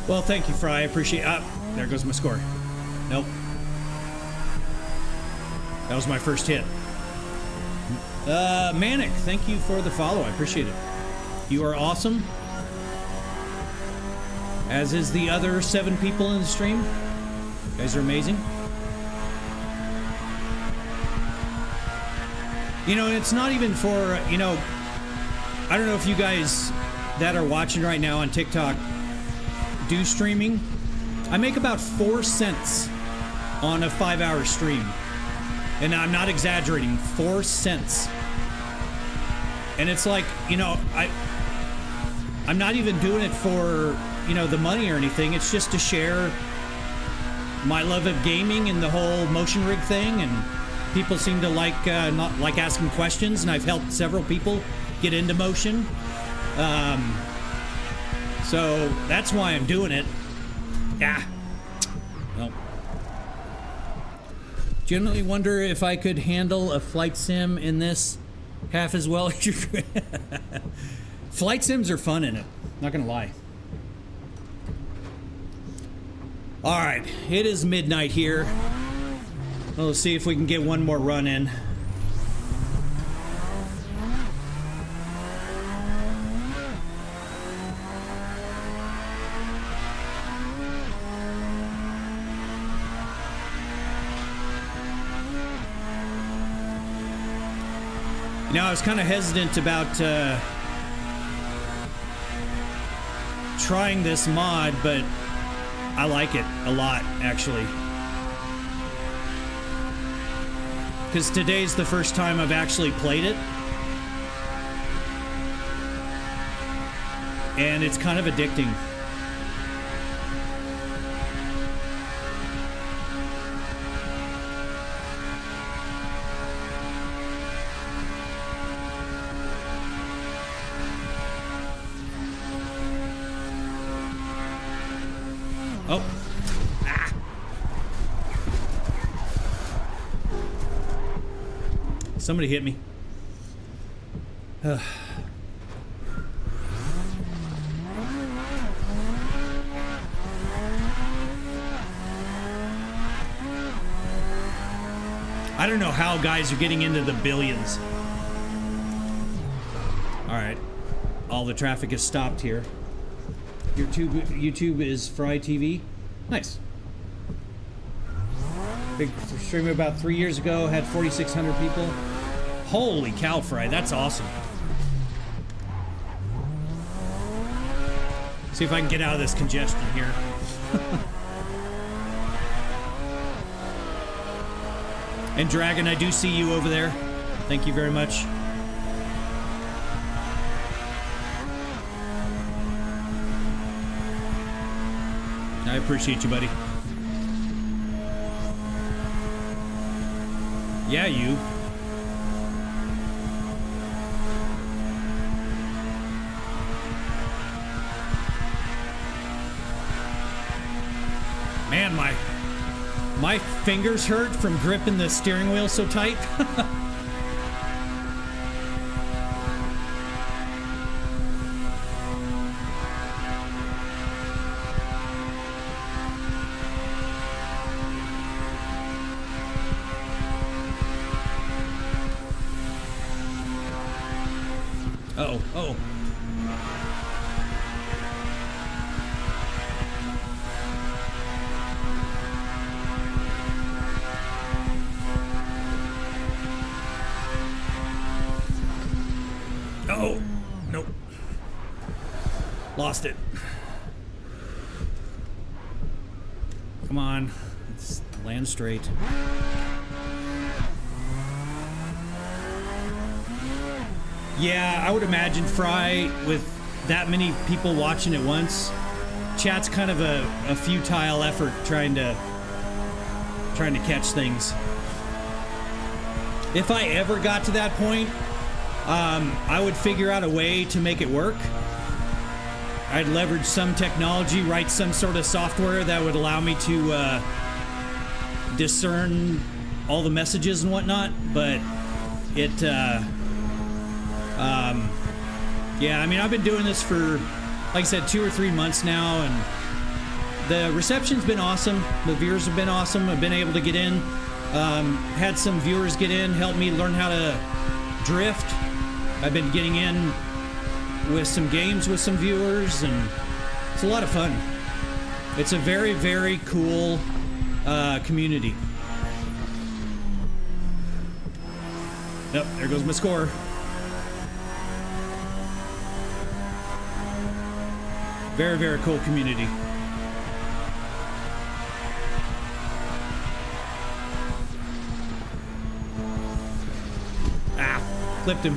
Well, thank you, Fry. I appreciate. There goes my score. Nope. That was my first hit. Manic, thank you for the follow. I appreciate it. You are awesome. As is the other 7 people in the stream. You guys are amazing. You know, and it's not even for, you know, I don't know if you guys that are watching right now on TikTok do streaming. I make about 4 cents on a 5-hour stream. And I'm not exaggerating, 4 cents. And it's like, you know, I'm not even doing it for, you know, the money or anything. It's just to share my love of gaming and the whole motion rig thing. And people seem to not like asking questions. And I've helped several people get into motion. So that's why I'm doing it. Yeah. Well. Generally wonder if I could handle a flight sim in this half as well as your flight sims are fun in it, not gonna lie. All right, it is midnight here. Let's see if we can get one more run in. You know, I was kind of hesitant about trying this mod, but I like it a lot, actually. Because today's the first time I've actually played it. And it's kind of addicting. Oh. Ah. Somebody hit me. I don't know how guys are getting into the billions. All right. All the traffic is stopped here. YouTube is Fry TV. Nice. Big streamer about 3 years ago, had 4,600 people. Holy cow, Fry, that's awesome. See if I can get out of this congestion here. And Dragon, I do see you over there. Thank you very much. I appreciate you, buddy. Yeah, you. Man, my fingers hurt from gripping the steering wheel so tight. Oh. Oh, nope. Lost it. Come on, let's land straight. Yeah, I would imagine Fry with that many people watching at once. Chat's kind of a futile effort trying to catch things. If I ever got to that point, I would figure out a way to make it work. I'd leverage some technology, write some sort of software that would allow me to discern all the messages and whatnot, but it yeah, I mean, I've been doing this for, like I said, 2 or 3 months now, and the reception's been awesome. The viewers have been awesome. I've been able to get in. Had some viewers get in, help me learn how to drift. I've been getting in with some games with some viewers, and it's a lot of fun. It's a very, very cool community. Yep, there goes my score. Very, very cool community. Ah, flipped him.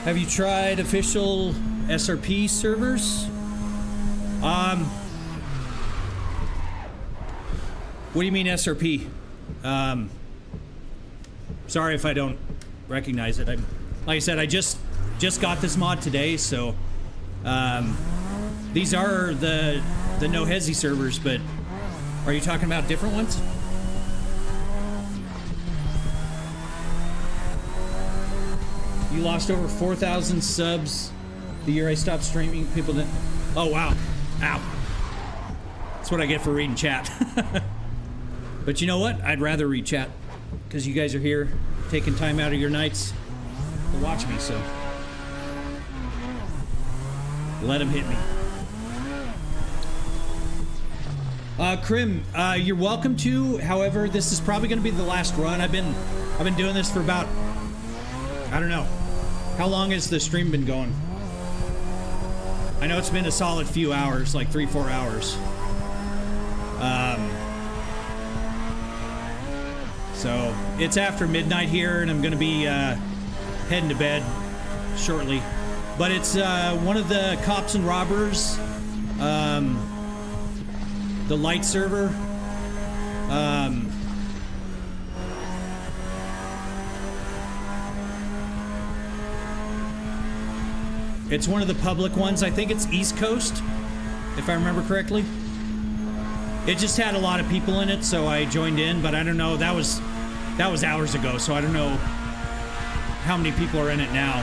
Have you tried official SRP servers? What do you mean SRP? Sorry if I don't recognize it. Like I said, I just got this mod today, so these are the No Hesi servers, but are you talking about different ones? You lost over 4,000 subs the year I stopped streaming. People didn't. Oh wow! Ow! That's what I get for reading chat. But you know what? I'd rather read chat because you guys are here taking time out of your nights to watch me. So let them hit me. Krim, you're welcome to. However, this is probably going to be the last run. I've been doing this for about, I don't know. How long has the stream been going? I know it's been a solid few hours, like 3-4 hours. So it's after midnight here, and I'm going to be heading to bed shortly. But it's one of the cops and robbers, the light server. It's one of the public ones. I think it's East Coast, if I remember correctly. It just had a lot of people in it, so I joined in, but I don't know. That was hours ago, so I don't know how many people are in it now.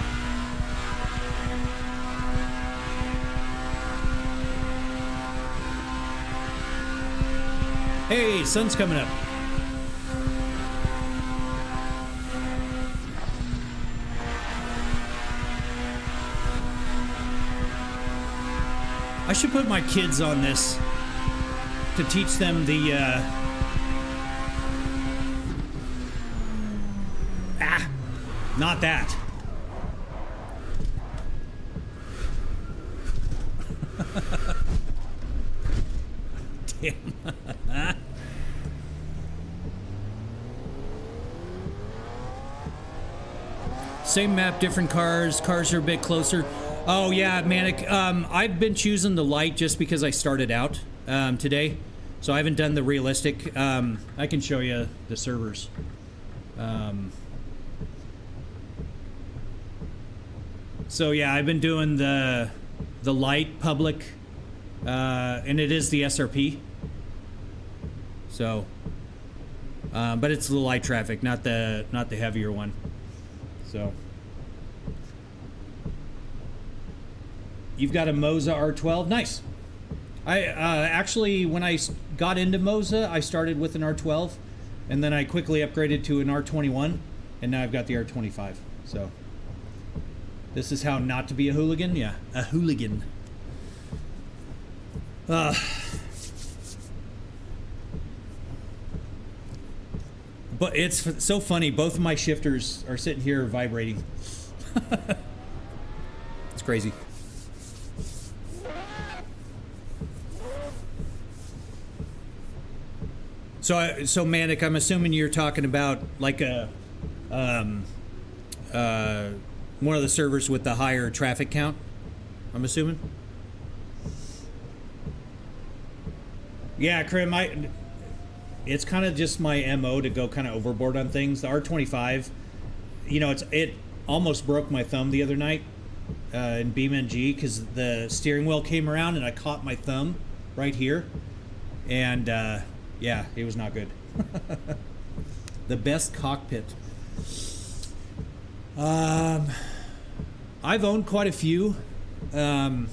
Hey, sun's coming up. I should put my kids on this to teach them the not that. Damn. Same map, different cars. Cars are a bit closer. Oh yeah, Manic. I've been choosing the light just because I started out today, so I haven't done the realistic. I can show you the servers. So yeah, I've been doing the light public, and it is the SRP. So, but it's the light traffic, not the heavier one. So. You've got a Moza R12. Nice. I actually, when I got into Moza, I started with an R12, and then I quickly upgraded to an R21, and now I've got the R25. So this is how not to be a hooligan. Yeah, a hooligan. But it's so funny. Both of my shifters are sitting here vibrating. It's crazy. So Manic, I'm assuming you're talking about like a one of the servers with the higher traffic count. I'm assuming. Yeah, Krim, it's kind of just my MO to go kind of overboard on things. The R25, you know, it almost broke my thumb the other night in BeamNG because the steering wheel came around and I caught my thumb right here, and yeah, it was not good. The best cockpit. I've owned quite a few. I'm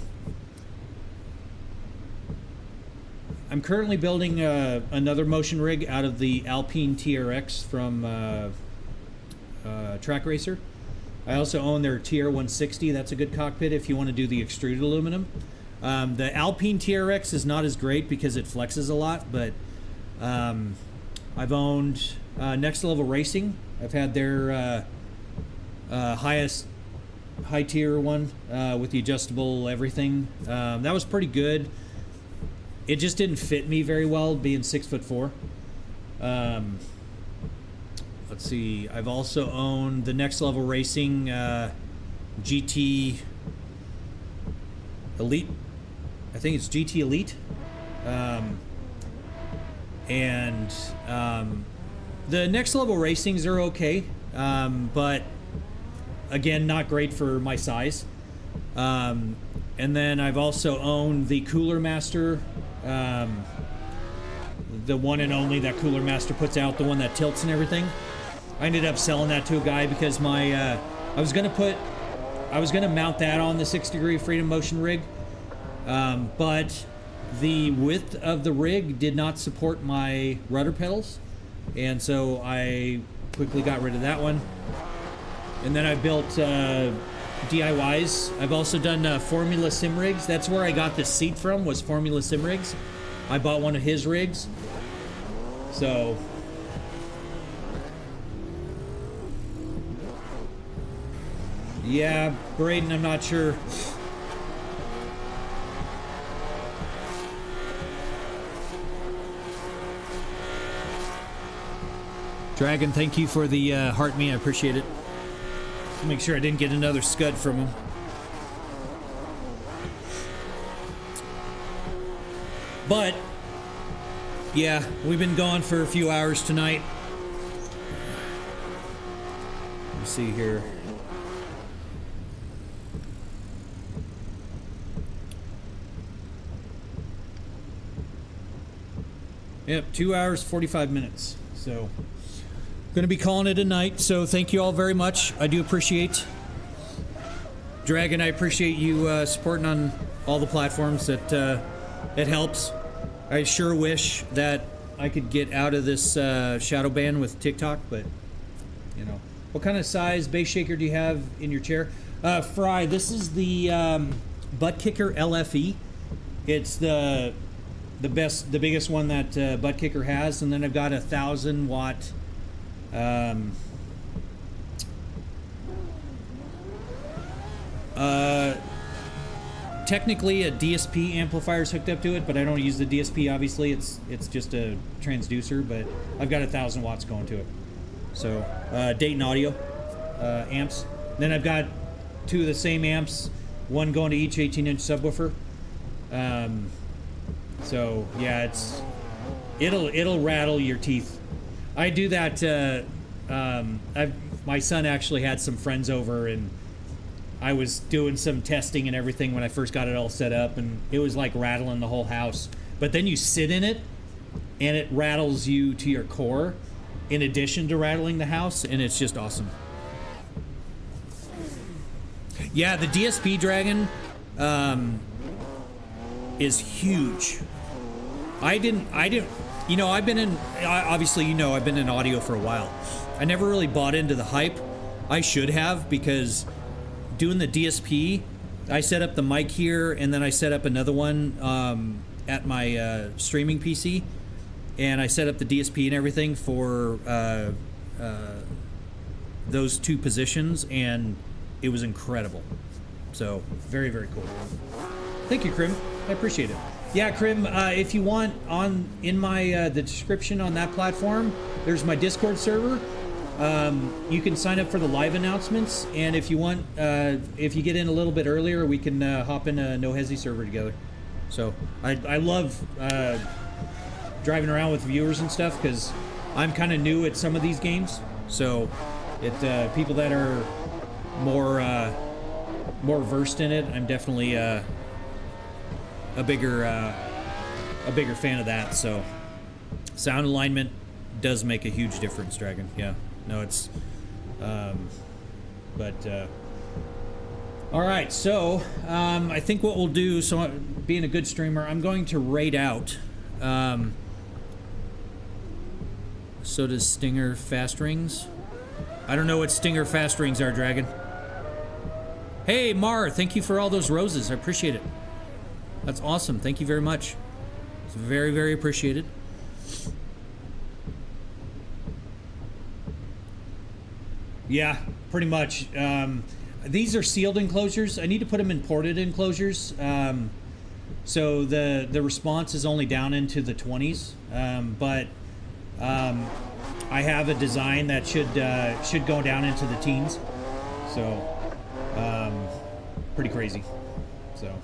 currently building another motion rig out of the Alpine TRX from Track Racer. I also own their TR160. That's a good cockpit if you want to do the extruded aluminum. The Alpine TRX is not as great because it flexes a lot, but I've owned Next Level Racing. I've had their high tier one with the adjustable everything. That was pretty good. It just didn't fit me very well, being 6'4". Let's see. I've also owned the Next Level Racing GT Elite. I think it's GT Elite. The Next Level Racings are okay, but again, not great for my size. And then I've also owned the Cooler Master, the one and only that Cooler Master puts out, the one that tilts and everything. I ended up selling that to a guy because my I was gonna mount that on the 6-degree Freedom Motion rig, but the width of the rig did not support my rudder pedals, and so I quickly got rid of that one. And then I built DIYs. I've also done Formula Sim rigs. That's where I got this seat from, was Formula Sim rigs. I bought one of his rigs. So yeah, Braden, I'm not sure. Dragon, thank you for the heart me. I appreciate it. Make sure I didn't get another scud from him. But yeah, we've been gone for a few hours tonight. Let me see here. Yep, 2 hours, 45 minutes. So, going to be calling it a night. So, thank you all very much. I do appreciate. Dragon, I appreciate you supporting on all the platforms. That it helps. I sure wish that I could get out of this shadow ban with TikTok, but you know. What kind of size bass shaker do you have in your chair? Fry, this is the Butt Kicker LFE. It's the biggest one that Butt Kicker has, and then I've got 1,000 watt technically a DSP amplifier is hooked up to it, but I don't use the DSP. Obviously, it's just a transducer, but I've got 1,000 watts going to it. So Dayton Audio amps. Then I've got 2 of the same amps, one going to each 18-inch subwoofer. So yeah, it'll rattle your teeth. I do that. My son actually had some friends over, and I was doing some testing and everything when I first got it all set up, and it was like rattling the whole house. But then you sit in it, and it rattles you to your core, in addition to rattling the house, and it's just awesome. Yeah, the DSP Dragon is huge. I didn't, you know, I've been in, obviously, you know, I've been in audio for a while. I never really bought into the hype. I should have, because doing the DSP, I set up the mic here, and then I set up another one at my streaming PC, and I set up the DSP and everything for those 2 positions, and it was incredible. So, very, very cool. Thank you, Krim. I appreciate it. Yeah, Krim, if you want, in my the description on that platform, there's my Discord server. You can sign up for the live announcements, and if you want, if you get in a little bit earlier, we can hop in a No Hesi server together. So I love driving around with viewers and stuff, because I'm kind of new at some of these games. So people that are more versed in it, I'm definitely a bigger fan of that. So sound alignment does make a huge difference, Dragon. Yeah, no, it's But all right, so I think what we'll do, so being a good streamer, I'm going to raid out. So does Stinger fast rings? I don't know what Stinger fast rings are, Dragon. Hey, Mar, thank you for all those roses. I appreciate it. That's awesome. Thank you very much. It's very, very appreciated. Yeah, pretty much. These are sealed enclosures. I need to put them in ported enclosures. So the response is only down into the 20s. But I have a design that should go down into the teens. So pretty crazy. So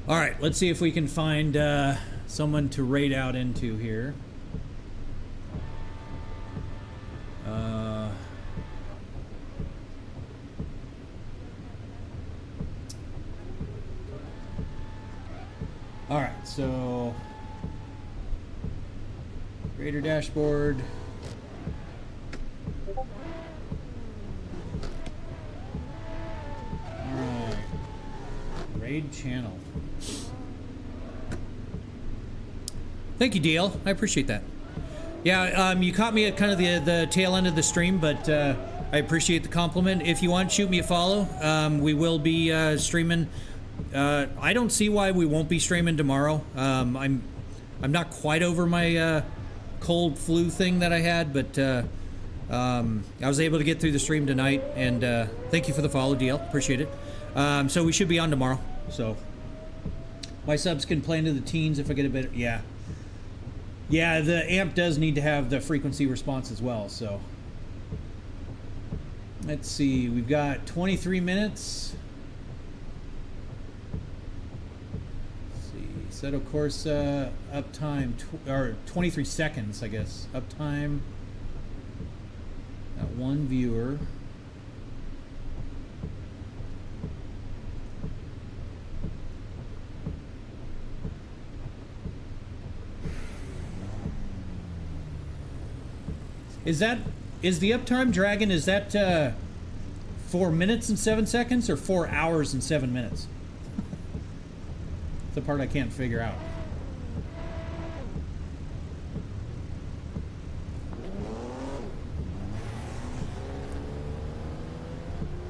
all right, let's see if we can find someone to raid out into here. All right, so Raider dashboard. All right, raid channel. Thank you, DL. I appreciate that. Yeah, you caught me at kind of the tail end of the stream, but I appreciate the compliment. If you want, shoot me a follow. We will be streaming. I don't see why we won't be streaming tomorrow. I'm not quite over my cold flu thing that I had, but I was able to get through the stream tonight, and thank you for the follow, DL. Appreciate it. So we should be on tomorrow. So my subs can play into the teens if I get a bit. Yeah. Yeah, the amp does need to have the frequency response as well, so. Let's see, we've got 23 minutes. Let's see, Assetto Corsa, uptime, or 23 seconds, I guess. Uptime, got one viewer. Is the uptime, Dragon, is that 4 minutes and 7 seconds or 4 hours and 7 minutes? It's the part I can't figure out.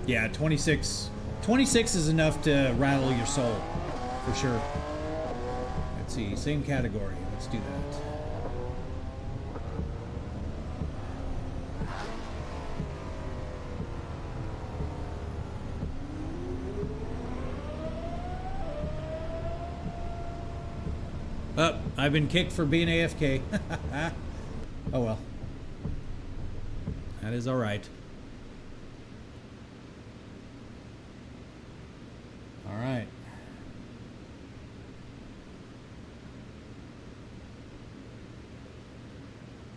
Yeah, 26 is enough to rattle your soul, for sure. Let's see, same category. Let's do that. Oh, I've been kicked for being AFK. Oh well. That is alright. Alright.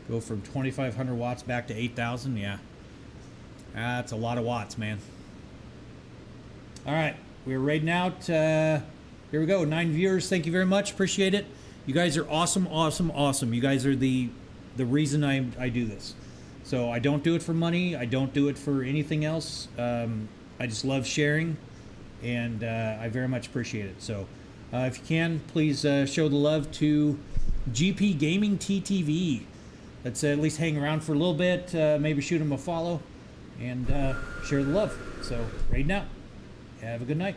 Go from 2,500 watts back to 8,000? Yeah. That's a lot of watts, man. Alright. We're raiding out. Here we go. 9 viewers. Thank you very much. Appreciate it. You guys are awesome, awesome, awesome. You guys are the reason I do this. So I don't do it for money. I don't do it for anything else. I just love sharing, and I very much appreciate it. So if you can, please show the love to GP Gaming TTV. Let's at least hang around for a little bit. Maybe shoot him a follow, and share the love. So raid now. Have a good night.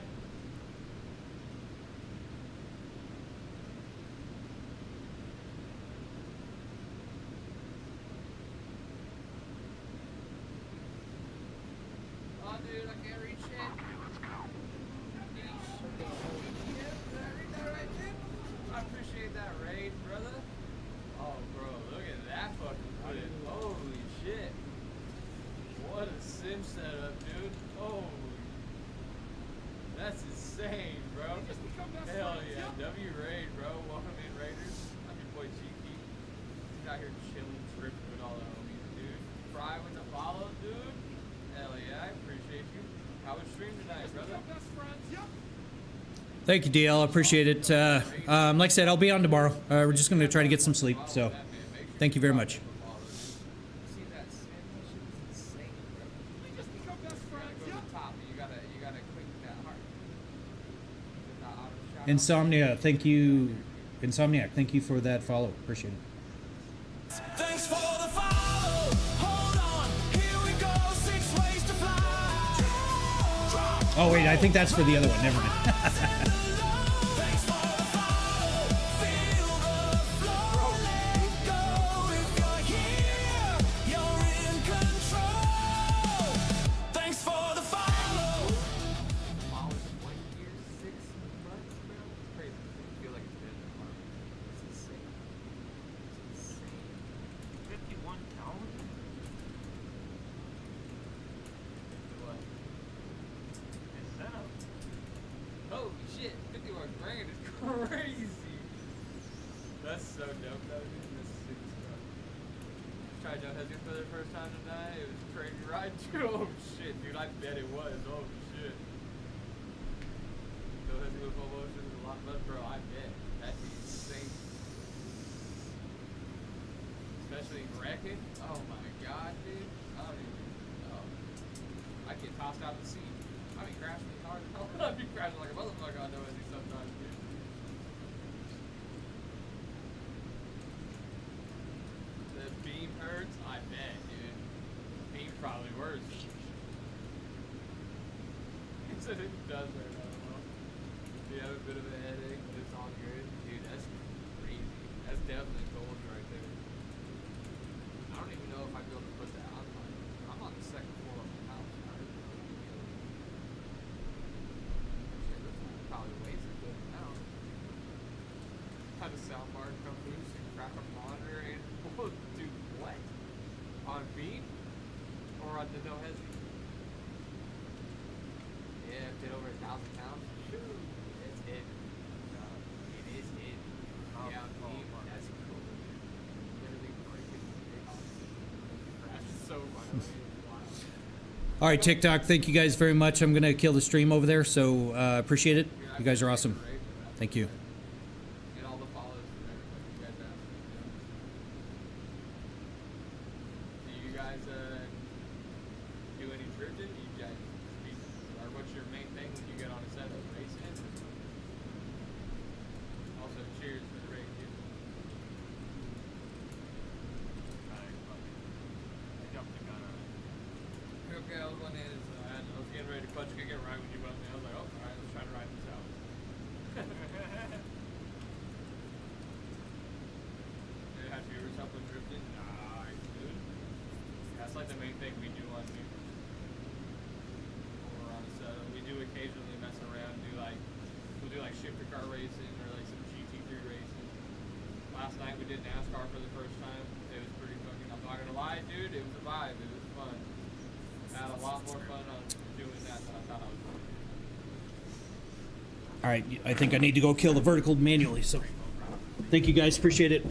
Thank you, DL. I appreciate it. Like I said, I'll be on tomorrow. We're just going to try to get some sleep. So, thank you very much. Insomnia, thank you. Insomniac, thank you for that follow. Appreciate it. Thanks for the follow. Hold on, here we go. 6 ways to fly. Oh wait, I think that's for the other one. Never mind. Thanks for the follow. Feel the flow. Let go. If you're here, you're in control. Thanks for the follow. Wow, it's 1 year, 6 months, bro. It's crazy. I feel like it's been a month. It's insane. It's insane. 51,000? What? Assetto. Holy shit, 51 grand is crazy. That's so dope though, dude. That's sick as fuck. Tried No Hesi for the first time tonight. It was a crazy ride too. Oh shit, dude, I bet it was. Oh shit. No Hesi with full motion is a lot of fun, bro. I bet. That'd be insane. Especially wrecking. Oh my god, dude. I don't even know. I'd get tossed out of the seat. I'd be crashing hard. I'd be crashing like a motherfucker on No Hesi sometimes, dude. The beam hurts? I bet, dude. Beam's probably worse. He said it does hurt, I don't know. If you have a bit of a headache, but it's all good. Dude, that's crazy. That's definitely gold right there. I don't even know if I'd be able to put that on. I'm on the second floor of my house. I don't know. Shit, this probably weighs a good amount. Had a sound bar come loose and crack a monitor and dude, what? On beam? Or on the No Hesi? Yeah, if it over 1,000 pounds, shoot, it's hit. It is hit. Yeah, on beam, that's cool. Literally breaking the crash so violently. Wow. All right, TikTok, thank you guys very much. I'm gonna kill the stream over there, so appreciate it. You guys are awesome. Thank you. And all the follows and everything you guys have. Do you guys do any drifting? Do you guys, or what's your main thing when you get on a set of racing? Also, cheers for the race, dude. Okay, I was one hand is I was getting ready to clutch kick it right when you bumped me. I was like, oh, alright, let's try to ride this out. Have you ever something drifting? Nice, dude. That's like the main thing we do on here. When we're on a set. We do occasionally mess around, we'll do like shifter car racing or like some GT3 racing. Last night we did NASCAR for the first time. It was pretty fucking, I'm not gonna lie, dude, it was a vibe. It was fun. I had a lot more fun on doing that than I thought I was going to. All right, I think I need to go kill the vertical manually. So, thank you guys. Appreciate it.